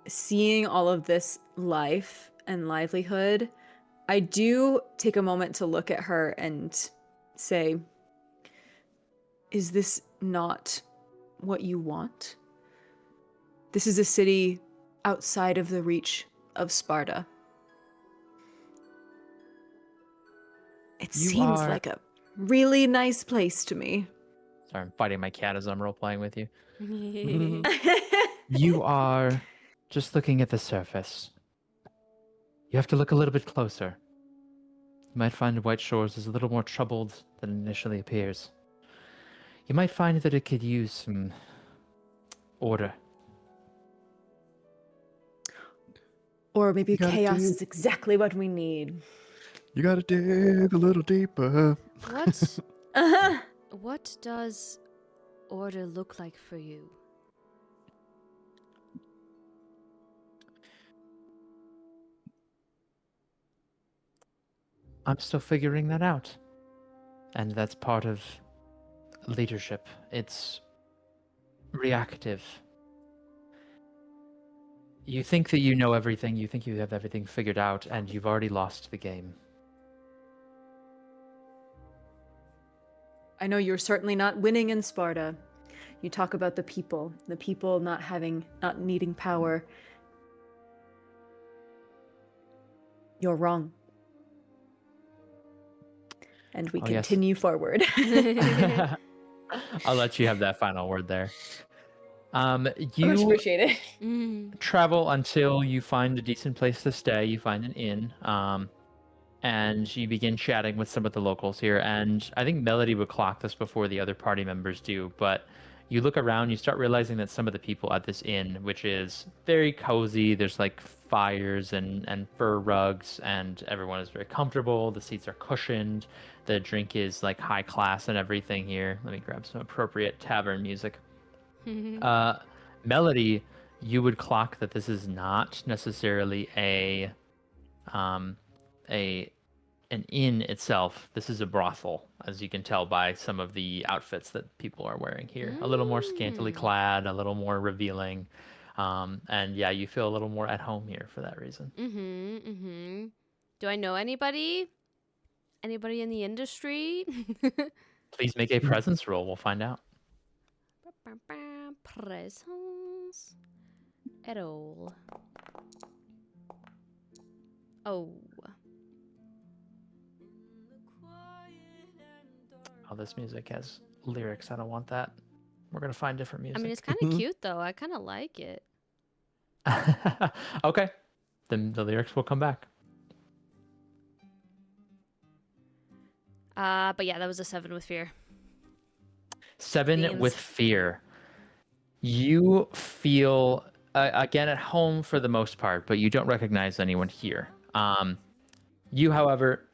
seeing all of this life and livelihood, I do take a moment to look at her and say, is this not what you want? This is a city outside of the reach of Sparta. It seems like a really nice place to me. Sorry, I'm fighting my cat as I'm role playing with you. You are just looking at the surface. You have to look a little bit closer. You might find White Shores is a little more troubled than initially appears. You might find that it could use some order. Or maybe You gotta chaos dig. is exactly what we need. You gotta dig a little deeper. What Uh-huh. what does order look like for you? I'm still figuring that out. And that's part of leadership. It's reactive. You think that you know everything, you think you have everything figured out, and you've already lost the game. I know you're certainly not winning in Sparta. You talk about the people not needing power. You're wrong. And we Oh, yes. continue forward. I'll let you have that final word there. Much You appreciated. travel until you find a decent place to stay. You find an inn, and you begin chatting with some of the locals here. And I think Melody would clock this before the other party members do, but you look around, you start realizing that some of the people at this inn, which is very cozy, there's like fires and fur rugs, and everyone is very comfortable. The seats are cushioned. The drink is like high class and everything here. Let me grab some appropriate tavern music. Melody, you would clock that this is not necessarily um, an inn itself. This is a brothel, as you can tell by some of the outfits that people are wearing here. A little more scantily clad, a little more revealing, and yeah, you feel a little more at home here for that reason. Do I know anybody? Anybody in the industry? Please make a presence roll. We'll find out. Presence at all. Oh. Oh, this music has lyrics. I don't want that. We're gonna find different music. I mean, it's kind of cute though. I kind of like it. Okay, then the lyrics will come back. But yeah, that was a 7 with fear. 7 Beans. with fear. You feel again at home for the most part, but you don't recognize anyone here. You, however,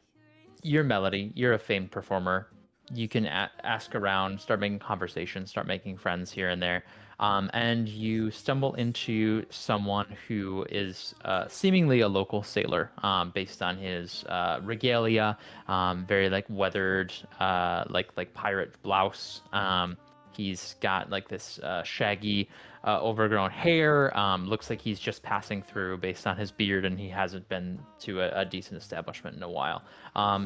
you're Melody. You're a famed performer. You can ask around, start making conversations, start making friends here and there. And you stumble into someone who is seemingly a local sailor, based on his regalia, very like weathered, like pirate blouse. He's got like this shaggy, overgrown hair. Looks like he's just passing through based on his beard, and he hasn't been to a decent establishment in a while.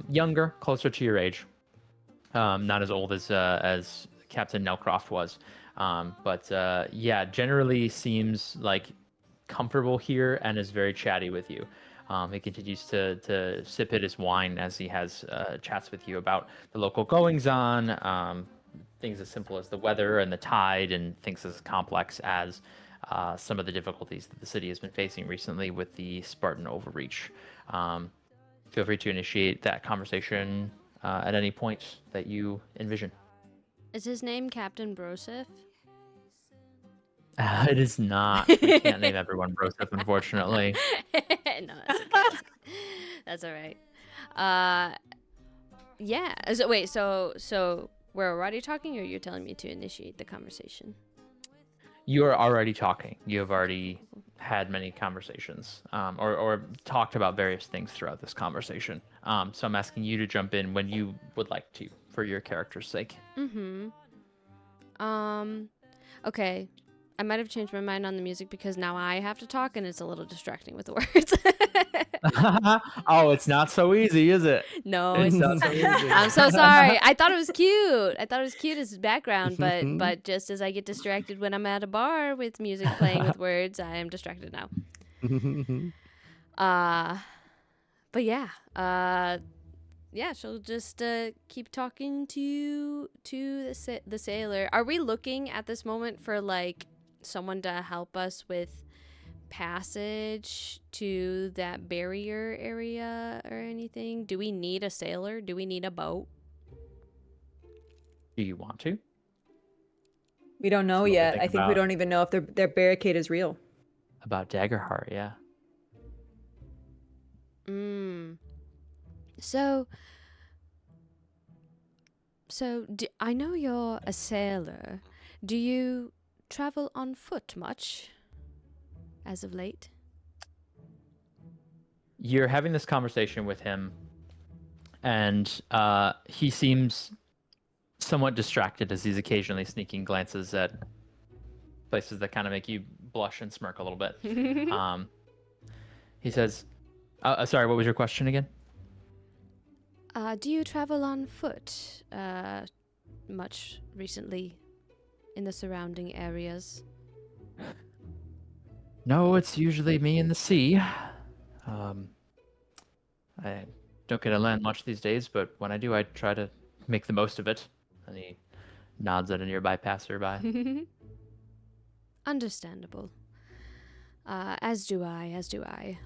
Younger, closer to your age. Not as old as Captain Nelcroft was, but yeah, generally seems like comfortable here and is very chatty with you. He continues to sip at his wine as he has chats with you about the local goings on, things as simple as the weather and the tide, and things as complex as some of the difficulties that the city has been facing recently with the Spartan overreach. Feel free to initiate that conversation at any point that you envision. Is his name Captain Broseph? It is not. We can't name everyone Broseph, unfortunately. No, that's okay. That's all right. Yeah. So we're already talking, or you're telling me to initiate the conversation? You are already talking. You have already had many conversations, or talked about various things throughout this conversation. So I'm asking you to jump in when you would like to, for your character's sake. Okay. I might have changed my mind on the music because now I have to talk and it's a little distracting with the words. Oh, it's not so easy, is it? No, It's it's not so easy. I'm so sorry. I thought it was cute. I thought it was cute as background, but just as I get distracted when I'm at a bar with music playing with words, I am distracted now. But yeah. Yeah, she'll just keep talking to the sailor. Are we looking at this moment for like someone to help us with passage to that barrier area or anything? Do we need a sailor? Do we need a boat? Do you want to? We don't know what we yet. think I think we about. don't even know if their barricade is real. About Daggerheart, yeah. So I know you're a sailor. Do you travel on foot much as of late? You're having this conversation with him, and he seems somewhat distracted as he's occasionally sneaking glances at places that kind of make you blush and smirk a little bit. He says, sorry, what was your question again? Do you travel on foot much recently in the surrounding areas? No, it's usually me in the sea. I don't get to land much these days, but when I do, I try to make the most of it. And he nods at a nearby passerby. Understandable. As do I.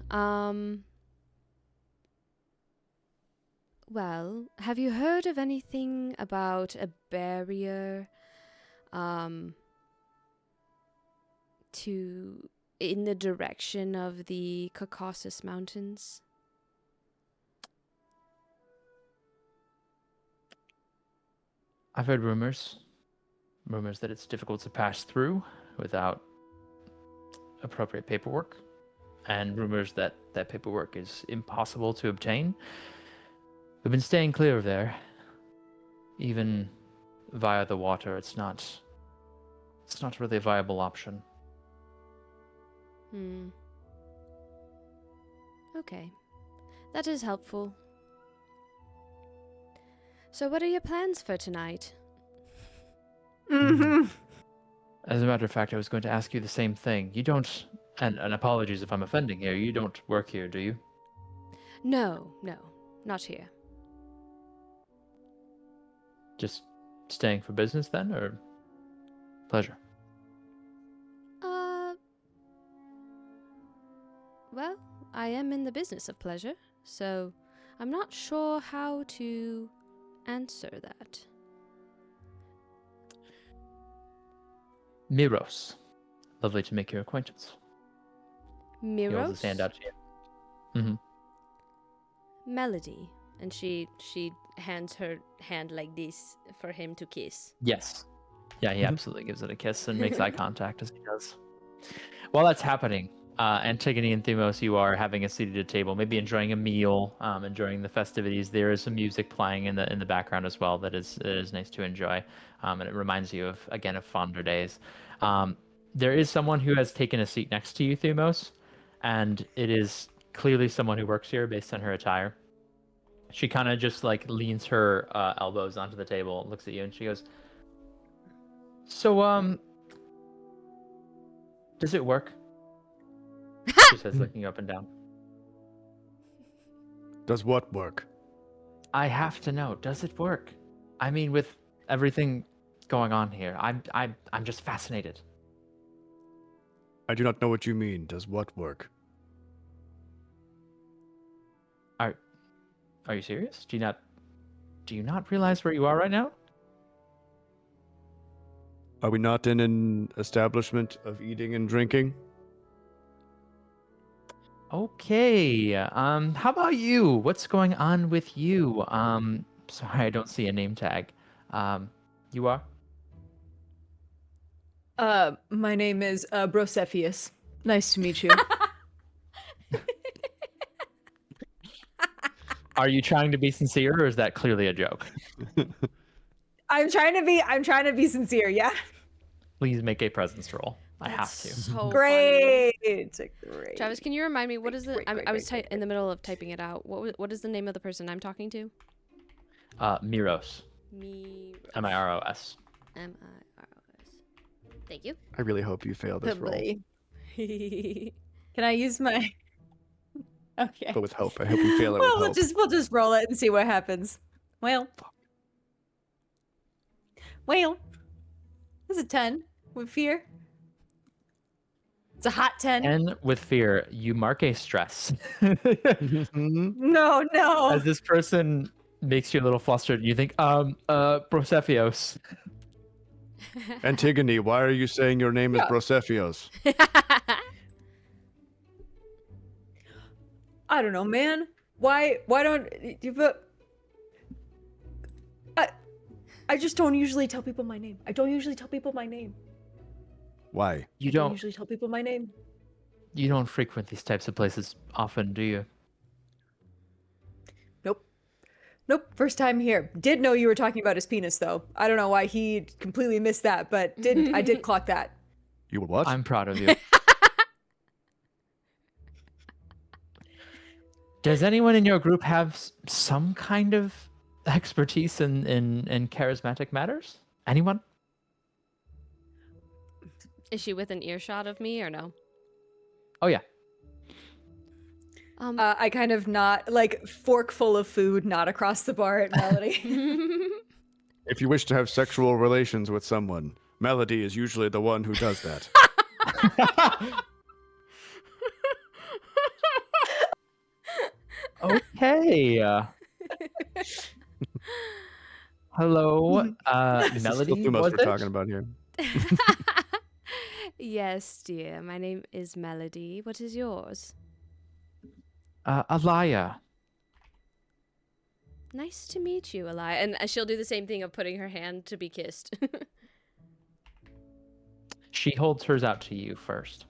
Well, have you heard of anything about a barrier in the direction of the Caucasus Mountains? I've heard rumors that it's difficult to pass through without appropriate paperwork, and rumors that paperwork is impossible to obtain. We've been staying clear of there. Even via the water, it's not really a viable option. Okay. That is helpful. So what are your plans for tonight? As a matter of fact, I was going to ask you the same thing. You don't, and apologies if I'm offending here, you don't work here, do you? No, not here. Just staying for business then, or pleasure? Well, I am in the business of pleasure, so I'm not sure how to answer that. Miros. Lovely to make your acquaintance. He holds his hand Miros? out to you. Mm-hmm. Melody. And she hands her hand like this for him to kiss. Yes. Yeah, he absolutely gives it a kiss and makes eye contact as he does. While that's happening, Antigone and Thumos, you are having a seat at a table, maybe enjoying a meal, enjoying the festivities. There is some music playing in the background as well that is nice to enjoy, and it reminds you of fonder days. There is someone who has taken a seat next to you, Thumos, and it is clearly someone who works here based on her attire. She kind of just like leans her elbows onto the table, looks at you, and she goes, "So, does it work?" She says, looking up and down. Does what work? I have to know, does it work? I mean, with everything going on here, I'm just fascinated. I do not know what you mean. Does what work? Are you serious? Do you not realize where you are right now? Are we not in an establishment of eating and drinking? Okay. How about you? What's going on with you? Sorry, I don't see a name tag. You are? My name is Brosephius. Nice to meet you. Are you trying to be sincere, or is that clearly a joke? I'm trying to be sincere, yeah. Please make a presence roll. I have to. So Great. funny. Travis, can you remind me what is the? I was in the middle of typing it out. What is the name of the person I'm talking to? Miros. Miros. Miros. Miros. Thank you. I really hope you fail this roll. Can I use my? Okay. But with hope. I hope you fail it Well, with hope. we'll just roll it and see what happens. Well, it's a 10 with fear. It's a hot 10. And with fear, you mark a stress. No. As this person makes you a little flustered, you think, Brosephios. Antigone, why are you saying your name is Yeah. Brosephios? I don't know, man. Why don't you? I just don't usually tell people my name. I don't usually tell people my name. Why? You I don't don't usually tell people my name. you don't frequent these types of places often, do you? Nope. First time here. Did know you were talking about his penis though. I don't know why he completely missed that, but I did clock that. You what? I'm proud of you. Does anyone in your group have some kind of expertise in charismatic matters? Anyone? Is she within earshot of me or no? Oh yeah. I kind of not like fork full of food, not across the bar at Melody. If you wish to have sexual relations with someone, Melody is usually the one who does that. Okay. Hello, This is still Melody. too much Was we're it? talking about here. Yes, dear. My name is Melody. What is yours? Alaya. Nice to meet you, Eli. And she'll do the same thing of putting her hand to be kissed. She holds hers out to you first.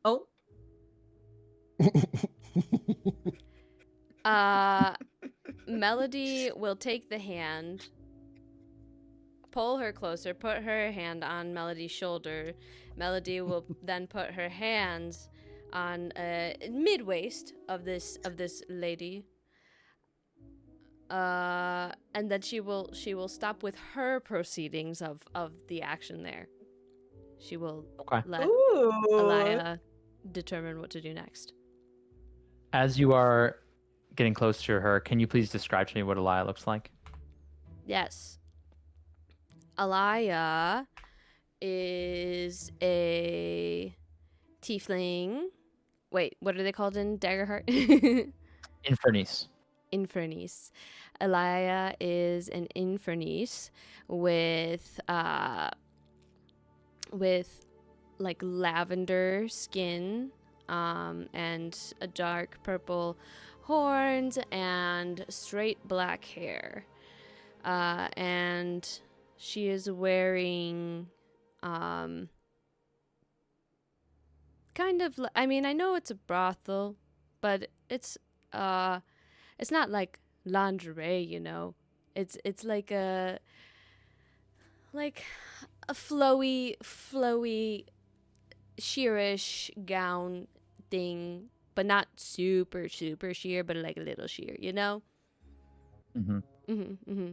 Oh, Melody will take the hand, pull her closer, put her hand on Melody's shoulder. Melody will then put her hands on mid waist of this lady. And then she will stop with her proceedings of the action there. She will Okay. let ooh. Alaya determine what to do next. As you are getting close to her, can you please describe to me what Alaya looks like? Yes. Alaya is a tiefling. Wait, what are they called in Daggerheart? Infernice. Infernice. Alaya is an Infernice with like lavender skin, and a dark purple horns and straight black hair. And she is wearing kind of I mean, I know it's a brothel, but it's not like lingerie, you know. It's like a flowy sheerish gown thing, but not super sheer, but like a little sheer, you know. Mm-hmm.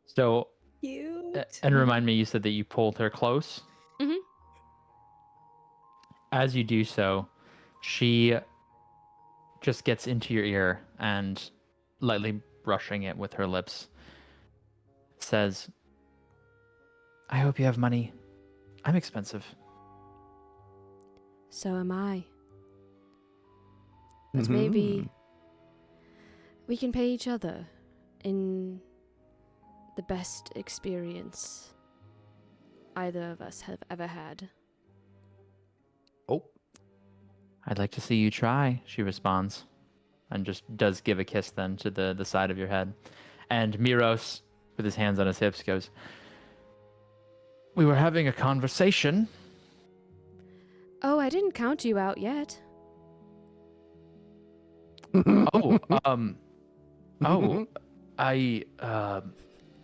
So, Cute. and remind me, you said that you pulled her close. Mhm. As you do so, she just gets into your ear and, lightly brushing it with her lips, says, "I hope you have money. I'm expensive." So am I. But maybe we can pay each other in the best experience either of us have ever had. Oh, "I'd like to see you try," she responds, and just does give a kiss then to the side of your head. And Miros, with his hands on his hips, goes, "We were having a conversation." Oh, I didn't count you out yet. Oh,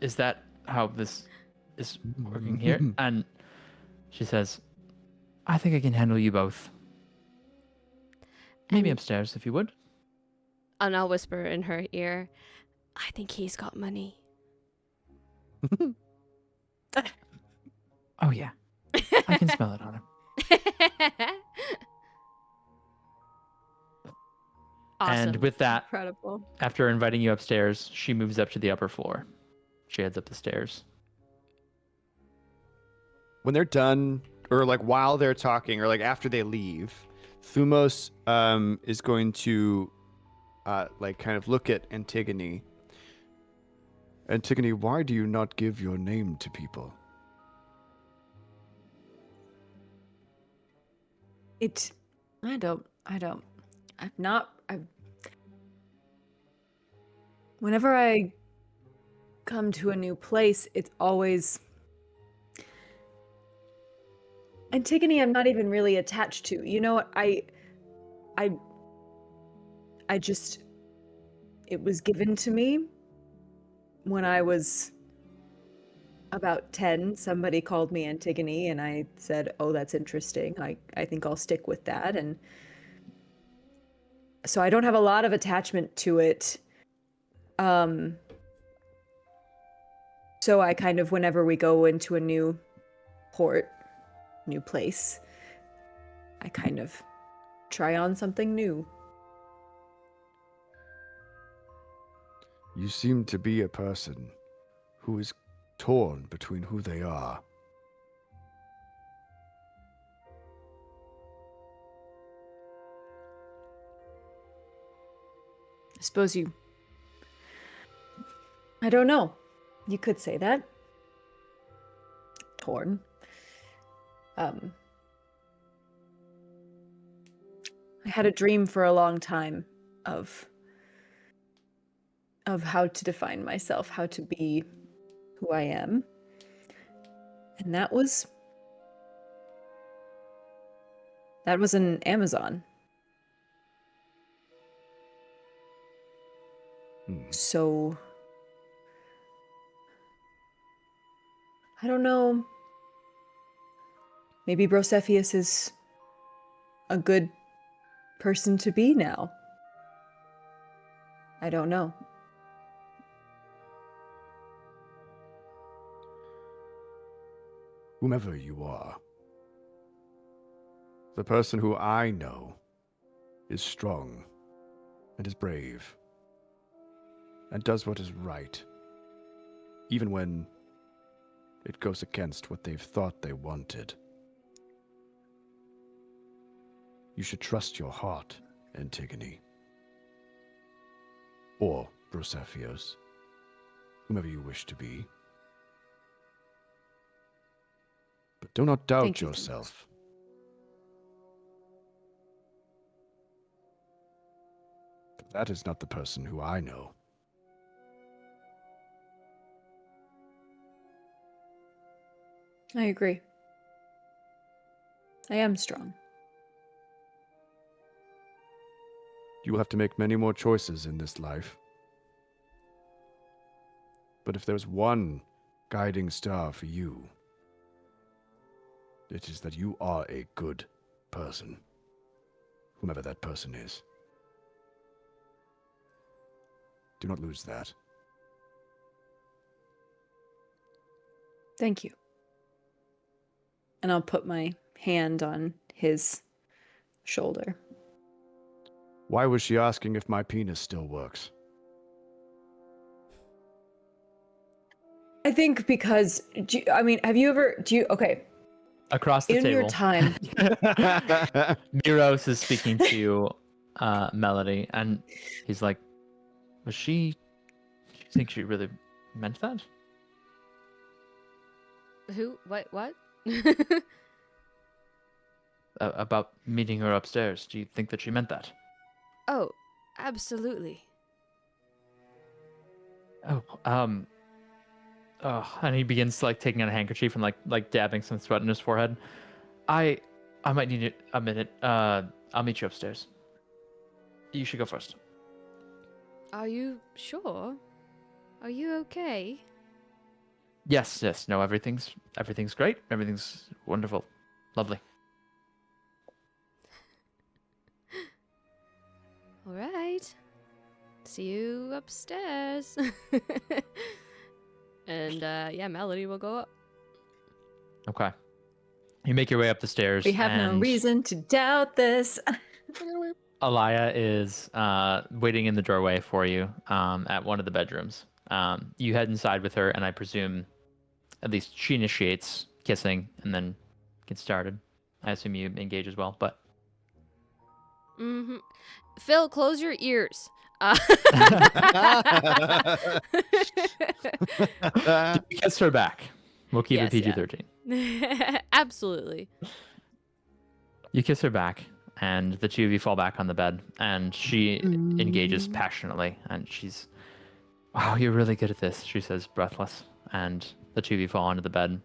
is that how this is working here? And she says, "I think I can handle you both. Maybe And- upstairs, if you would." And I'll whisper in her ear, I think he's got money. Oh, yeah. I can smell it on him. Awesome. And with that, Incredible. after inviting you upstairs, she moves up to the upper floor. She heads up the stairs. when they're done, or like while they're talking, or like after they leave, Thumos is going to like kind of look at Antigone Antigone, why do you not give your name to people? I don't. Whenever I come to a new place, it's always Antigone. I'm not even really attached to. You know what? I just, it was given to me when I was about 10. Somebody called me Antigone, and I said, "Oh, that's interesting. I think I'll stick with that." And so I don't have a lot of attachment to it. So I kind of, whenever we go into a new port, new place, I kind of try on something new. You seem to be a person who is torn between who they are. I suppose I don't know. You could say that. Torn. I had a dream for a long time of how to define myself, how to be who I am. And that was an Amazon. So I don't know. Maybe Brosephius is a good person to be now. I don't know. Whomever you are, the person who I know is strong and is brave and does what is right, even when it goes against what they've thought they wanted. You should trust your heart, Antigone. Or Brosephios, whomever you wish to be. But do not doubt Thank you, yourself. That is not the person who I know. I agree. I am strong. You will have to make many more choices in this life. But if there's one guiding star for you, it is that you are a good person, whomever that person is. Do not lose that. Thank you. And I'll put my hand on his shoulder. Why was she asking if my penis still works? I think because, okay, Across the in table. your time, Miros is speaking to Melody, and he's like, do you think she really meant that? Who? What? About meeting her upstairs. Do you think that she meant that? Oh, absolutely. Oh, and he begins taking out a handkerchief and like dabbing some sweat on his forehead. I might need a minute. I'll meet you upstairs. You should go first. Are you sure? Are you okay? Yes. No, everything's great. Everything's wonderful. Lovely. All right. See you upstairs. And yeah, Melody will go up. Okay. You make your way up the stairs. we have no and reason to doubt this. Alaya is waiting in the doorway for you at one of the bedrooms. You head inside with her, and I presume at least she initiates kissing and then gets started. I assume you engage as well, but... Mm-hmm. Phil, close your ears. You kiss her back. We'll keep it Yes, yeah. PG-13. Absolutely. You kiss her back, and the two of you fall back on the bed, and she engages passionately, and she's, "Wow, you're really good at this," she says, breathless, and the two of you fall onto the bed.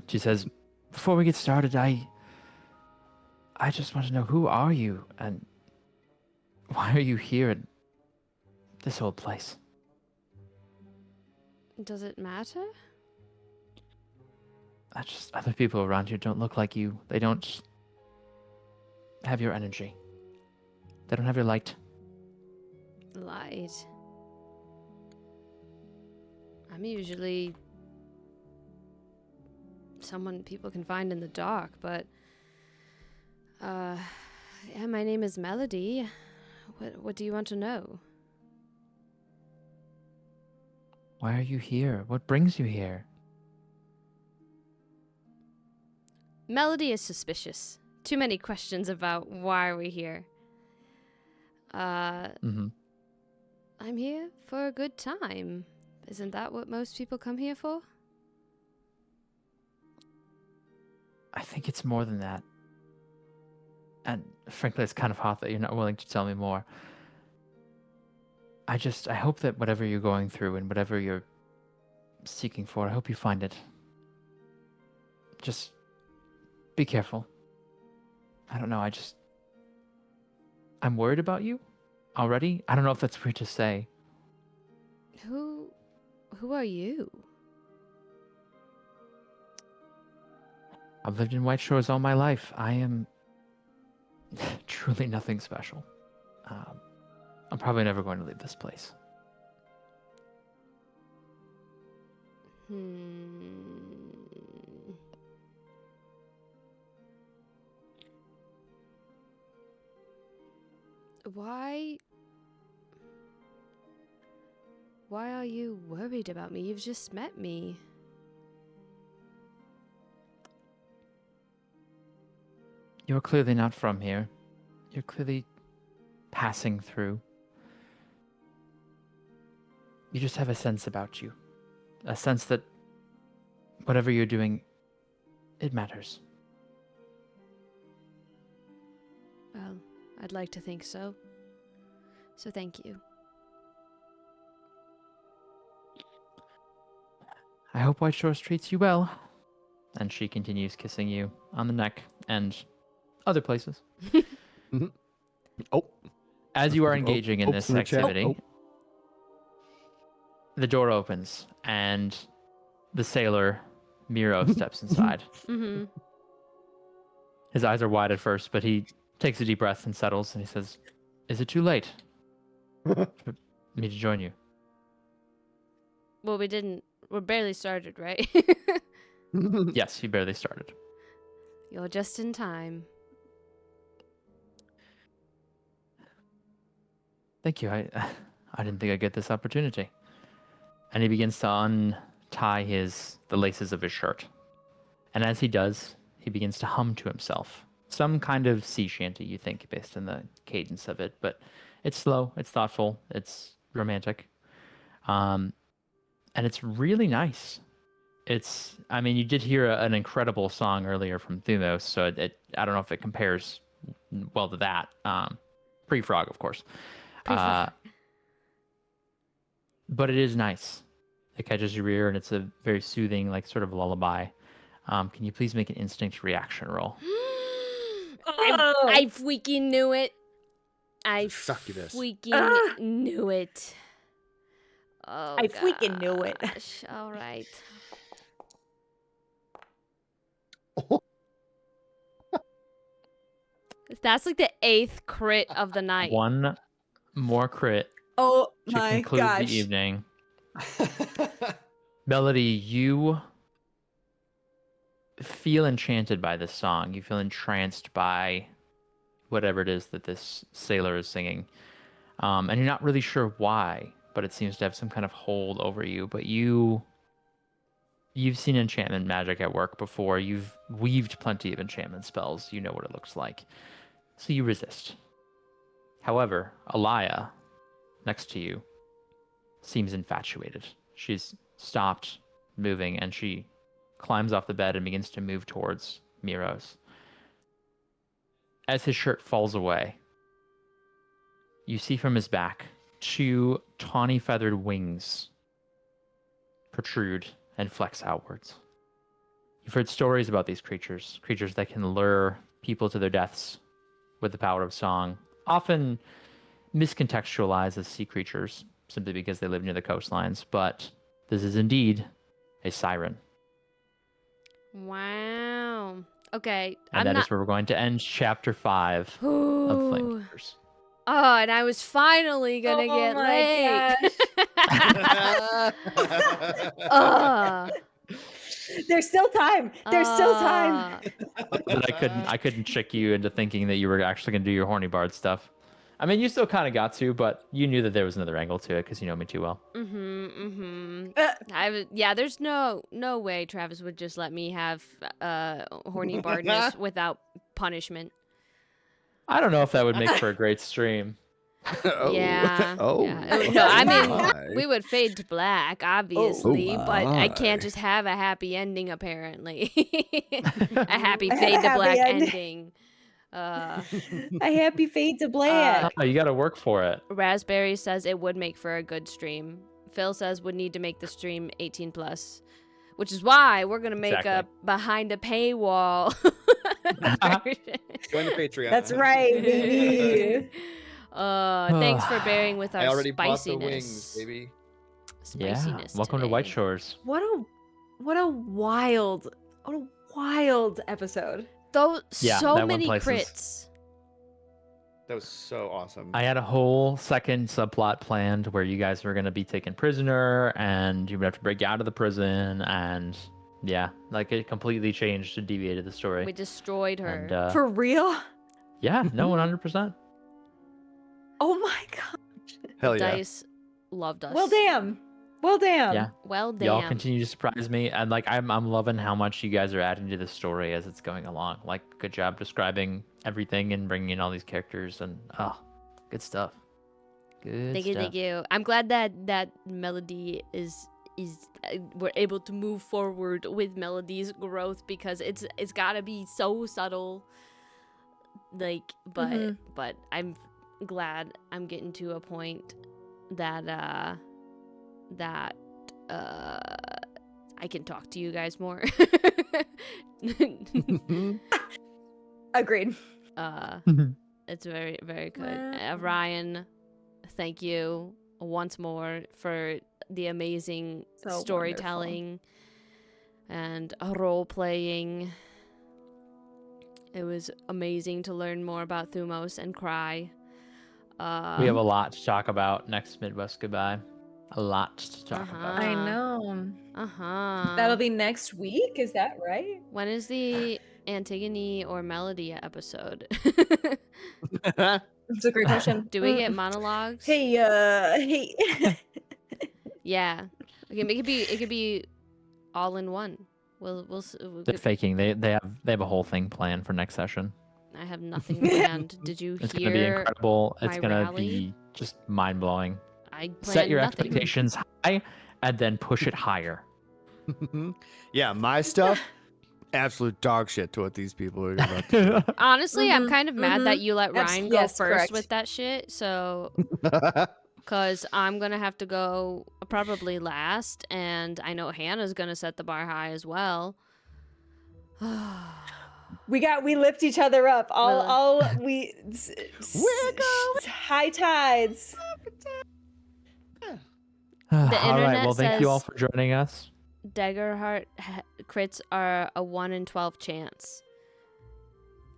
She says, "Before we get started, I just want to know, who are you, and why are you here at this old place?" Does it matter? Other people around here don't look like you. They don't have your energy. They don't have your light. Light. I'm usually someone people can find in the dark, but yeah, my name is Melody. What do you want to know? Why are you here? What brings you here? Melody is suspicious. Too many questions about why are we here. Mm-hmm. I'm here for a good time. Isn't that what most people come here for? I think it's more than that. And frankly, it's kind of hot that you're not willing to tell me more. I hope that whatever you're going through and whatever you're seeking for, I hope you find it. Just be careful. I don't know, I'm worried about you already. I don't know if that's weird to say. Who are you? I've lived in White Shores all my life. I am truly nothing special. I'm probably never going to leave this place. Why are you worried about me? You've just met me. You're clearly not from here. You're clearly passing through. You just have a sense about you. A sense that whatever you're doing, it matters. Well, I'd like to think so. So thank you. I hope White Shores treats you well. And she continues kissing you on the neck and other places. Oh. As you are engaging in this in the chat. activity, the door opens and the sailor, Miro, steps inside. Mm-hmm. His eyes are wide at first, but he takes a deep breath and settles, and he says, "Is it too late for me to join you?" Well, we're barely started, right? Yes, you barely started. You're just in time. Thank you. I didn't think I'd get this opportunity. And he begins to untie the laces of his shirt. And as he does, he begins to hum to himself. Some kind of sea shanty, you think, based on the cadence of it. But it's slow, it's thoughtful, it's romantic. And it's really nice. You did hear an incredible song earlier from Thumos, so I don't know if it compares well to that. Pre-frog, of course. But it is nice. It catches your ear, and it's a very soothing, like, sort of lullaby. Can you please make an instinct reaction roll? I freaking knew it. I Succubus. freaking knew it. Oh, I freaking knew it. gosh. All right. That's like the 8th crit of the night. One more crit Oh to my conclude gosh. the evening. Melody, you feel enchanted by this song. You feel entranced by whatever it is that this sailor is singing. And you're not really sure why, but it seems to have some kind of hold over you. But you've seen enchantment magic at work before. You've weaved plenty of enchantment spells. You know what it looks like. So you resist. However, Alaya, next to you seems infatuated. She's stopped moving, and she climbs off the bed and begins to move towards Miros. As his shirt falls away, you see from his back 2 tawny feathered wings protrude and flex outwards. You've heard stories about these creatures that can lure people to their deaths with the power of song, often miscontextualized as sea creatures simply because they live near the coastlines, but this is indeed a siren. Wow. Okay. And that is where we're going to end chapter 5 of Flamekeepers. Oh, and I was finally gonna get laid. There's still time. There's still time. But I couldn't trick you into thinking that you were actually gonna do your horny bard stuff. I mean, you still kind of got to, but you knew that there was another angle to it because you know me too well. There's no way Travis would just let me have horny bardness without punishment. I don't know if that would make for a great stream. Yeah. Oh. Yeah. No, I mean, we would fade to black, obviously, but I can't just have a happy ending, apparently. A happy fade to black ending. A happy fade to black. You got to work for it. Raspberry says it would make for a good stream. Phil says would need to make the stream 18 plus, which is why we're gonna make a behind a paywall. Join the Patreon. That's right, baby. Thanks for bearing with our I already spiciness. bought the wings, baby. Spiciness. Yeah. Welcome to White Shores. What a wild episode. Though Yeah, so that many one place is- crits. That was so awesome. I had a whole second subplot planned where you guys were going to be taken prisoner and you would have to break out of the prison. And yeah, like it completely changed and deviated the story. We destroyed her. And, For real? yeah, no, 100%. Oh my god. Hell yeah. Dice loved us. Well, damn. Yeah. Well, damn. Y'all continue to surprise me. And like, I'm loving how much you guys are adding to the story as it's going along. Like, good job describing everything and bringing in all these characters and, good stuff. Good Thank stuff. you. I'm glad that Melody is we're able to move forward with Melody's growth because it's got to be so subtle. Like, but I'm glad I'm getting to a point that I can talk to you guys more. Agreed. It's very, very good. Ryan, thank you once more for the amazing So storytelling and role playing. It was amazing to learn more about Thumos and Cry. We have a lot to talk about next Midwest Goodbye. A lot to talk about. I know. Uh-huh. That'll be next week, is that right? When is the Antigone or Melody episode? It's a great question. Do we get monologues? Hey. Yeah. Okay, it could be all in one. They're faking. They have a whole thing planned for next session. I have nothing planned. Did you It's hear? gonna be incredible. It's my gonna rally? be just mind blowing. I Set planned your nothing. expectations high and then push it higher. Yeah, my stuff, absolute dog shit to what these people are about to do. Honestly, I'm kind of mad that you let Ryan go yes, first correct. with that shit. So, because I'm gonna have to go probably last, and I know Hannah's gonna set the bar high as well. We lift each other up. High tides. All right. internet Well, thank you all says- for joining us. Daggerheart crits are a 1 in 12 chance.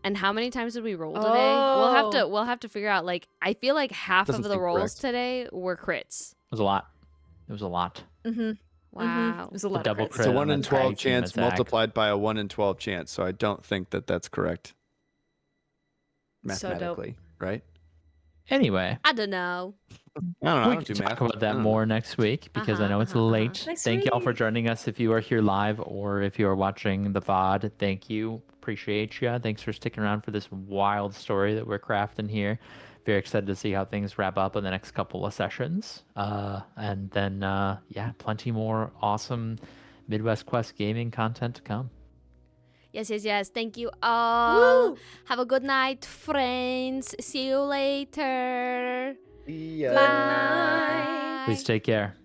And how many times did we roll today? Oh. We'll have to figure out. Like, I feel like half Doesn't of the seem rolls correct. today were crits. It was a lot. It was a lot. Mm-hmm. Wow. It was a lot double of crits. crit. It's a on 1 in the 12 tag team chance attack. multiplied by a 1 in 12 chance, so I don't think that that's correct. So dope. Mathematically, right? Anyway, I don't know. I don't know. I we don't can do talk math. about I that don't more next week because I know it's late. Next Thank you all for week. joining us. If you are here live or if you are watching the VOD, thank you. Appreciate you. Thanks for sticking around for this wild story that we're crafting here. very excited to see how things wrap up in the next couple of sessions. And then, yeah, plenty more awesome Midwest Quest gaming content to come. Yes, yes, yes. Thank you all. Woo! Have a good night, friends. See you later. Yeah. Good night. Please take care.